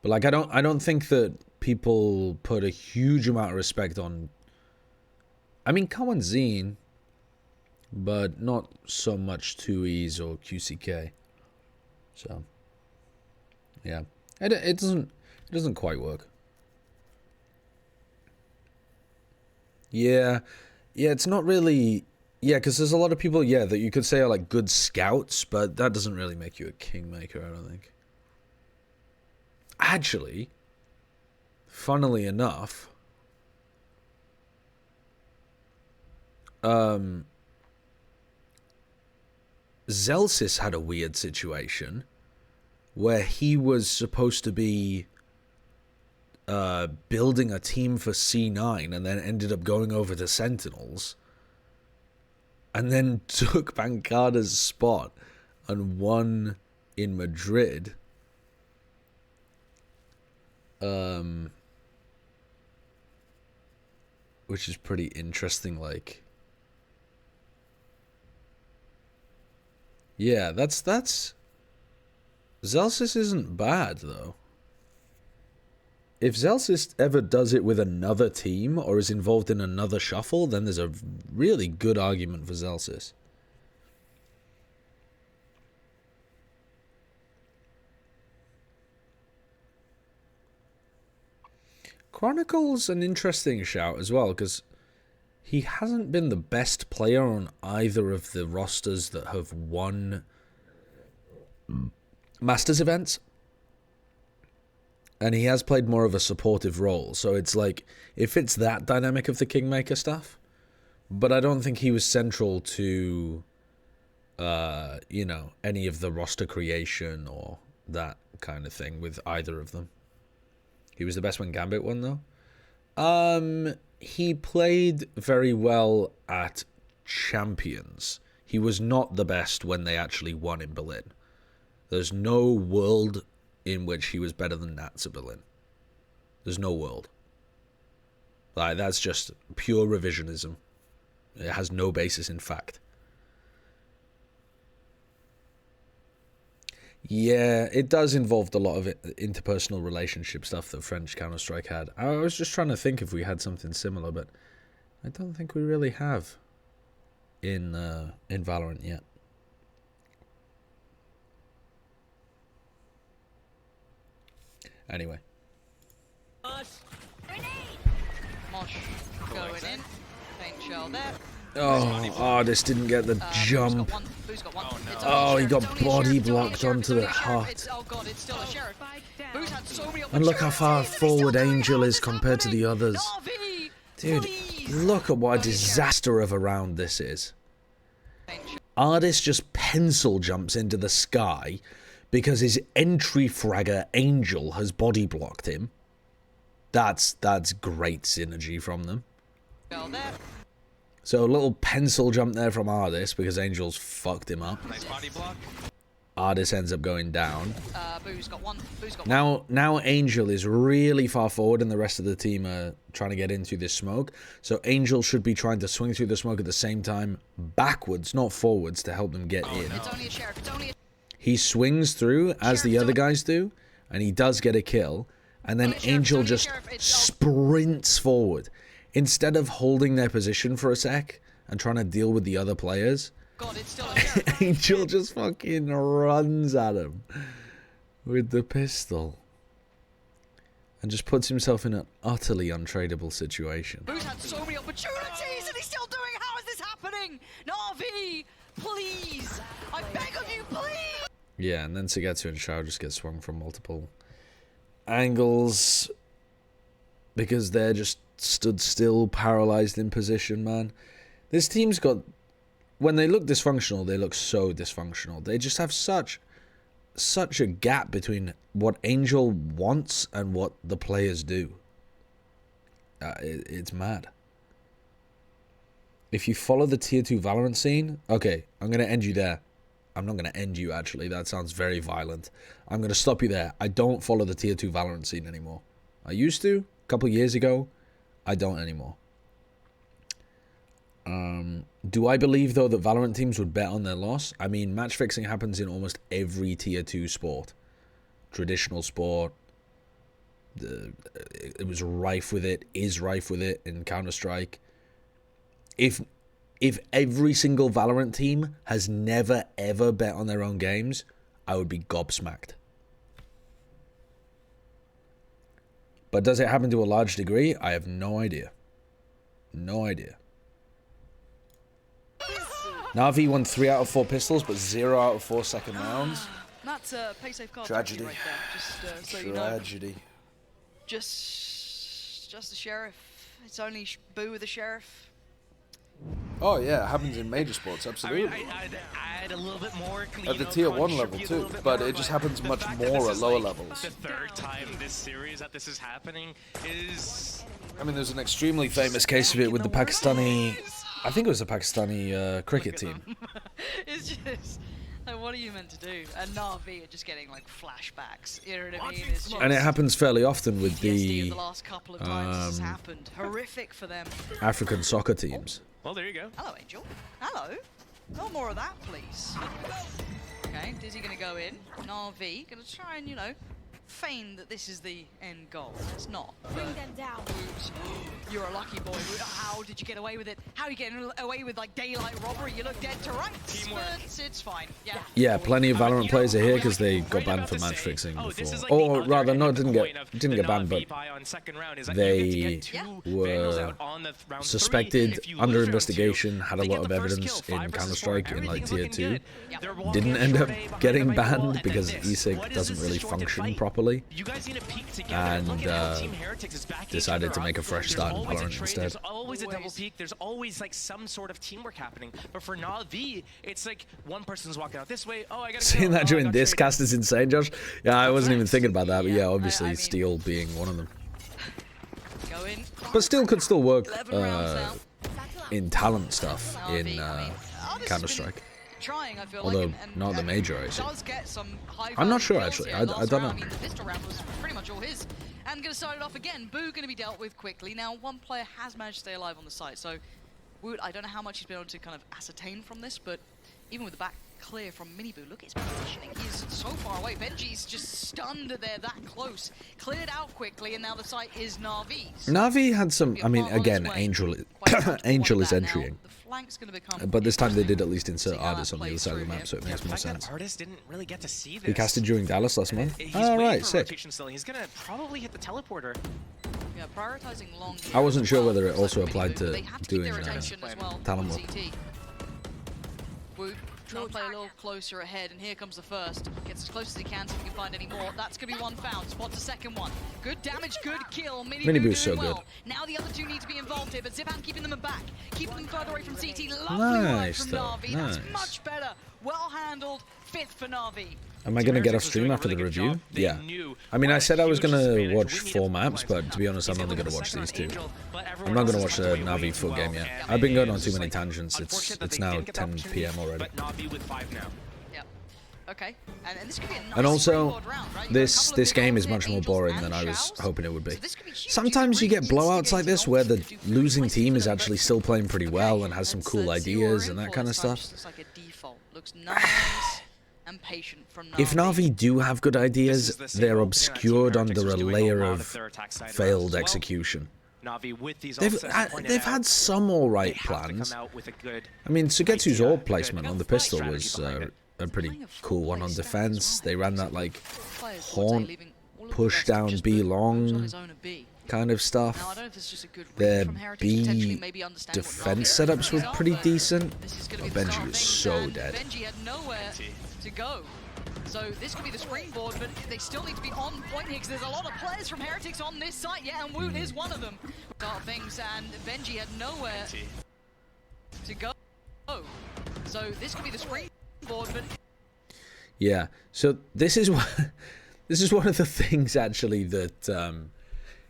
Speaker 1: But like, I don't think that people put a huge amount of respect on. I mean, Kawan Zine, but not so much 2Es or QCK. So, yeah, it doesn't quite work. Yeah, it's not really. Yeah, because there's a lot of people, that you could say are like good scouts, but that doesn't really make you a Kingmaker, I don't think. Actually, funnily enough, Zelsis had a weird situation where he was supposed to be building a team for C9 and then ended up going over to Sentinels and then took Pancada's spot and won in Madrid. Which is pretty interesting, like. Yeah, that's Zelsis isn't bad though. If Zelsis ever does it with another team or is involved in another shuffle, then there's a really good argument for Zelsis. Chronicle's an interesting shout as well, because he hasn't been the best player on either of the rosters that have won Masters events. And he has played more of a supportive role. So it's like, it fits that dynamic of the Kingmaker stuff. But I don't think he was central to, any of the roster creation or that kind of thing with either of them. He was the best when Gambit won, though. He played very well at Champions. He was not the best when they actually won in Berlin. There's no world in which he was better than Nats at Berlin. There's no world. Like, that's just pure revisionism. It has no basis in fact. Yeah, it does involve a lot of interpersonal relationship stuff that French Counter-Strike had. I was just trying to think if we had something similar, but I don't think we really have in Valorant yet. Anyway.
Speaker 4: Mosh going in. Paint shell there.
Speaker 1: Oh, this didn't get the jump.
Speaker 4: Boo's got one.
Speaker 1: Oh, he got body blocked onto the heart.
Speaker 4: Oh god, it's still a Sheriff. Boo's had so many
Speaker 1: And look how far forward Angel is compared to the others. Dude, look at what a disaster of a round this is. Ardis just pencil jumps into the sky because his entry fragger Angel has body blocked him. That's great synergy from them. So a little pencil jump there from Ardis because Angel's fucked him up.
Speaker 5: Nice body block.
Speaker 1: Artis ends up going down.
Speaker 4: Boo's got one. Boo's got one.
Speaker 1: Now Angel is really far forward and the rest of the team are trying to get into this smoke. So Angel should be trying to swing through the smoke at the same time backwards, not forwards, to help them get in.
Speaker 4: It's only a sheriff. It's only a...
Speaker 1: He swings through as the other guys do, and he does get a kill. And then Angel just sprints forward. Instead of holding their position for a sec and trying to deal with the other players,
Speaker 4: God, it's still a sheriff.
Speaker 1: Angel just fucking runs at him with the pistol. And just puts himself in an utterly untradeable situation.
Speaker 4: Boo's had so many opportunities and he's still doing it. How is this happening? NaVi, please. I beg of you, please.
Speaker 1: Yeah, and then Sugetsu and Shao just get swung from multiple angles because they're just stood still, paralyzed in position, man. This team's got... When they look dysfunctional, they look so dysfunctional. They just have such a gap between what Angel wants and what the players do. It's mad. If you follow the tier 2 Valorant scene... Okay, I'm going to end you there. I'm not going to end you, actually. That sounds very violent. I'm going to stop you there. I don't follow the tier 2 Valorant scene anymore. I used to, a couple of years ago. I don't anymore. Do I believe, though, that Valorant teams would bet on their loss? I mean, match fixing happens in almost every tier 2 sport. Traditional sport. It was rife with it, is rife with it in Counter-Strike. If every single Valorant team has never, ever bet on their own games, I would be gobsmacked. But does it happen to a large degree? I have no idea. No idea. NaVi won 3 out of 4 pistols, but 0 out of 4 second rounds.
Speaker 4: That's a pay safe card.
Speaker 6: Tragedy.
Speaker 4: Right there. Just so
Speaker 6: Tragedy.
Speaker 4: you know. Just the sheriff. It's only Boo with the sheriff.
Speaker 6: Oh yeah, it happens in major sports, absolutely.
Speaker 5: I mean, I'd add a little bit more.
Speaker 6: At the tier 1 level too, but it just happens much more at lower levels.
Speaker 5: The third time this series that this is happening is...
Speaker 1: I mean, there's an extremely famous case of it with the Pakistani... I think it was the Pakistani cricket team.
Speaker 4: It's just... Like, what are you meant to do? And NaVi are just getting, like, flashbacks. You know what I mean? It's just
Speaker 1: And it happens fairly often with
Speaker 4: PTSD of the last couple of times this has happened. Horrific for them.
Speaker 1: African soccer teams.
Speaker 5: Well, there you go.
Speaker 4: Hello, Angel. Hello. No more of that, please. Okay, Dizzy gonna go in. NaVi gonna try and, you know, feign that this is the end goal. It's not.
Speaker 7: Bring them down.
Speaker 4: Woot, you're a lucky boy. Woot. How did you get away with it? How are you getting away with, like, daylight robbery? You look dead to rights.
Speaker 5: Teamwork.
Speaker 4: But it's fine. Yeah.
Speaker 1: Yeah, plenty of Valorant players are here because they got banned for match fixing before. Or rather, no, didn't get banned, but they were suspected, under investigation, had a lot of evidence in Counter-Strike in like tier 2. Didn't end up getting banned because ESIG doesn't really function properly. And decided to make a fresh start in Valorant instead.
Speaker 5: There's always a double peak. There's always like some sort of teamwork happening. But for NaVi, it's like one person's walking out this way. Oh, I gotta
Speaker 1: Seeing that during this cast is insane, Josh. Yeah, I wasn't even thinking about that, but yeah, obviously
Speaker 4: I mean,
Speaker 1: Steel being one of them.
Speaker 4: Go in.
Speaker 1: But Steel could still work
Speaker 4: 11 rounds now.
Speaker 1: in talent stuff in
Speaker 4: NaVi, I mean,
Speaker 1: Counter-Strike.
Speaker 4: Trying, I feel
Speaker 1: Although,
Speaker 4: like, and
Speaker 1: not the major, I see.
Speaker 4: does get some high
Speaker 1: I'm not sure,
Speaker 4: kills
Speaker 1: actually.
Speaker 4: here.
Speaker 1: I
Speaker 4: Last
Speaker 1: don't
Speaker 4: round,
Speaker 1: know.
Speaker 4: I mean, the pistol round was pretty much all his. And going to start it off again. Boo going to be dealt with quickly. Now, one player has managed to stay alive on the site, so Woot, I don't know how much he's been able to kind of ascertain from this, but even with the back clear from Miniboo, look at his positioning. He's so far away. Benji's just stunned there that close. Cleared out quickly, and now the site is NaVi's.
Speaker 1: NaVi had some, I mean, again, Angel is entering. But this time they did at least insert Artis on the other side of the map, so it makes more sense.
Speaker 5: Artis didn't really get to see this.
Speaker 1: He casted during Dallas last month?
Speaker 5: He's
Speaker 1: Oh,
Speaker 5: waiting
Speaker 1: right,
Speaker 5: for
Speaker 1: sick.
Speaker 5: rotation still. He's gonna probably hit the teleporter.
Speaker 4: Yeah, prioritizing long.
Speaker 1: I wasn't sure whether it also
Speaker 4: Like
Speaker 1: applied to
Speaker 4: they have keep
Speaker 1: doing
Speaker 4: their attention as well
Speaker 1: talent
Speaker 4: on
Speaker 1: work.
Speaker 4: CT. Woot trying to play a little closer ahead, and here comes the first. Gets as close as he can, so if he can find any more. That's gonna be one found. Spots a second one. Good damage, good kill.
Speaker 1: Miniboo's so
Speaker 4: doing
Speaker 1: good.
Speaker 4: well. Now the other two need to be involved here, but Zipan keeping them back, keeping them further away from CT. Lovely
Speaker 1: Nice,
Speaker 4: work from
Speaker 1: though.
Speaker 4: NaVi.
Speaker 1: Nice.
Speaker 4: That's much better. Well handled. 5th for NaVi.
Speaker 1: Am I going to get off stream after the review? Yeah. I mean, I said I was going to watch 4 maps, but to be honest, I'm only going to watch these 2. I'm not going to watch the NaVi full game yet. I've been going on too many tangents. It's now 10 PM already.
Speaker 5: But NaVi with 5 now.
Speaker 4: Yep. Okay, and this could be a nice
Speaker 1: And also,
Speaker 4: springboard round, right? You've got a
Speaker 1: this
Speaker 4: couple of good
Speaker 1: game
Speaker 4: goals
Speaker 1: is
Speaker 4: here,
Speaker 1: much more
Speaker 4: Angels
Speaker 1: boring
Speaker 4: and
Speaker 1: than I was
Speaker 4: Showers.
Speaker 1: hoping it would be.
Speaker 4: So this could be huge.
Speaker 1: Sometimes you get
Speaker 4: Really
Speaker 1: blowouts like this where the
Speaker 4: instigating
Speaker 1: losing
Speaker 4: options
Speaker 1: team
Speaker 4: for
Speaker 1: is
Speaker 4: them,
Speaker 1: actually
Speaker 4: but-
Speaker 1: still playing pretty well and has some
Speaker 4: Let's-
Speaker 1: cool
Speaker 4: let's see what we're
Speaker 1: ideas
Speaker 4: in
Speaker 1: and that
Speaker 4: for.
Speaker 1: kind of
Speaker 4: This time
Speaker 1: stuff.
Speaker 4: just looks like a default. Looks nice and patient from Navi.
Speaker 1: If Na'Vi do have good ideas,
Speaker 5: This is the
Speaker 1: they're
Speaker 5: same opening
Speaker 1: obscured
Speaker 5: that Heretics
Speaker 1: under
Speaker 5: was
Speaker 1: a
Speaker 5: doing
Speaker 1: layer
Speaker 5: lot
Speaker 1: of
Speaker 5: their attack side
Speaker 1: failed
Speaker 5: rounds as well.
Speaker 1: execution.
Speaker 5: Navi with these
Speaker 1: They've
Speaker 5: ults, as you pointed out,
Speaker 1: had some alright
Speaker 5: they have to
Speaker 1: plans.
Speaker 5: come out with a good
Speaker 1: I mean, Sugetsu's
Speaker 5: idea,
Speaker 1: orb placement
Speaker 5: good
Speaker 1: on the pistol
Speaker 5: strategy
Speaker 1: was
Speaker 5: behind it.
Speaker 1: a pretty cool one on defense. They ran that like
Speaker 4: Players
Speaker 1: haunt,
Speaker 4: would say leaving all of the
Speaker 1: push
Speaker 4: rest to
Speaker 1: down
Speaker 4: just
Speaker 1: B
Speaker 4: put Boots
Speaker 1: long
Speaker 4: on his own and B.
Speaker 1: kind of
Speaker 4: Now, I
Speaker 1: stuff.
Speaker 4: don't know if this is just a good read
Speaker 1: Their
Speaker 4: from Heretics, potentially
Speaker 1: B
Speaker 4: maybe understand what
Speaker 1: defense
Speaker 4: Navi
Speaker 1: setups were
Speaker 4: are,
Speaker 1: pretty
Speaker 4: but
Speaker 1: decent.
Speaker 4: this is gonna be
Speaker 1: But
Speaker 4: the
Speaker 1: Benji
Speaker 4: start of
Speaker 1: was
Speaker 4: things,
Speaker 1: so
Speaker 4: and
Speaker 1: dead.
Speaker 4: Benji had nowhere to go. So this could be the springboard, but they still need to be on point here because there's a lot of players from Heretics on this site, yeah, and Woot is one of them. Start things, and Benji had nowhere to go. So this could be the springboard, but
Speaker 1: Yeah. So this is this is one of the things actually that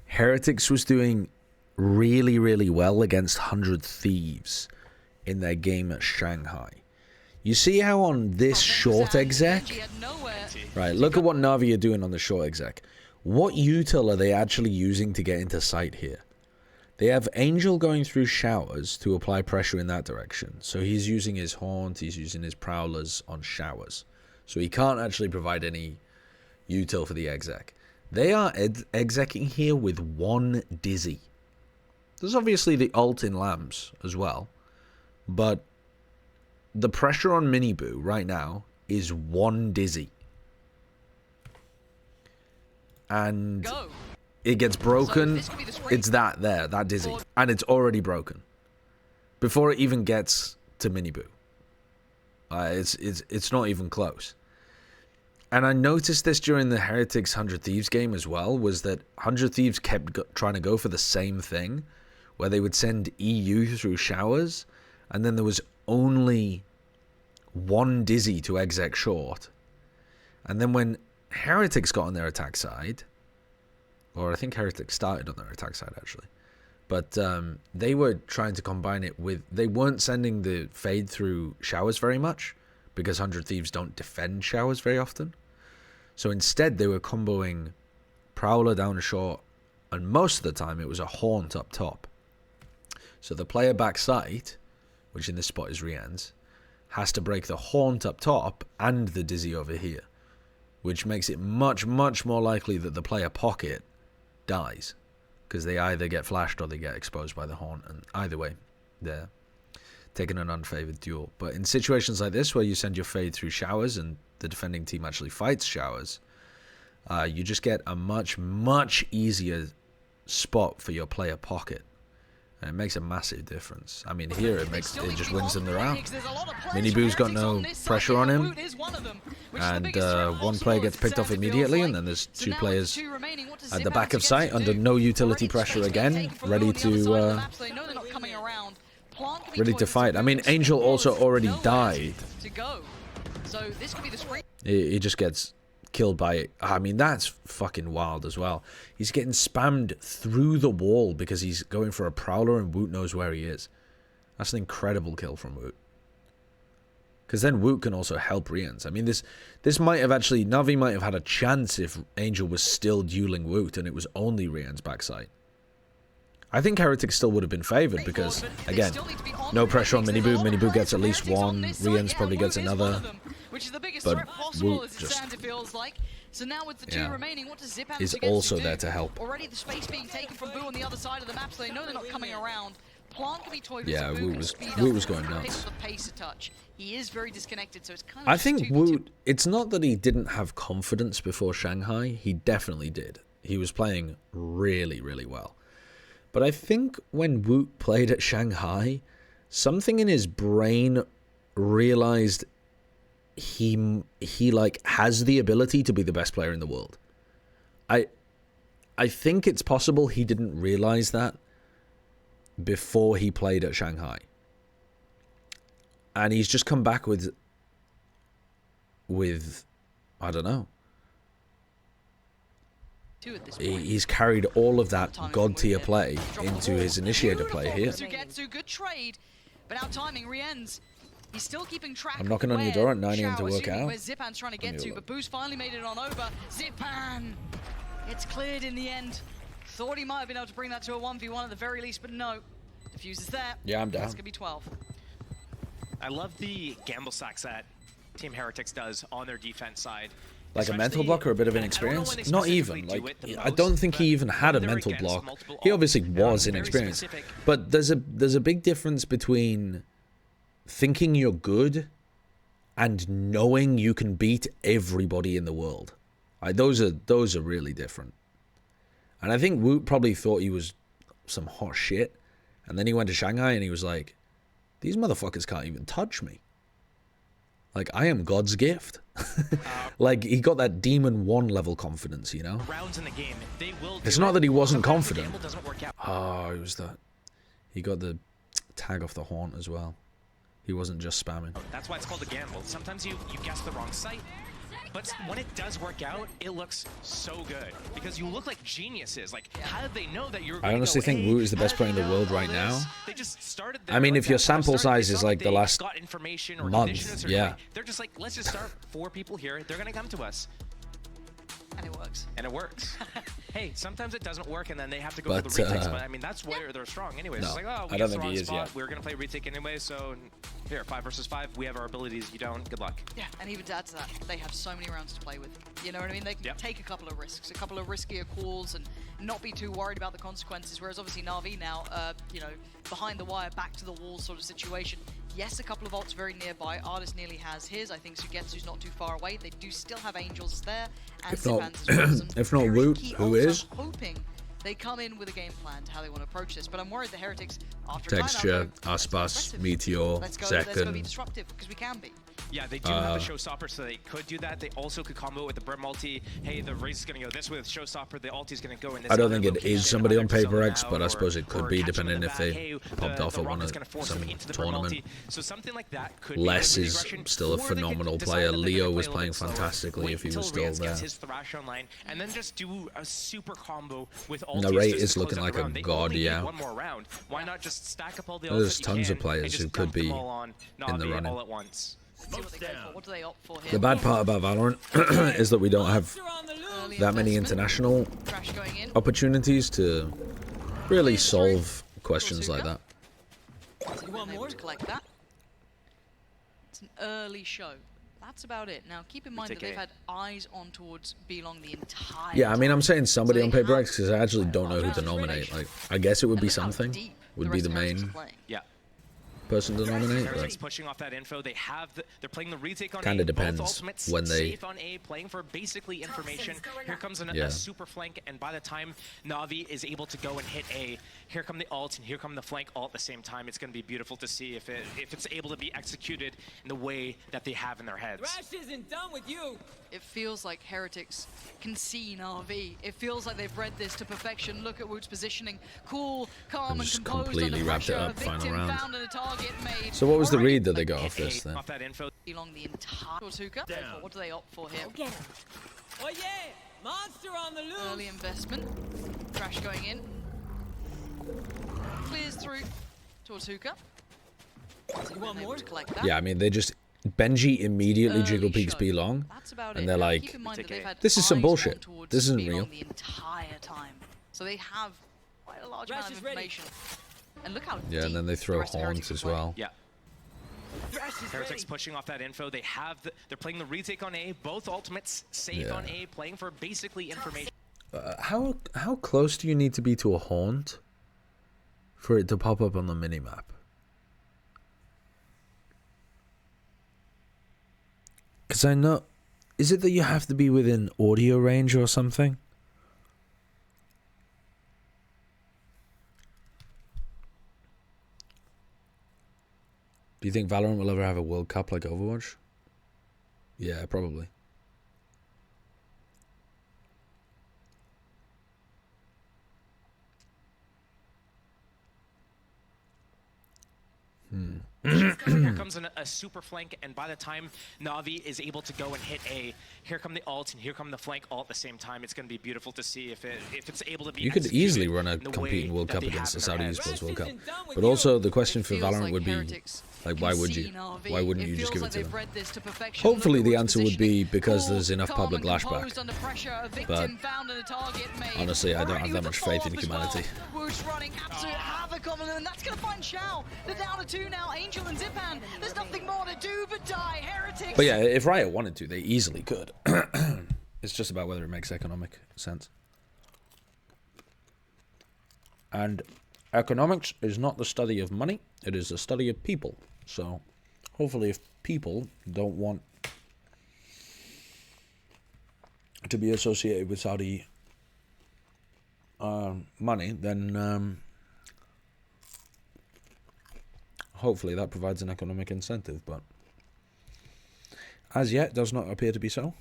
Speaker 1: Heretics was doing really, really well against 100 Thieves in their game at Shanghai. You see how on this short exec,
Speaker 4: Benji had nowhere.
Speaker 1: right, look at what Na'Vi are doing on the short exec. What util are they actually using to get into sight here? They have Angel going through showers to apply pressure in that direction. So he's using his haunt, he's using his prowlers on showers. So he can't actually provide any util for the exec. They are execing here with one Dizzy. There's obviously the ult in Lambs as well. But the pressure on Miniboo right now is one Dizzy. And
Speaker 4: Go.
Speaker 1: it gets broken.
Speaker 4: this could be the spring-
Speaker 1: It's that Dizzy. And it's already broken. Before it even gets to Miniboo. It's not even close. And I noticed this during the Heretics 100 Thieves game as well, was that 100 Thieves kept trying to go for the same thing, where they would send EU through showers, and then there was only one Dizzy to exec short. And then when Heretics got on their attack side, or I think Heretics started on their attack side actually, but they were trying to combine it with, they weren't sending the fade through showers very much, because 100 Thieves don't defend showers very often. So instead they were comboing Prowler down short, and most of the time it was a haunt up top. So the player backside, which in this spot is Rian's, has to break the haunt up top and the Dizzy over here, which makes it much, much more likely that the player pocket dies, because they either get flashed or they get exposed by the haunt, and either way, they're taking an unfavored duel. But in situations like this, where you send your fade through showers and the defending team actually fights showers, you just get a much, much easier spot for your player pocket. And it makes a massive difference. I mean, here it just wins them the round. Miniboo's got no pressure on him, and one player gets picked off immediately, and then there's two players at the back of site under no utility pressure again, ready to fight. I mean, Angel also already died. He just gets killed by, I mean, that's fucking wild as well. He's getting spammed through the wall because he's going for a Prowler and Woot knows where he is. That's an incredible kill from Woot. Because then Woot can also help Rians. I mean, this might have actually, Na'Vi might have had a chance if Angel was still dueling Woot and it was only Rian's backside. I think Heretics still would have been favored because, again, no pressure on Miniboo. Miniboo gets at least one. Rians probably gets another. But Woot just, is also there to help.
Speaker 4: Already the space being taken from Boo on the other side of the map, so they know they're not coming around. Plant can be toyed with.
Speaker 1: Yeah,
Speaker 4: Woot
Speaker 1: was going nuts.
Speaker 4: He is very disconnected, so it's kind of
Speaker 1: I think Woot, it's not that he didn't have confidence before Shanghai. He definitely did. He was playing really, really well. But I think when Woot played at Shanghai, something in his brain realized he like has the ability to be the best player in the world. I think it's possible he didn't realize that before he played at Shanghai. And he's just come back with I don't know. He's carried all of that god tier play into his initiator play here.
Speaker 4: Good trade, but now timing Rien's He's still keeping track.
Speaker 1: I'm knocking on your door at 9 AM to work out.
Speaker 4: Where Zipan's trying to get to, but Boo's finally made it on over. Zipan! It's cleared in the end. Thought he might have been able to bring that to a 1v1 at the very least, but no. Diffuse is there.
Speaker 1: Yeah, I'm down.
Speaker 4: That's going to be 12.
Speaker 5: I love the gamble sacks that Team Heretics does on their defense side.
Speaker 1: Like a mental block or a bit of inexperience? Not even. Like, I don't think he even had a mental block. He obviously was inexperienced. But there's a big difference between thinking you're good and knowing you can beat everybody in the world. Like, those are really different. And I think Woot probably thought he was some hot shit. And then he went to Shanghai and he was like, these motherfuckers can't even touch me. Like, I am God's gift. Like, he got that Demon 1 level confidence, you know?
Speaker 5: Rounds in the game, they will
Speaker 1: It's not that he wasn't confident.
Speaker 5: Work out.
Speaker 1: Oh, it was that. He got the tag off the haunt as well. He wasn't just spamming.
Speaker 5: That's why it's called a gamble. Sometimes you guess the wrong site, but when it does work out, it looks so good because you look like geniuses. Like, how did they know that you're?
Speaker 1: I honestly think Woot is the best player in the world right now.
Speaker 5: They just started.
Speaker 1: I mean, if your sample size is like the last month, yeah.
Speaker 5: They're just like, let's just start 4 people here. They're gonna come to us.
Speaker 4: And it works.
Speaker 5: And it works. Hey, sometimes it doesn't work, and then they have to go for the retakes. But I mean, that's where they're strong, anyways.
Speaker 1: No,
Speaker 5: it's like, oh, we
Speaker 1: I don't
Speaker 5: got the
Speaker 1: think
Speaker 5: wrong
Speaker 1: he is
Speaker 5: spot.
Speaker 1: yet.
Speaker 5: We're gonna play retake anyway, so here, 5 versus 5. We have our abilities. You don't. Good luck.
Speaker 4: Yeah, and even to add to that, they have so many rounds to play with. You know what I mean? They can take a couple of risks, a couple of riskier calls, and not be too worried about the consequences. Whereas obviously NaVi now, you know, behind the wire, back to the wall sort of situation. Yes, a couple of ults very nearby. Artist nearly has his. I think Sugetsu's not too far away. They do still have Angels there, and
Speaker 1: If not,
Speaker 4: Zipan's as well. Some
Speaker 1: if not
Speaker 4: very
Speaker 1: Woot,
Speaker 4: key
Speaker 1: who
Speaker 4: ults.
Speaker 1: is?
Speaker 4: I'm hoping they come in with a game plan to how they want to approach this. But I'm worried the Heretics, after a
Speaker 1: Texture,
Speaker 4: timeout, go, let's go
Speaker 1: Aspas,
Speaker 4: aggressive.
Speaker 1: Meteor,
Speaker 4: Let's go be
Speaker 1: Second.
Speaker 4: disruptive, because we can be.
Speaker 5: Yeah, they do have the Showstopper, so they could do that. They also could combo it with the Brim ulti. Hey, the Raze is going to go this way with Showstopper. The ulti is going to go in this.
Speaker 1: I don't think it
Speaker 5: location,
Speaker 1: is somebody on
Speaker 5: either zone
Speaker 1: Paper
Speaker 5: them
Speaker 1: X,
Speaker 5: out
Speaker 1: but I suppose it could be,
Speaker 5: catch them in
Speaker 1: depending
Speaker 5: the
Speaker 1: if
Speaker 5: back.
Speaker 1: they
Speaker 5: Hey,
Speaker 1: popped off
Speaker 5: the
Speaker 1: at one
Speaker 5: Rocket's
Speaker 1: of
Speaker 5: gonna force
Speaker 1: some
Speaker 5: them into the Brim
Speaker 1: tournament.
Speaker 5: ulti. So something like that could
Speaker 1: Les
Speaker 5: be a
Speaker 1: is
Speaker 5: regression,
Speaker 1: still a
Speaker 5: or they could
Speaker 1: phenomenal
Speaker 5: decide
Speaker 1: player.
Speaker 5: that they're
Speaker 1: Leo
Speaker 5: gonna
Speaker 1: was
Speaker 5: play a
Speaker 1: playing
Speaker 5: little slower,
Speaker 1: fantastically
Speaker 5: wait
Speaker 1: if he
Speaker 5: until
Speaker 1: was still
Speaker 5: Reyes
Speaker 1: there.
Speaker 5: gets his Thrash online, and then just do a super combo with ultis.
Speaker 1: Narrate
Speaker 5: just
Speaker 1: is
Speaker 5: to close
Speaker 1: looking
Speaker 5: out
Speaker 1: like
Speaker 5: the
Speaker 1: a
Speaker 5: round. They
Speaker 1: god,
Speaker 5: only need
Speaker 1: yeah.
Speaker 5: one more round. Why not just stack up all the ults
Speaker 1: There's
Speaker 5: that you
Speaker 1: tons of
Speaker 5: can
Speaker 1: players
Speaker 5: and
Speaker 1: who
Speaker 5: just
Speaker 1: could
Speaker 5: dump them
Speaker 1: be
Speaker 5: all on
Speaker 1: in the
Speaker 5: NaVi
Speaker 1: running.
Speaker 5: all at once?
Speaker 4: See what they go for. What do they opt for here?
Speaker 1: The bad part about Valorant is that we don't have
Speaker 4: Early
Speaker 1: that many
Speaker 4: investment.
Speaker 1: international
Speaker 4: Crash going in.
Speaker 1: opportunities to really solve questions like that.
Speaker 4: Been able to collect that. It's an early show. That's about it. Now, keep in mind that they've had eyes on towards Belong the entire
Speaker 1: Yeah, I mean, I'm
Speaker 4: time.
Speaker 1: saying somebody
Speaker 4: So
Speaker 1: on
Speaker 4: they
Speaker 1: Paper
Speaker 4: have
Speaker 1: X because I actually don't know who to nominate. Like, I guess it would
Speaker 4: And
Speaker 1: be
Speaker 4: look how
Speaker 1: something.
Speaker 4: deep
Speaker 1: Would
Speaker 4: the
Speaker 1: be
Speaker 4: rest
Speaker 1: the
Speaker 4: of Heretics
Speaker 1: main
Speaker 4: are playing.
Speaker 5: Yeah.
Speaker 1: person to nominate.
Speaker 5: Heretics
Speaker 1: But
Speaker 5: pushing off that info. They have they're playing the retake on
Speaker 1: Kinda
Speaker 5: A.
Speaker 1: depends
Speaker 5: Both ultimates
Speaker 1: when they-
Speaker 5: safe on A, playing for basically information. Here comes
Speaker 1: Yeah.
Speaker 5: a super flank, and by the time NaVi is able to go and hit A, here come the ult and here come the flank all at the same time. It's going to be beautiful to see if it's able to be executed in the way that they have in their heads.
Speaker 9: Thrash isn't done with you.
Speaker 4: It feels like Heretics can see NaVi. It feels like they've read this to perfection. Look at Woot's positioning. Cool, calm, and
Speaker 1: just
Speaker 4: composed
Speaker 1: completely
Speaker 4: under
Speaker 1: wrapped it
Speaker 4: pressure.
Speaker 1: up, final
Speaker 4: Victim
Speaker 1: round.
Speaker 4: found and a target made.
Speaker 1: So what was the
Speaker 4: Already
Speaker 1: read that they
Speaker 4: like
Speaker 1: got off
Speaker 5: Hit
Speaker 1: this
Speaker 5: A
Speaker 1: then?
Speaker 5: off that info.
Speaker 4: Belong the entire Tortuga. What do they opt for here?
Speaker 9: Get him. Oh yeah, monster on the loose.
Speaker 4: Early investment. Crash going in. Clears through Tortuga.
Speaker 9: You want
Speaker 4: Able
Speaker 9: more?
Speaker 4: to collect that.
Speaker 1: Yeah, I mean, they just Benji immediately jiggle
Speaker 4: Early
Speaker 1: peaks
Speaker 4: show.
Speaker 1: Belong,
Speaker 4: That's about
Speaker 1: and
Speaker 4: it.
Speaker 1: they're
Speaker 4: Now,
Speaker 1: like,
Speaker 4: keep in mind that they've had
Speaker 1: this is some
Speaker 4: eyes
Speaker 1: bullshit.
Speaker 4: on towards
Speaker 1: This isn't
Speaker 4: Belong
Speaker 1: real.
Speaker 4: the entire time. So they have quite a large
Speaker 9: Thrash
Speaker 4: amount of
Speaker 9: is ready.
Speaker 4: information. And look how
Speaker 1: yeah,
Speaker 4: deep
Speaker 1: and then they
Speaker 4: the
Speaker 1: throw
Speaker 4: rest of Heretics
Speaker 1: Haunt as
Speaker 4: play.
Speaker 1: well.
Speaker 5: Yeah.
Speaker 9: Thrash is
Speaker 5: Heretics
Speaker 9: ready.
Speaker 5: pushing off that info. They have they're playing the retake on A. Both ultimates safe
Speaker 1: Yeah.
Speaker 5: on A, playing for basically information.
Speaker 1: How close do you need to be to a Haunt for it to pop up on the minimap? Because I know, is it that you have to be within audio range or something? Do you think Valorant will ever have a World Cup like Overwatch? Yeah, probably.
Speaker 5: Here comes a super flank, and by the time NaVi is able to go and hit here come the ult and here come the flank all at the same time, it's going to be beautiful to see if it's able to be.
Speaker 1: You could easily run a competing World Cup against the Saudi Esports World Cup. But also the question for Valorant would be, like, why would you? Why wouldn't you just give it to them? Hopefully the answer would be because there's enough public lashback. But honestly, I don't have that much faith in humanity.
Speaker 4: Whoosh running absolute havoc on them, and that's going to find Shao. They're down to 2 now. Angel and Zipan. There's nothing more to do but die. Heretics.
Speaker 1: But yeah, if Riot wanted to, they easily could. It's just about whether it makes economic sense. And economics is not the study of money, it is the study of people. So hopefully if people don't want to be associated with Saudi money, then hopefully that provides an economic incentive, but as yet does not appear to be so.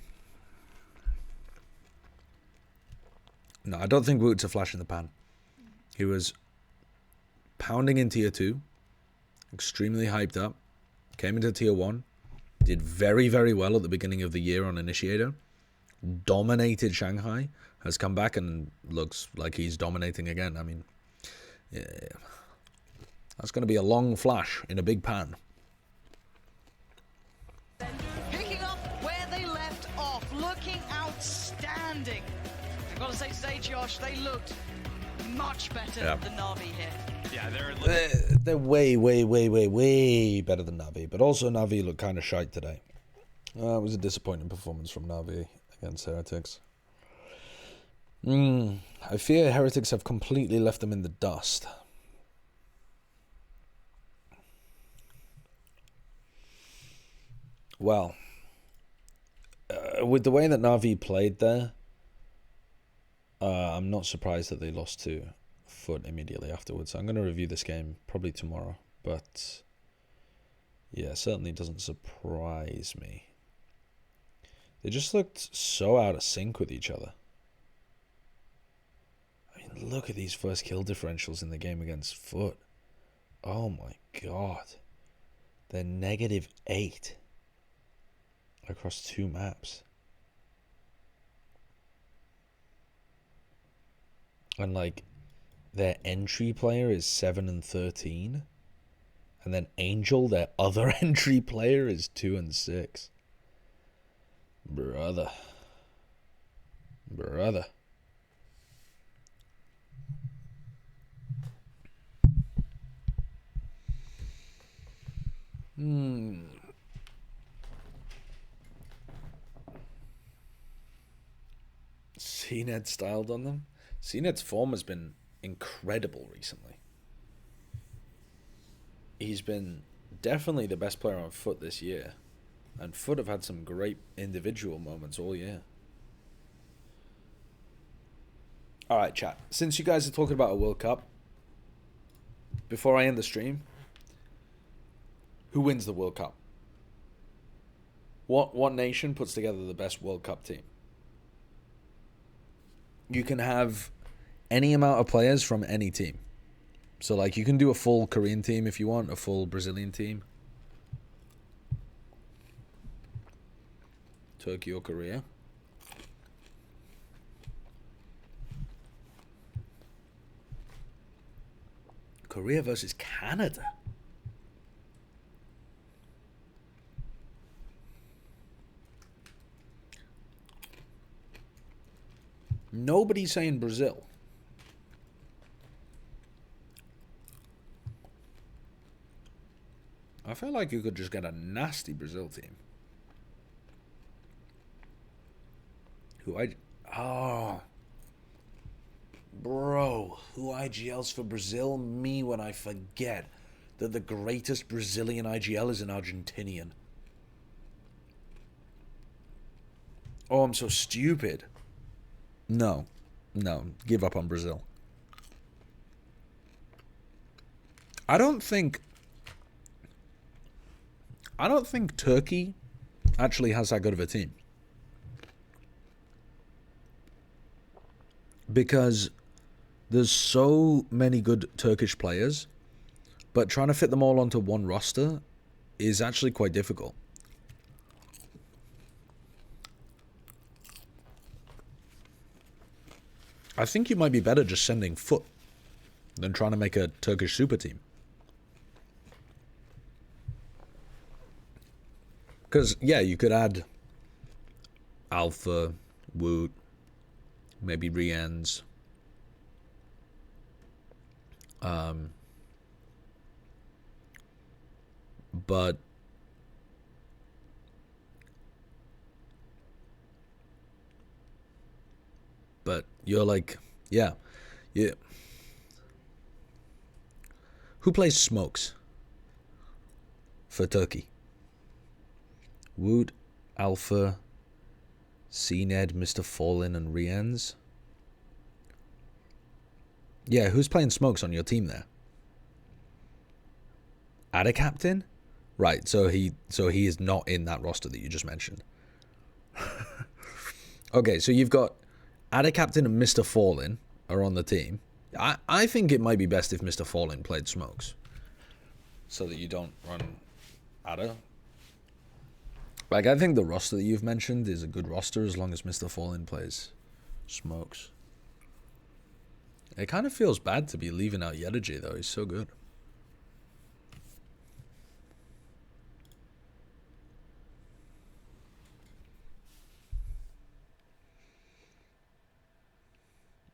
Speaker 1: No, I don't think Woot's a flash in the pan. He was pounding in tier 2, extremely hyped up, came into tier 1, did very, very well at the beginning of the year on Initiator, dominated Shanghai, has come back and looks like he's dominating again. I mean, yeah, that's going to be a long flash in a big pan.
Speaker 4: Picking up where they left off, looking outstanding. I've got to say today, Josh, they looked much better than NaVi here.
Speaker 5: Yeah,
Speaker 1: they're way, way, way, way, way better than NaVi. But also NaVi looked kind of shite today. It was a disappointing performance from NaVi against Heretics. I fear Heretics have completely left them in the dust. Well, with the way that NaVi played there, I'm not surprised that they lost to Foot immediately afterwards. I'm going to review this game probably tomorrow, but yeah, certainly doesn't surprise me. They just looked so out of sync with each other. I mean, look at these first kill differentials in the game against Foot. Oh my god. They're -8 across 2 maps. And like, their entry player is 7 and 13. And then Angel, their other entry player, is 2 and 6. Brother. CNED styled on them. CNED's form has been incredible recently. He's been definitely the best player on Foot this year. And Foot have had some great individual moments all year. Alright, chat. Since you guys are talking about a World Cup, before I end the stream, who wins the World Cup? What nation puts together the best World Cup team? You can have any amount of players from any team. So, like, you can do a full Korean team if you want, a full Brazilian team. Turkey or Korea. Korea versus Canada. Nobody's saying Brazil. I feel like you could just get a nasty Brazil team. Bro, who IGLs for Brazil? Me when I forget that the greatest Brazilian IGL is an Argentinian. Oh, I'm so stupid. No, give up on Brazil. I don't think Turkey actually has that good of a team. Because there's so many good Turkish players, But trying to fit them all onto one roster is actually quite difficult. I think you might be better just sending Foot than trying to make a Turkish super team. Because, yeah, you could add Alpha, Woot, maybe Riens. But you're like, yeah. Who plays Smokes for Turkey? Woot, Alpha, CNED, Mr. Fallen, and Riens. Yeah, who's playing Smokes on your team there? Ada Captain? Right, so he is not in that roster that you just mentioned. Okay, so you've got Ada Captain and Mr. Fallen are on the team. I think it might be best if Mr. Fallen played Smokes, so that you don't run Ada. Like, I think the roster that you've mentioned is a good roster as long as Mr. Fallen plays Smokes. It kind of feels bad to be leaving out Yedaji, though. He's so good.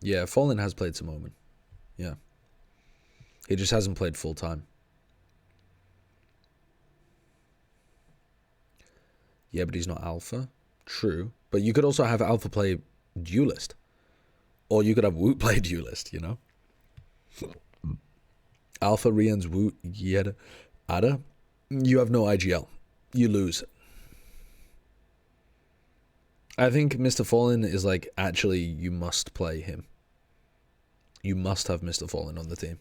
Speaker 1: Yeah, Fallen has played some Omen. Yeah. He just hasn't played full time. Yeah, but he's not Alpha. True. But you could also have Alpha play Duelist. Or you could have Woot play Duelist, you know? Alpha, Riens, Woot, Yeda, Ada. You have no IGL. You lose. I think Mr. Fallen is like, actually, you must play him. You must have Mr. Fallen on the team.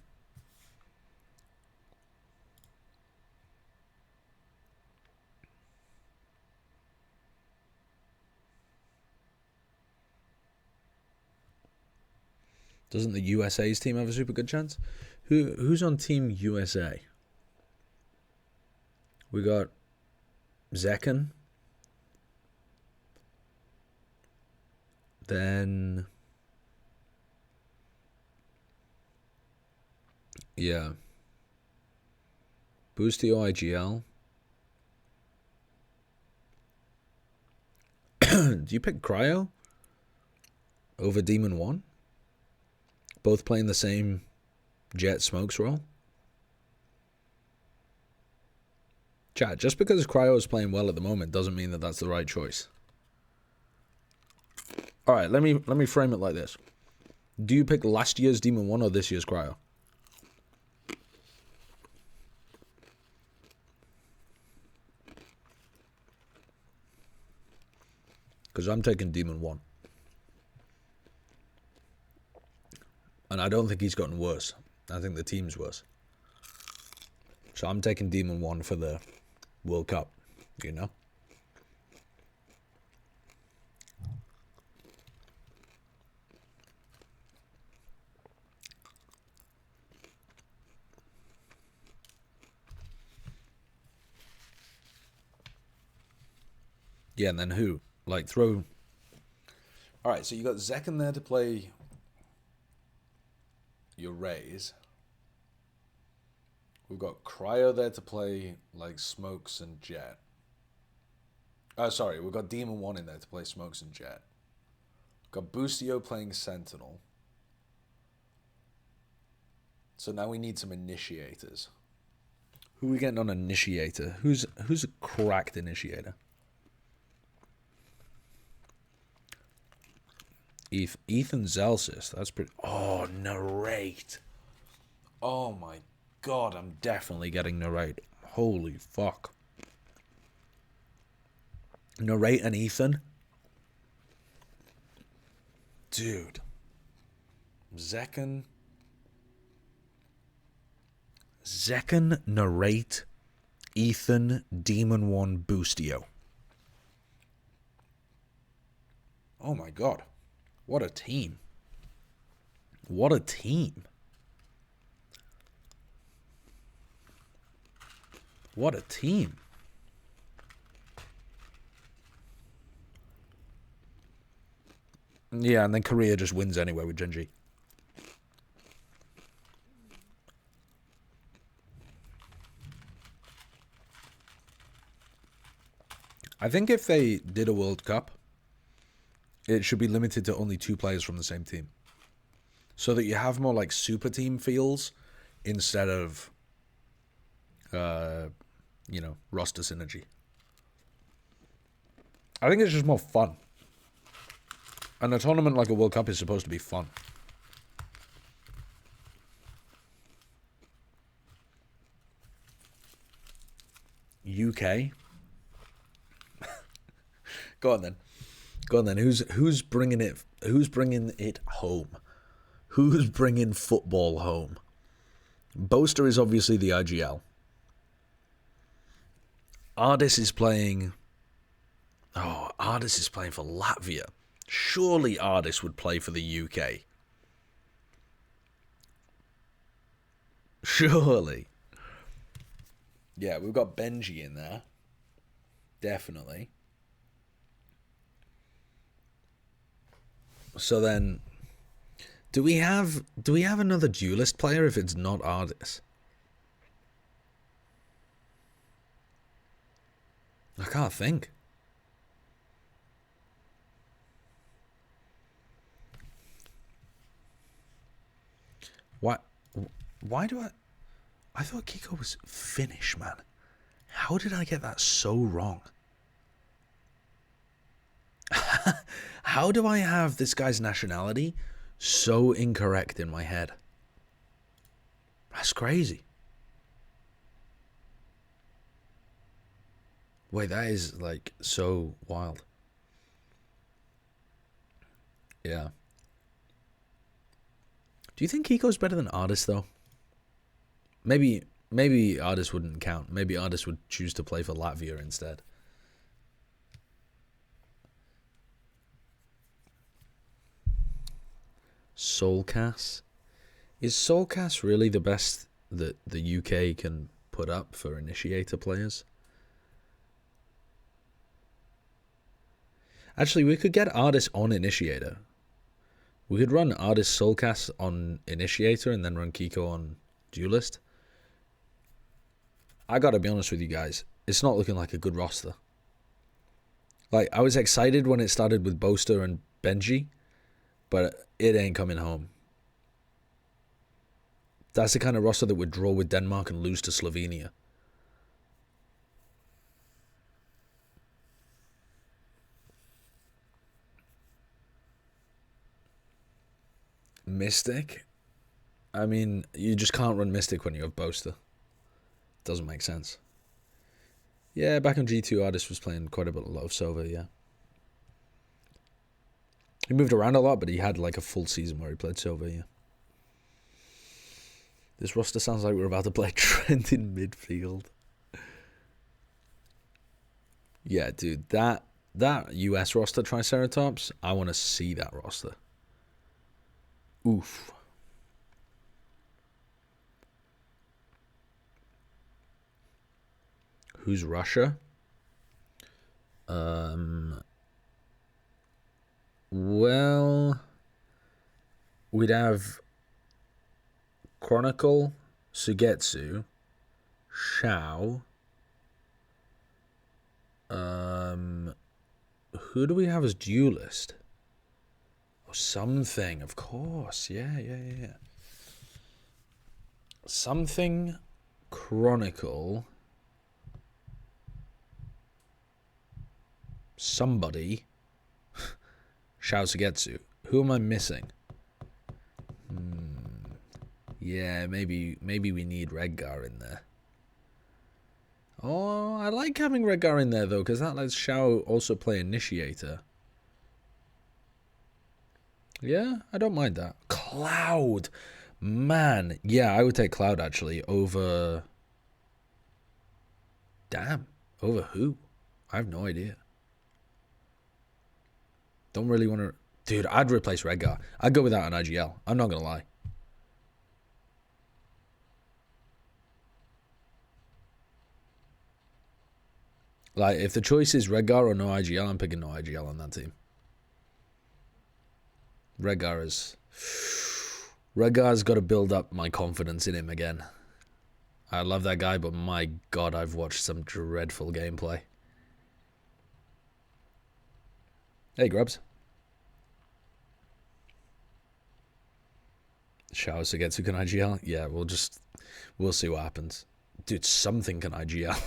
Speaker 1: Doesn't the USA's team have a super good chance? Who's on Team USA? We got Zekken. Then... yeah. Boostio IGL. Do you pick Cryo over Demon 1? Both playing the same Jet Smokes role? Chat, just because Cryo is playing well at the moment doesn't mean that that's the right choice. Alright, let me frame it like this. Do you pick last year's Demon 1 or this year's Cryo? Because I'm taking Demon 1. And I don't think he's gotten worse. I think the team's worse. So I'm taking Demon 1 for the World Cup, you know? Yeah, and then who? Like, throw... Alright, so you got Zekken there to play your Rays. We've got Cryo there to play, like, Smokes and Jet. Oh, sorry, we've got Demon 1 in there to play Smokes and Jet. We've got Boostio playing Sentinel. So now we need some initiators. Who are we getting on initiator? Who's a cracked initiator? Ethan Zelsis. That's pretty... Oh, narrate. Oh my god, I'm definitely getting narrate. Holy fuck. Narrate and Ethan? Dude. Zekken, narrate, Ethan, Demon 1, Boostio. Oh my god. What a team. What a team. What a team. Yeah, and then Korea just wins anyway with Genji. I think if they did a World Cup, it should be limited to only 2 players from the same team. So that you have more like super team feels instead of, you know, roster synergy. I think it's just more fun. And a tournament like a World Cup is supposed to be fun. UK? Go on then. Go on then. Who's bringing it? Who's bringing it home? Who's bringing football home? Boaster is obviously the IGL. Ardis is playing. Oh, Ardis is playing for Latvia. Surely Ardis would play for the UK. Surely. Yeah, we've got Benji in there. Definitely. So then, do we have another duelist player if it's not Ardis? I can't think. Why do I thought Kiko was Finnish, man. How did I get that so wrong? How do I have this guy's nationality so incorrect in my head? That's crazy. Wait, that is like so wild. Yeah. Do you think Kiko's better than Ardis though? Maybe Ardis wouldn't count. Maybe Ardis would choose to play for Latvia instead. Soulcast? Is Soulcast really the best that the UK can put up for initiator players? Actually, we could get Ardis on initiator. We could run Ardis Soulcast on initiator and then run Kiko on duelist. I gotta be honest with you guys, it's not looking like a good roster. Like, I was excited when it started with Boaster and Benji, but it ain't coming home. That's the kind of roster that would draw with Denmark and lose to Slovenia. Mystic? I mean, you just can't run Mystic when you have Boaster. Doesn't make sense. Yeah, back on G2, Ardis was playing quite a bit of Sova, yeah. He moved around a lot, but he had like a full season where he played Sova, yeah. This roster sounds like we're about to play Trent in midfield. Yeah, dude, that US roster, Triceratops, I want to see that roster. Oof. Who's Russia? Well, we'd have Chronicle, Sugetsu, Shao. Who do we have as duelist? Oh, something, of course. Yeah. Something, Chronicle. Somebody. Shao Sugetsu. Who am I missing? Yeah, maybe we need Redgar in there. Oh, I like having Redgar in there though, because that lets Shao also play Initiator. Yeah, I don't mind that. Cloud! Man, yeah, I would take Cloud actually over... Damn, over who? I have no idea. Don't really want to... Dude, I'd replace Redgar. I'd go without an IGL. I'm not going to lie. Like, if the choice is Redgar or no IGL, I'm picking no IGL on that team. Redgar's got to build up my confidence in him again. I love that guy, but my God, I've watched some dreadful gameplay. Hey, Grubs. Shao Sugetsu can IGL? Yeah, we'll see what happens. Dude, something can IGL.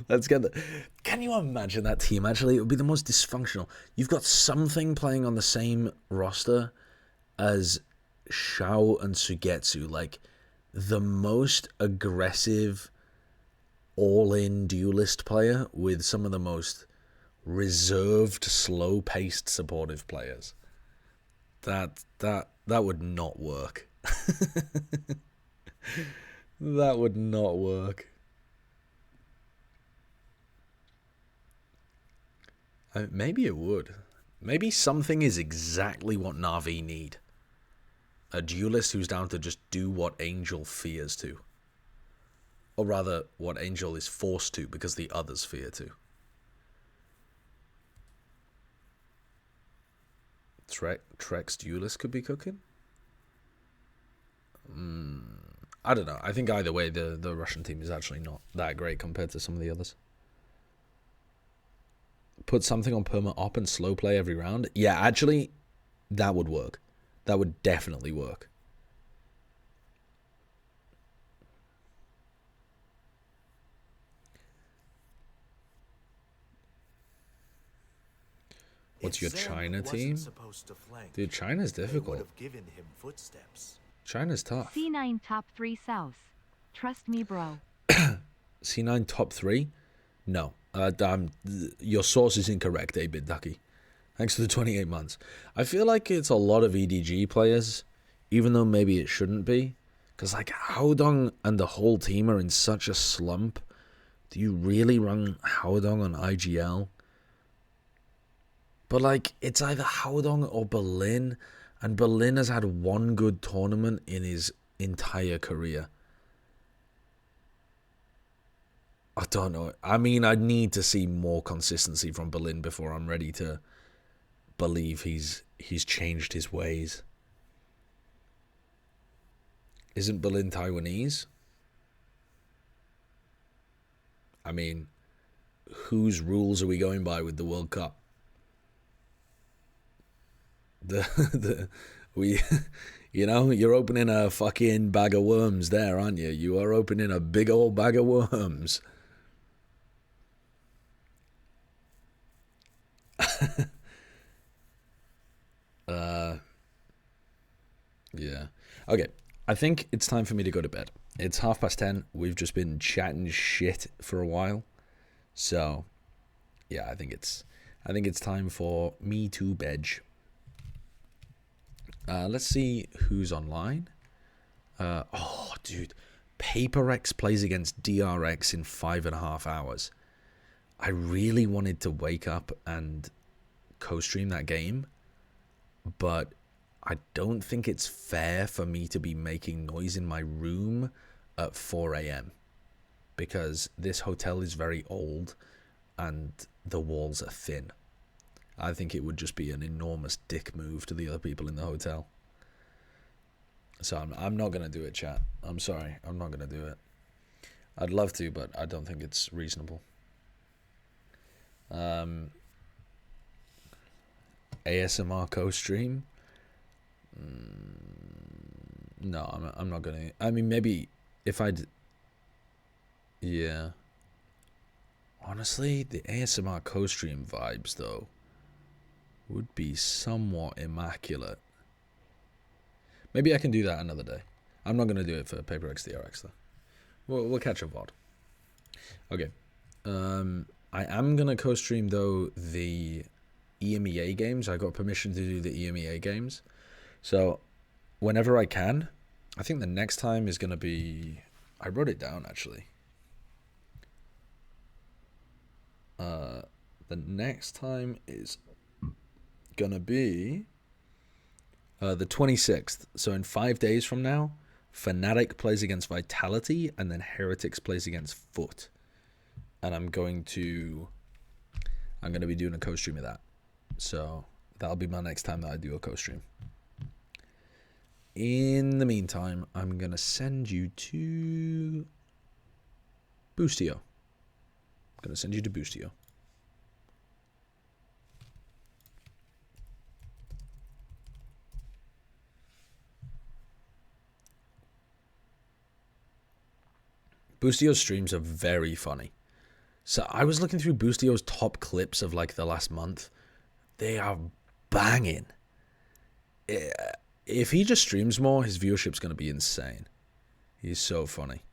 Speaker 1: Let's get the... Can you imagine that team? Actually, it would be the most dysfunctional. You've got something playing on the same roster as Shao and Sugetsu. Like, the most aggressive, all-in duelist player with some of the most reserved, slow-paced, supportive players. That would not work. That would not work. Maybe it would. Maybe something is exactly what NaVi need. A duelist who's down to just do what Angel fears to. Or rather, what Angel is forced to because the others fear to. Trek's duelist could be cooking? I don't know. I think either way, the Russian team is actually not that great compared to some of the others. Put something on perma op and slow play every round. Yeah, actually, that would work. That would definitely work. What's your China team? Dude, China's difficult. China's tough.
Speaker 2: C9 top 3 South. Trust me, bro.
Speaker 1: C9 top 3? No. Your source is incorrect, A-Bit Ducky. Thanks for the 28 months. I feel like it's a lot of EDG players, even though maybe it shouldn't be. Because, like, Haodong and the whole team are in such a slump. Do you really run Haodong on IGL? But, like, it's either Haodong or Berlin. And Berlin has had one good tournament in his entire career. I don't know. I mean, I need to see more consistency from Berlin before I'm ready to believe he's changed his ways. Isn't Berlin Taiwanese? I mean, whose rules are we going by with the World Cup? You know, you're opening a fucking bag of worms there, aren't you? You are opening a big old bag of worms. Yeah. Okay. I think it's time for me to go to bed. It's 10:30. We've just been chatting shit for a while. So, yeah, I think it's time for me to bed. Let's see who's online. Oh, dude. PaperX plays against DRX in 5.5 hours. I really wanted to wake up and co-stream that game, but I don't think it's fair for me to be making noise in my room at 4 a.m. because this hotel is very old and the walls are thin. I think it would just be an enormous dick move to the other people in the hotel. So I'm not going to do it, chat. I'm sorry. I'm not going to do it. I'd love to, but I don't think it's reasonable. ASMR co-stream? No, I'm not going to. I mean, maybe if I'd... Yeah. Honestly, the ASMR co-stream vibes, though, would be somewhat immaculate. Maybe I can do that another day. I'm not going to do it for PaperX DRX, though. We'll catch a VOD. Okay. I am going to co-stream, though, the EMEA games. I got permission to do the EMEA games. So, whenever I can, I think the next time is going to be... I wrote it down, actually. The next time is going to be the 26th. So, in 5 days from now, Fnatic plays against Vitality, and then Heretics plays against Foot. and I'm going to be doing a co-stream of that. So that'll be my next time that I do a co-stream. In the meantime, I'm going to send you to Boostio. I'm going to send you to Boostio. Boostio's streams are very funny. So I was looking through Boostio's top clips of like the last month. They are banging. If he just streams more, his viewership's going to be insane. He's so funny.